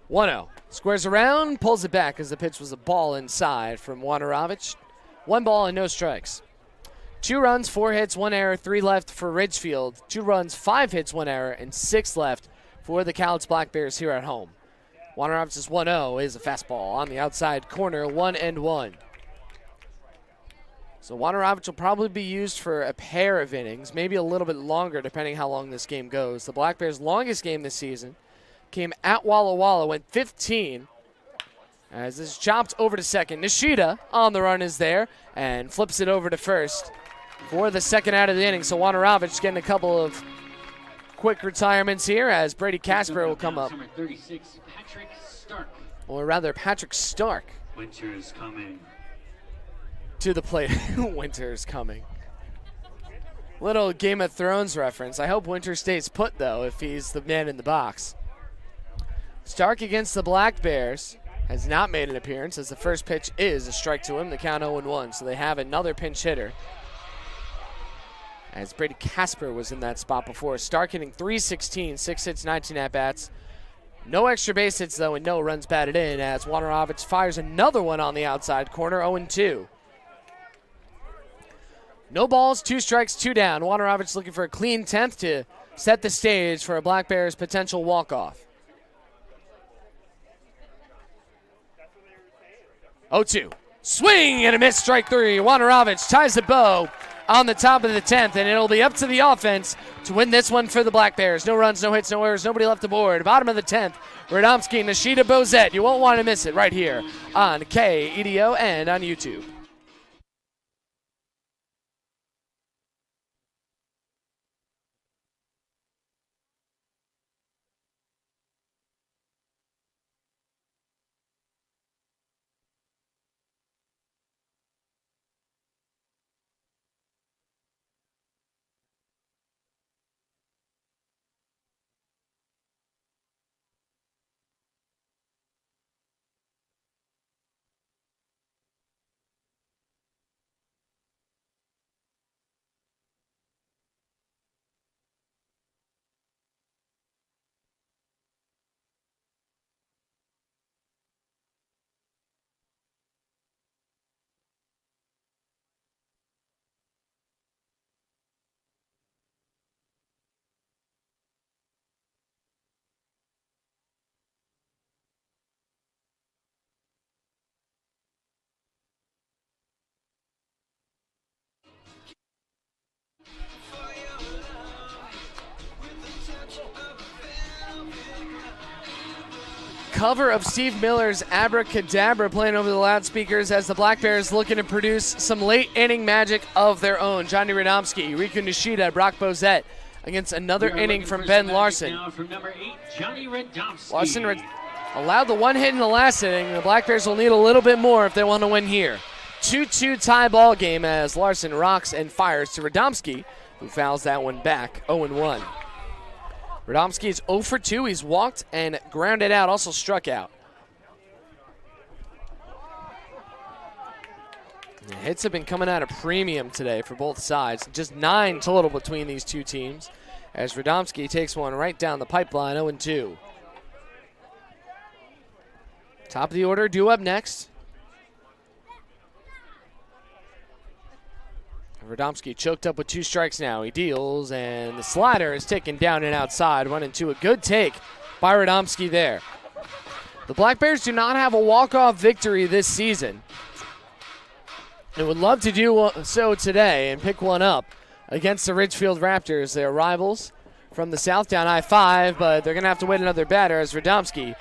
One-0. Squares around, pulls it back as the pitch was a ball inside from Wanarovich. 1 ball and no strikes. 2 runs, 4 hits, 1 error, 3 left for Ridgefield. 2 runs, 5 hits, 1 error, and 6 left for the Cowlitz Black Bears here at home. Wanoravich's 1-0 is a fastball on the outside corner, 1-1. So Wanoravich will probably be used for a pair of innings, maybe a little bit longer depending how long this game goes. The Black Bears' longest game this season came at Walla Walla, went 15. As this is chopped over to second. Nishida on the run is there and flips it over to first for the second out of the inning. So Wanoravich getting a couple of quick retirements here as Brady Casper will come up.
Number 36, Patrick Stark.
Or rather, Patrick Stark
Winter is coming.
to the plate. Winter is coming. Little Game of Thrones reference. I hope Winter stays put, though, if he's the man in the box. Stark against the Black Bears has not made an appearance as the first pitch is a strike to him. The count 0-1, so they have another pinch hitter. As Brady Casper was in that spot before. Stark hitting .316, 6 hits, 19 at-bats. No extra base hits, though, and no runs batted in as Wanoravich fires another one on the outside corner, 0-2. No balls, 2 strikes, 2 down. Wanoravich looking for a clean 10th to set the stage for a Black Bears potential walk-off. 0-2. Swing and a miss, strike 3. Wanoravich ties the bow on the top of the 10th, and it'll be up to the offense to win this one for the Black Bears. No runs, no hits, no errors, nobody left aboard. Bottom of the 10th, Radomski, Nishida, Bozette. You won't want to miss it right here on KEDO and on YouTube. Cover of Steve Miller's Abracadabra playing over the loudspeakers as the Black Bears looking to produce some late inning magic of their own. Johnny Radomski, Riku Nishida, Brock Bozette against another inning from Ben Larson.
Now from number 8, Johnny Radomski.
Larson allowed the 1 hit in the last inning. The Black Bears will need a little bit more if they want to win here. 2-2 tie ball game as Larson rocks and fires to Radomski, who fouls that one back, 0-1. Radomski is 0 for 2. He's walked and grounded out, also struck out. The hits have been coming at a premium today for both sides. Just 9 total between these two teams as Radomski takes one right down the pipeline, 0-2. Top of the order, due up next. Radomski choked up with 2 strikes now. He deals, and the slider is taken down and outside, running to a good take by Radomski there. The Black Bears do not have a walk-off victory this season. They would love to do so today and pick one up against the Ridgefield Raptors. They are rivals from the south down I-5, but they're going to have to wait another batter as Radomski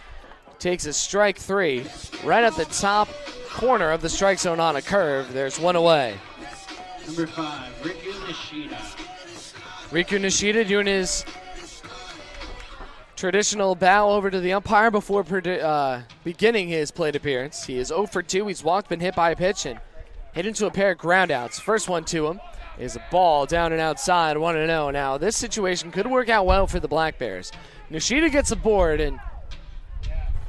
takes a strike 3 right at the top corner of the strike zone on a curve. There's one away.
Number 5, Riku Nishida.
Riku Nishida doing his traditional bow over to the umpire before beginning his plate appearance. He is 0 for 2. He's walked, been hit by a pitch, and hit into a pair of groundouts. First one to him is a ball down and outside, 1-0. Now, this situation could work out well for the Black Bears. Nishida gets aboard, and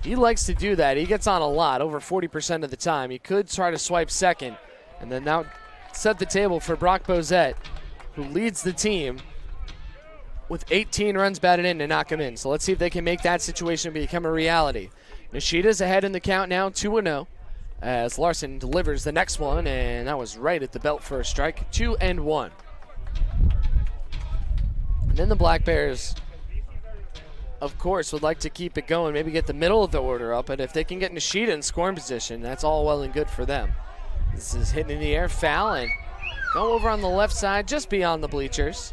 he likes to do that. He gets on a lot, over 40% of the time. He could try to swipe second, and then now set the table for Brock Bozette, who leads the team with 18 runs batted in to knock him in. So let's see if they can make that situation become a reality. Nishida's ahead in the count now, 2-0. as Larson delivers the next one, and that was right at the belt for a strike. 2-1. And then the Black Bears, of course, would like to keep it going, maybe get the middle of the order up, but if they can get Nishida in scoring position, that's all well and good for them. This is hitting in the air, foul, and go over on the left side, just beyond the bleachers.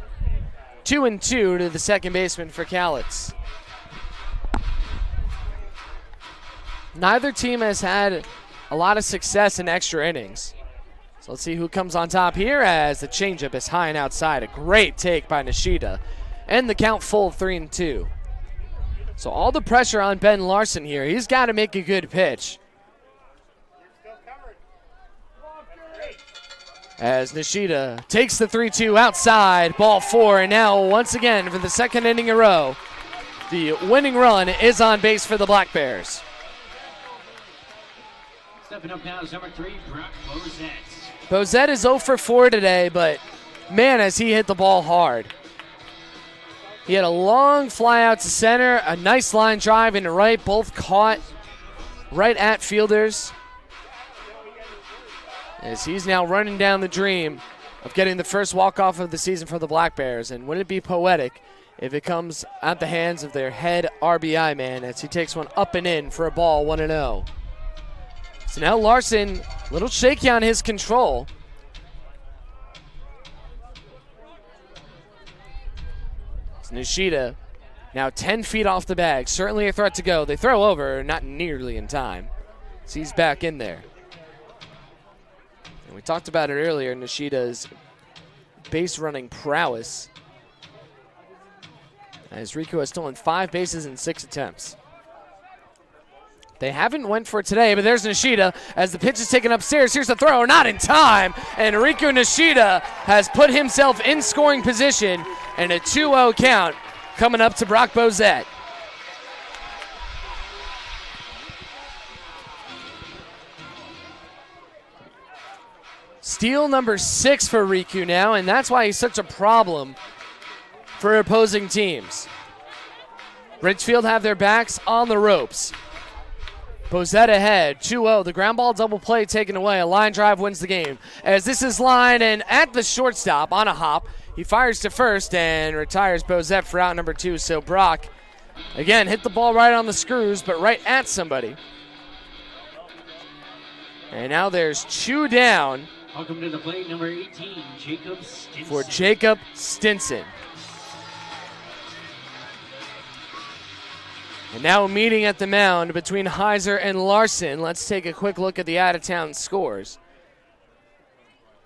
2-2 to the second baseman for Cowlitz. Neither team has had a lot of success in extra innings. So let's see who comes on top here as the changeup is high and outside. A great take by Nishida. And the count full 3-2. So all the pressure on Ben Larson here. He's got to make a good pitch. As Nishida takes the 3-2 outside, ball 4, and now once again for the second inning in a row, the winning run is on base for the Black Bears.
Stepping up now is number 3, Brock Bozette.
Bozette is 0 for 4 today, but man, has he hit the ball hard. He had a long fly out to center, a nice line drive into right, both caught right at fielders. As he's now running down the dream of getting the first walk-off of the season for the Black Bears. And wouldn't it be poetic if it comes at the hands of their head RBI man as he takes one up and in for a ball, 1-0. So now Larson, little shaky on his control. It's Nishida now 10 feet off the bag. Certainly a threat to go. They throw over, not nearly in time. So he's back in there. And we talked about it earlier, Nishida's base running prowess, as Rico has stolen 5 bases in 6 attempts. They haven't went for it today, but there's Nishida as the pitch is taken upstairs. Here's the throw, not in time, and Rico Nishida has put himself in scoring position, and a 2-0 count coming up to Brock Bozette. Steal number 6 for Riku now, and that's why he's such a problem for opposing teams. Ridgefield have their backs on the ropes. Bozette ahead, 2-0. The ground ball double play taken away. A line drive wins the game. As this is line and at the shortstop on a hop, he fires to first and retires Bozette for out number 2. So Brock, again, hit the ball right on the screws, but right at somebody. And now there's 2 down.
Welcome to the plate, number 18, Jacob Stinson.
For Jacob Stinson. And now a meeting at the mound between Heiser and Larson. Let's take a quick look at the out-of-town scores.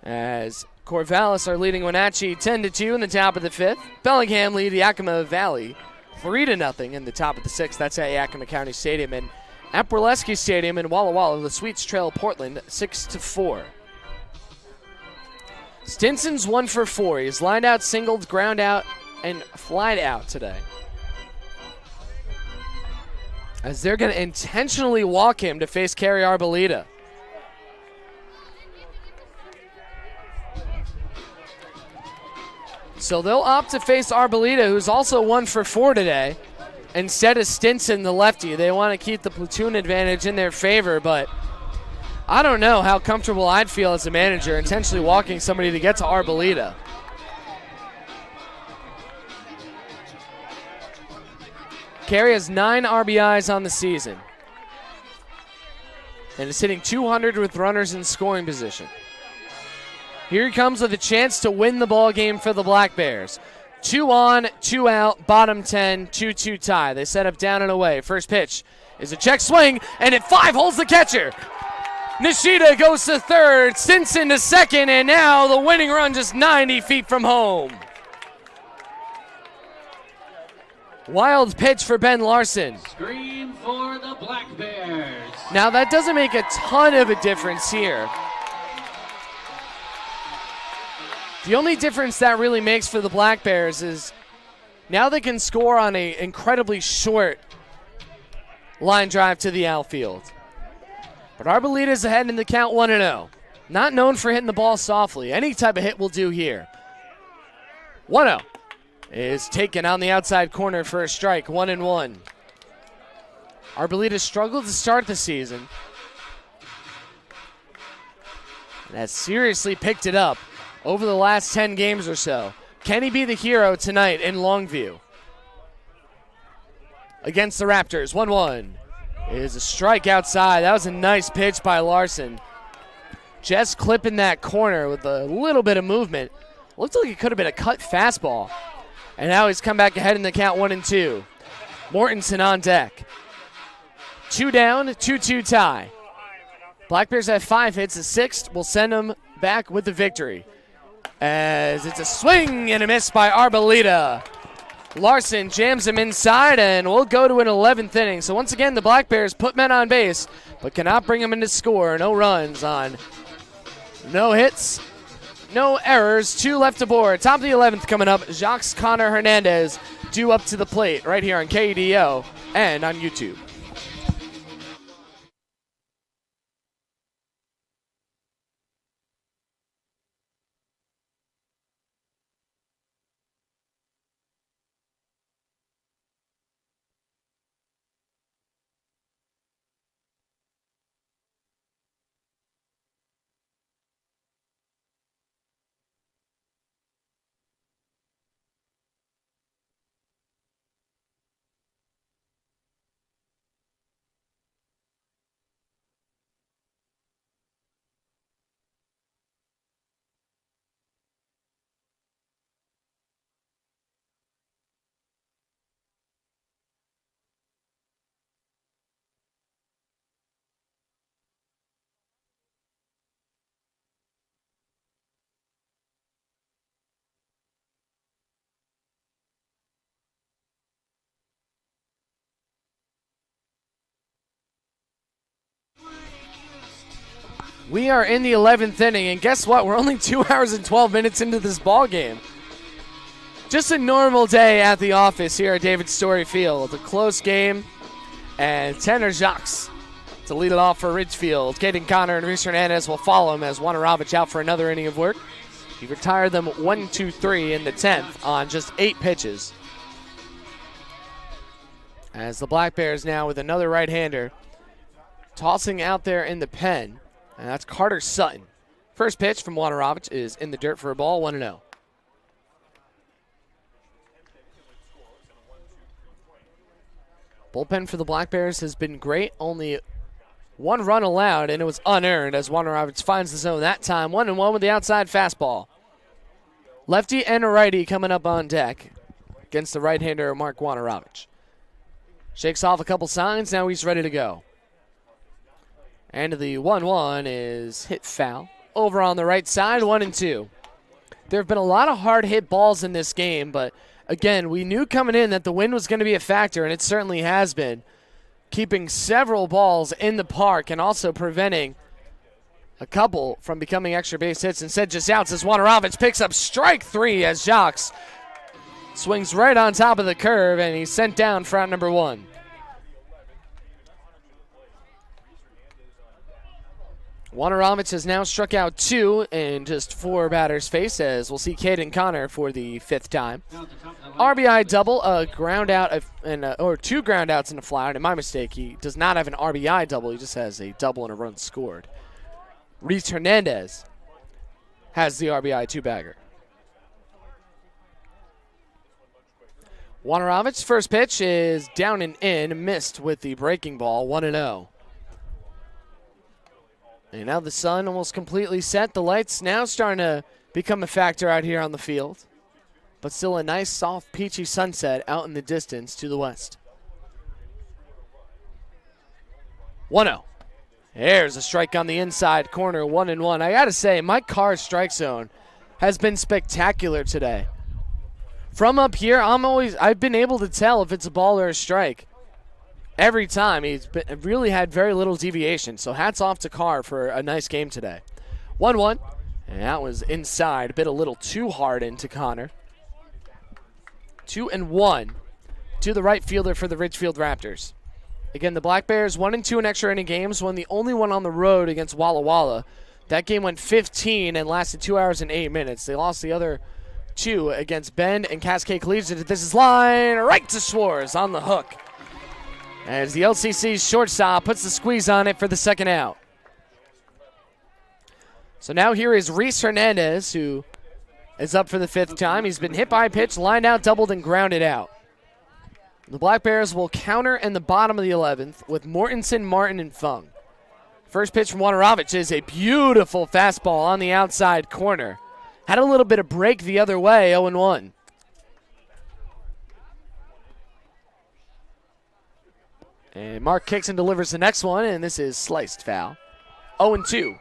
As Corvallis are leading Wenatchee 10-2 in the top of the 5th. Bellingham lead Yakima Valley 3-0 in the top of the 6th. That's at Yakima County Stadium. And at Burlesky Stadium in Walla Walla, the Sweets trail Portland 6-4. Stinson's 1 for 4. He's lined out, singled, ground out, and flied out today. As they're going to intentionally walk him to face Kerry Arboleda. So they'll opt to face Arboleda, who's also 1 for 4 today, instead of Stinson, the lefty. They want to keep the platoon advantage in their favor, but I don't know how comfortable I'd feel as a manager intentionally walking somebody to get to Arboleda. Kerry has 9 RBIs on the season and is hitting .200 with runners in scoring position. Here he comes with a chance to win the ball game for the Black Bears. 2 on, 2 out, bottom 10, 2-2 tie. They set up down and away. First pitch is a check swing, and at 5 holds the catcher. Nishida goes to third, Stinson to second, and now the winning run just 90 feet from home. Wild pitch for Ben Larson.
Screen for the Black Bears.
Now that doesn't make a ton of a difference here. The only difference that really makes for the Black Bears is now they can score on an incredibly short line drive to the outfield. But Arbeleda's ahead in the count 1-0. Not known for hitting the ball softly. Any type of hit will do here. 1-0 is taken on the outside corner for a strike, 1-1. Arboleda struggled to start the season. and has seriously picked it up over the last 10 games or so. Can he be the hero tonight in Longview? Against the Raptors, 1-1. Is a strike outside. That was a nice pitch by Larson. Just clipping that corner with a little bit of movement. Looked like it could have been a cut fastball. And now he's come back ahead in the count, 1-2. Mortensen on deck. 2 down, 2-2 tie. Black Bears have 5 hits. A sixth will send them back with the victory. As it's a swing and a miss by Arboleda. Larson jams him inside, and we'll go to an 11th inning. So once again, the Black Bears put men on base, but cannot bring them in to score. No runs on no hits, no errors. 2 left aboard. Top of the 11th coming up. Jacques Connor Hernandez due up to the plate right here on KDO and on YouTube. We are in the 11th inning, and guess what? We're only 2 hours and 12 minutes into this ball game. Just a normal day at the office here at David Story Field. A close game, and Tanner Jacques to lead it off for Ridgefield. Caden Connor and Reese Hernandez will follow him as Wanarovich out for another inning of work. He retired them 1-2-3 in the 10th on just 8 pitches. As the Black Bears now with another right-hander tossing out there in the pen. And that's Carter Sutton. First pitch from Wanarovich is in the dirt for a ball, 1-0. Bullpen for the Black Bears has been great. Only 1 run allowed, and it was unearned as Wanarovich finds the zone that time. 1-1 with the outside fastball. Lefty and a righty coming up on deck against the right-hander Mark Wanarovich. Shakes off a couple signs. Now he's ready to go. And the 1-1 is hit foul. Over on the right side, 1-2. There have been a lot of hard hit balls in this game, but again, we knew coming in that the wind was going to be a factor, and it certainly has been. Keeping several balls in the park and also preventing a couple from becoming extra base hits. Instead, just outs as Wanarovich picks up strike 3 as Jacques swings right on top of the curve, and he's sent down for out number 1. Wanarovich has now struck out 2 in just 4 batters faced, as we'll see Caden Connor for the 5th time. RBI double, a ground out, or 2 ground outs and a fly out. And my mistake, he does not have an RBI double. He just has a double and a run scored. Reese Hernandez has the RBI 2-bagger. Wanaravich's first pitch is down and in, missed with the breaking ball, 1-0. And now the sun almost completely set. The lights now starting to become a factor out here on the field. But still a nice, soft, peachy sunset out in the distance to the west. 1-0. There's a strike on the inside corner, 1-1. I got to say, Mike Carr's strike zone has been spectacular today. From up here, I've been able to tell if it's a ball or a strike. Every time, he's really had very little deviation. So hats off to Carr for a nice game today. 1-1, and that was inside. Bit a little too hard into Connor. 2-1 to the right fielder for the Ridgefield Raptors. Again, the Black Bears 1-2 in extra inning games, won the only one on the road against Walla Walla. That game went 15 and lasted 2 hours and 8 minutes. They lost the other 2 against Bend and Cascade Collegiate. This is line right to Schwartz on the hook. As the LCC's shortstop puts the squeeze on it for the second out. So now here is Reese Hernandez, who is up for the 5th time. He's been hit by a pitch, lined out, doubled, and grounded out. The Black Bears will counter in the bottom of the 11th with Mortensen, Martin, and Fung. First pitch from Wadarovich is a beautiful fastball on the outside corner. Had a little bit of break the other way, 0-1. And Mark kicks and delivers the next one, and this is sliced foul. 0-2.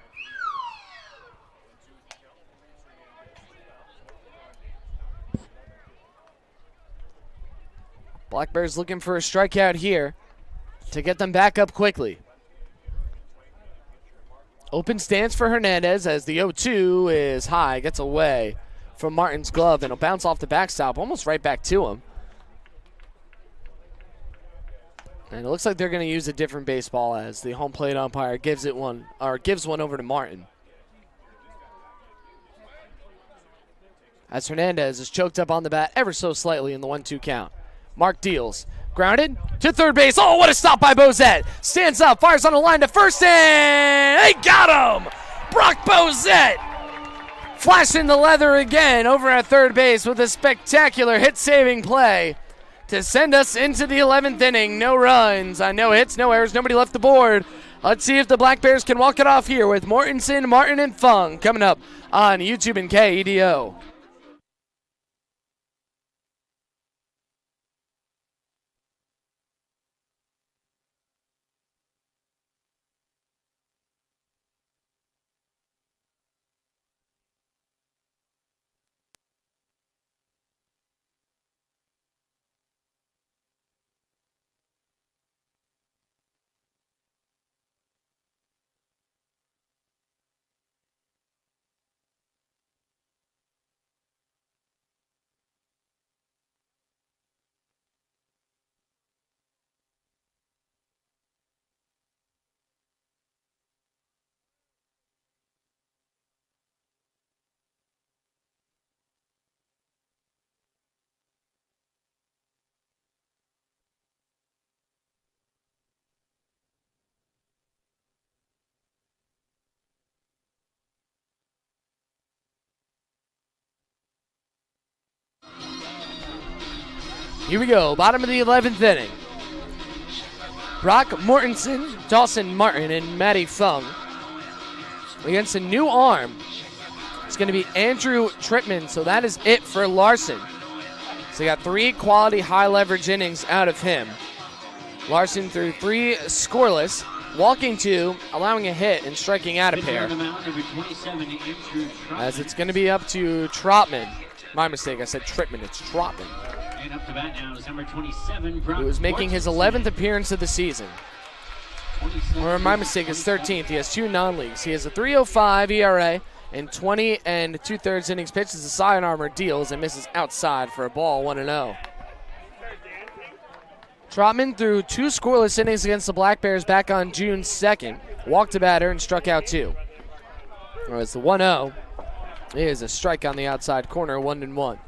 Black Bears looking for a strikeout here to get them back up quickly. Open stance for Hernandez as the 0-2 is high, gets away from Martin's glove, and it'll bounce off the backstop, almost right back to him. And it looks like they're going to use a different baseball as the home plate umpire gives one over to Martin. As Hernandez is choked up on the bat ever so slightly in the 1-2 count. Mark deals. Grounded to third base. Oh, what a stop by Bozette. Stands up, fires on the line to first, and they got him! Brock Bozette flashing the leather again over at third base with a spectacular hit-saving play to send us into the 11th inning. No runs, no hits, no errors, nobody left the board. Let's see if the Black Bears can walk it off here with Mortensen, Martin, and Fung coming up on YouTube and KEDO. Here we go, bottom of the 11th inning. Brock Mortensen, Dawson Martin, and Matty Fung against a new arm. It's going to be Andrew Trittman, so that is it for Larson. So you got 3 quality high leverage innings out of him. Larson threw 3 scoreless, walking 2, allowing a hit, and striking out a pair. As it's going to be up to Trotman. My mistake, I said Trittman, it's Trotman.
And up to bat now is number 27,
who is making his 11th appearance of the season. Or my mistake, his 13th. He has 2 non-leagues. He has a 3.05 ERA and 20 2/3 innings pitched as a sidearmer deals and misses outside for a ball, 1-0. Trotman threw 2 scoreless innings against the Black Bears back on June 2nd. Walked a batter and struck out 2. Whereas the 1-0 is a strike on the outside corner, 1-1.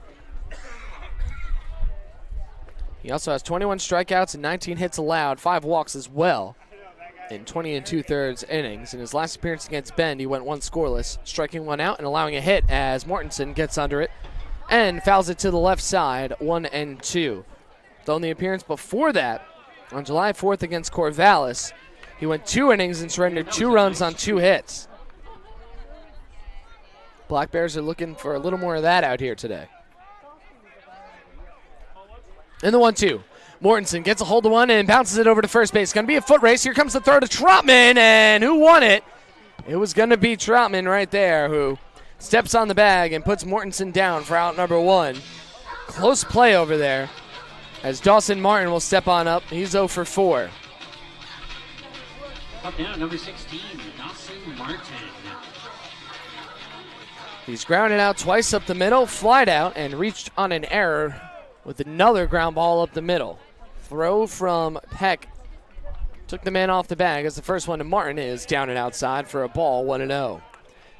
He also has 21 strikeouts and 19 hits allowed, 5 walks as well in 20 2/3 innings. In his last appearance against Bend, he went 1 scoreless, striking 1 out and allowing a hit as Mortensen gets under it and fouls it to the left side, 1-2. Though in the appearance before that, on July 4th against Corvallis, he went 2 innings and surrendered 2 runs on 2 hits. Black Bears are looking for a little more of that out here today. In the 1-2, Mortensen gets a hold of one and bounces it over to first base. Going to be a foot race. Here comes the throw to Trotman, and who won it? It was going to be Trotman right there, who steps on the bag and puts Mortensen down for out number 1. Close play over there as Dawson Martin will step on up. He's 0 for 4.
Up now, number 16, Dawson Martin.
He's grounded out twice up the middle, flied out, and reached on an error with another ground ball up the middle. Throw from Peck took the man off the bag as the first one to Martin is down and outside for a ball, 1-0.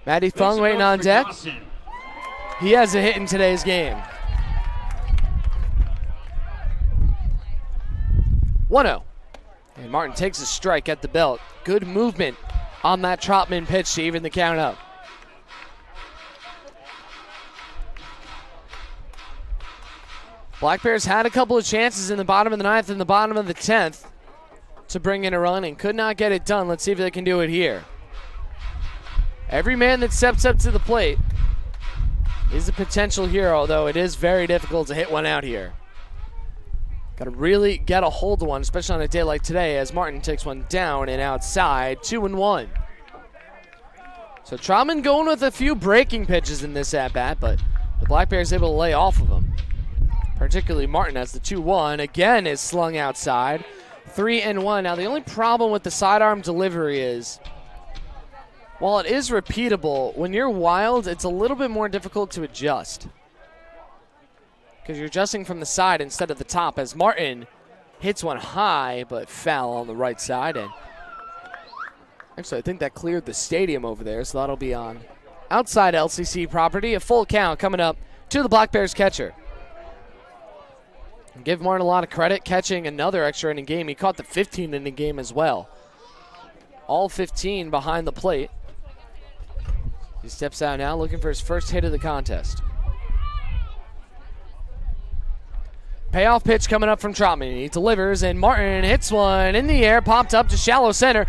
Matty Fung waiting on deck. He has a hit in today's game. 1-0. And Martin takes a strike at the belt. Good movement on that Trotman pitch to even the count up. Black Bears had a couple of chances in the bottom of the 9th and the bottom of the 10th to bring in a run and could not get it done. Let's see if they can do it here. Every man that steps up to the plate is a potential hero, though it is very difficult to hit one out here. Got to really get a hold of one, especially on a day like today, as Martin takes one down and outside, 2-1. So Trotman going with a few breaking pitches in this at-bat, but the Black Bears able to lay off of him. Particularly Martin, as the 2-1 again is slung outside, 3-1. Now the only problem with the sidearm delivery is, while it is repeatable, when you're wild, it's a little bit more difficult to adjust, because you're adjusting from the side instead of the top, as Martin hits one high but foul on the right side. And actually, I think that cleared the stadium over there, so that'll be on outside LCC property. A full count coming up to the Black Bears catcher. Give Martin a lot of credit, catching another extra inning game. He caught the 15-inning game as well. All 15 behind the plate. He steps out now looking for his first hit of the contest. Payoff pitch coming up from Trotman. He delivers, and Martin hits one in the air, popped up to shallow center.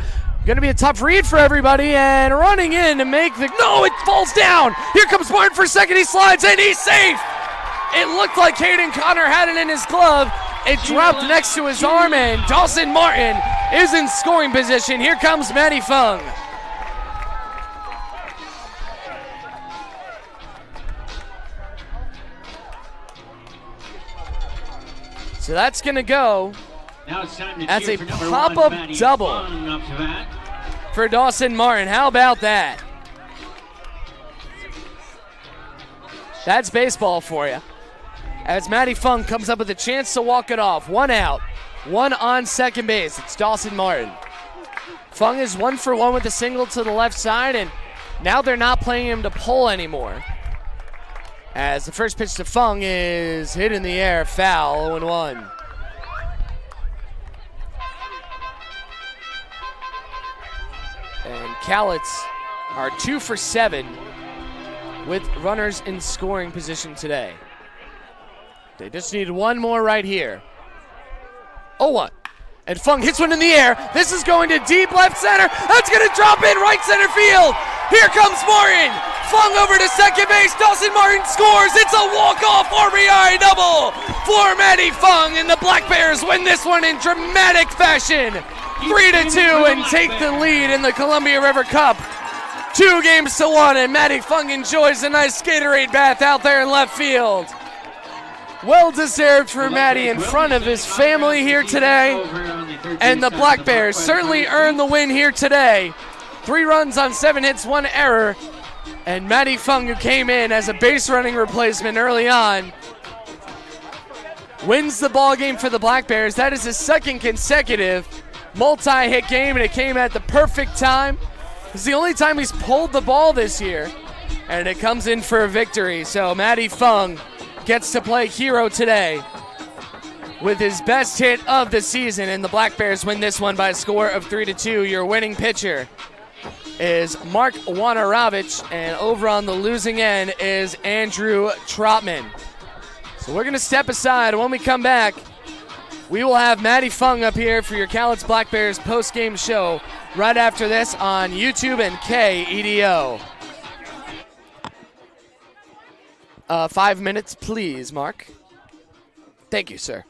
Going to be a tough read for everybody, and running in to make the... No, it falls down! Here comes Martin for second, he slides, and he's safe! It looked like Caden Connor had it in his glove. It dropped next to his arm, and Dawson Martin is in scoring position. Here comes Matty Fung. So that's going to go as a pop-up double for Dawson Martin. How about that? That's baseball for you. As Matty Fung comes up with a chance to walk it off. One out, one on second base. It's Dawson Martin. Fung is 1 for 1 with a single to the left side, and now they're not playing him to pull anymore, as the first pitch to Fung is hit in the air, foul, 0-1. And Cowlitz are 2 for 7 with runners in scoring position today. They just need one more right here. 0-1. And Fung hits one in the air. This is going to deep left center. That's going to drop in right center field. Here comes Martin. Fung over to second base. Dawson Martin scores. It's a walk-off RBI double for Matty Fung, and the Black Bears win this one in dramatic fashion. 3-2 and take the lead in the Columbia River Cup. 2-1, and Matty Fung enjoys a nice Gatorade bath out there in left field. Well-deserved for Matty in front of his family here today. And the Black Bears certainly earned the win here today. 3 runs on 7 hits, 1 error. And Matty Fung, who came in as a base running replacement early on, wins the ball game for the Black Bears. That is his second consecutive multi-hit game, and it came at the perfect time. It's the only time he's pulled the ball this year, and it comes in for a victory. So Matty Fung gets to play hero today with his best hit of the season, and the Black Bears win this one by a score of 3-2. Your winning pitcher is Mark Wanarovich, and over on the losing end is Andrew Trotman. So we're going to step aside. When we come back, we will have Matty Fung up here for your Cowlitz Black Bears post-game show right after this on YouTube and KEDO. 5 minutes, please, Mark. Thank you, sir.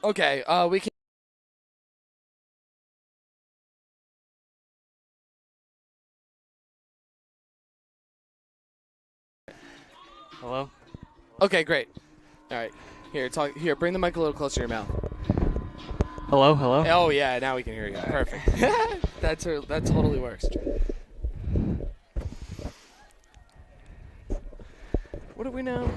Okay, we can.
Hello?
Okay, great. All right, here, talk. Here, bring the mic a little closer to your mouth.
Hello, hello?
Oh yeah, now we can hear you. Perfect. That totally works. What do we know?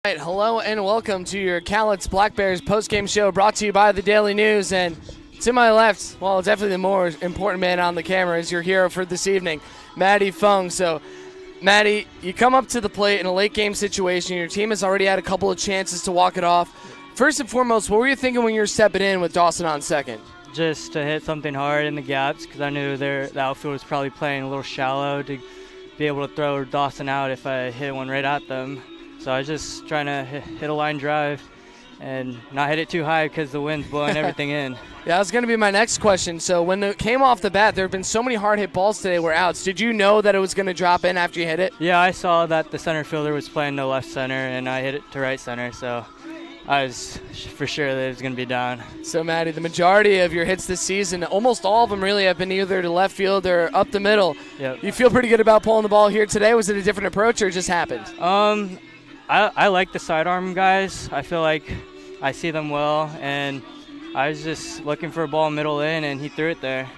All right, hello and welcome to your Cowlitz Black Bears postgame show brought to you by the Daily News. And to my left, well, definitely the more important man on the camera is your hero for this evening, Maddie Fung. So, Maddie, you come up to the plate in a late game situation. Your team has already had a couple of chances to walk it off. First and foremost, what were you thinking when you were stepping in with Dawson on second?
Just to hit something hard in the gaps because I knew the outfield was probably playing a little shallow to be able to throw Dawson out if I hit one right at them. So I was just trying to hit a line drive and not hit it too high because the wind's blowing everything in.
Yeah, that was going to be my next question. So when it came off the bat, there have been so many hard hit balls today were outs. Did you know that it was going to drop in after you hit it?
Yeah, I saw that the center fielder was playing no left center, and I hit it to right center, so I was for sure that it was going to be down.
So, Maddie, the majority of your hits this season, almost all of them really have been either to left field or up the middle.
Yep.
You feel pretty good about pulling the ball here today? Was it a different approach or it just happened?
I like the sidearm guys. I feel like I see them well, and I was just looking for a ball middle in, and he threw it there.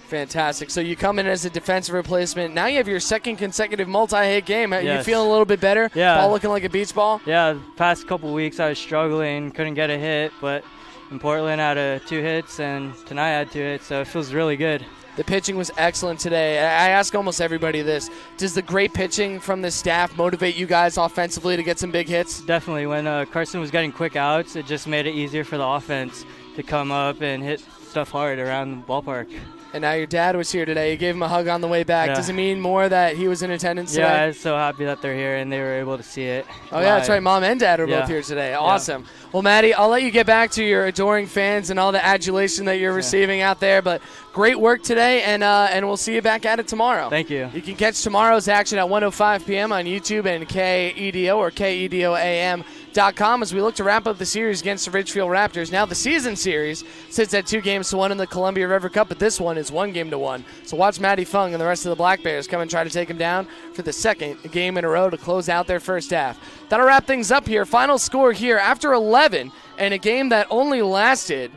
Fantastic. So you come in as a defensive replacement. Now you have your second consecutive multi-hit game.
Yes.
You feeling a little bit better?
Yeah.
Ball looking like a beach ball?
Yeah, the past couple weeks I was struggling, couldn't get a hit, but in Portland I had 2 hits, and tonight I had 2 hits, so it feels really good.
The pitching was excellent today. I ask almost everybody this. Does the great pitching from the staff motivate you guys offensively to get some big hits?
Definitely. When Carson was getting quick outs, it just made it easier for the offense to come up and hit stuff hard around the ballpark.
And now your dad was here today. You gave him a hug on the way back.
Yeah.
Does it mean more that he was in attendance today?
Yeah, I was so happy that they're here and they were able to see it.
Oh, yeah, that's right. Mom and Dad are both
Yeah.
here today. Awesome. Well, Maddie, I'll let you get back to your adoring fans and all the adulation that you're receiving out there. But great work today, and we'll see you back at it tomorrow.
Thank you.
You can catch tomorrow's action at 1:05 p.m. on YouTube and KEDO or KEDOAM.com as we look to wrap up the series against the Ridgefield Raptors. Now the season series sits at 2-1 in the Columbia River Cup, but this one is 1-1. So watch Maddie Fung and the rest of the Black Bears come and try to take him down for the second game in a row to close out their first half. That'll wrap things up here. Final score here after 11 and a game that only lasted,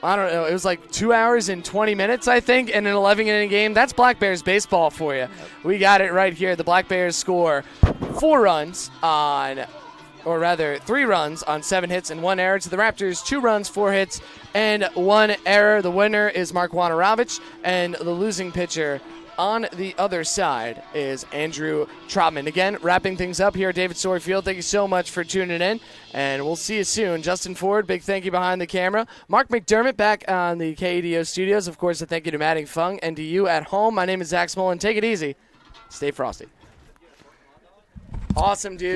I don't know, it was like 2 hours and 20 minutes, I think, in an 11-inning game. That's Black Bears baseball for you. We got it right here. The Black Bears score 3 runs on 7 hits and 1 error. To the Raptors, 2 runs, 4 hits, and 1 error. The winner is Mark Wanarovich, and the losing pitcher on the other side is Andrew Trotman. Again, wrapping things up here at David Story Field. Thank you so much for tuning in, and we'll see you soon. Justin Ford, big thank you behind the camera. Mark McDermott back on the KEDO studios. Of course, a thank you to Maddie Fung and to you at home. My name is Zach Smolin. Take it easy. Stay frosty. Awesome, dude.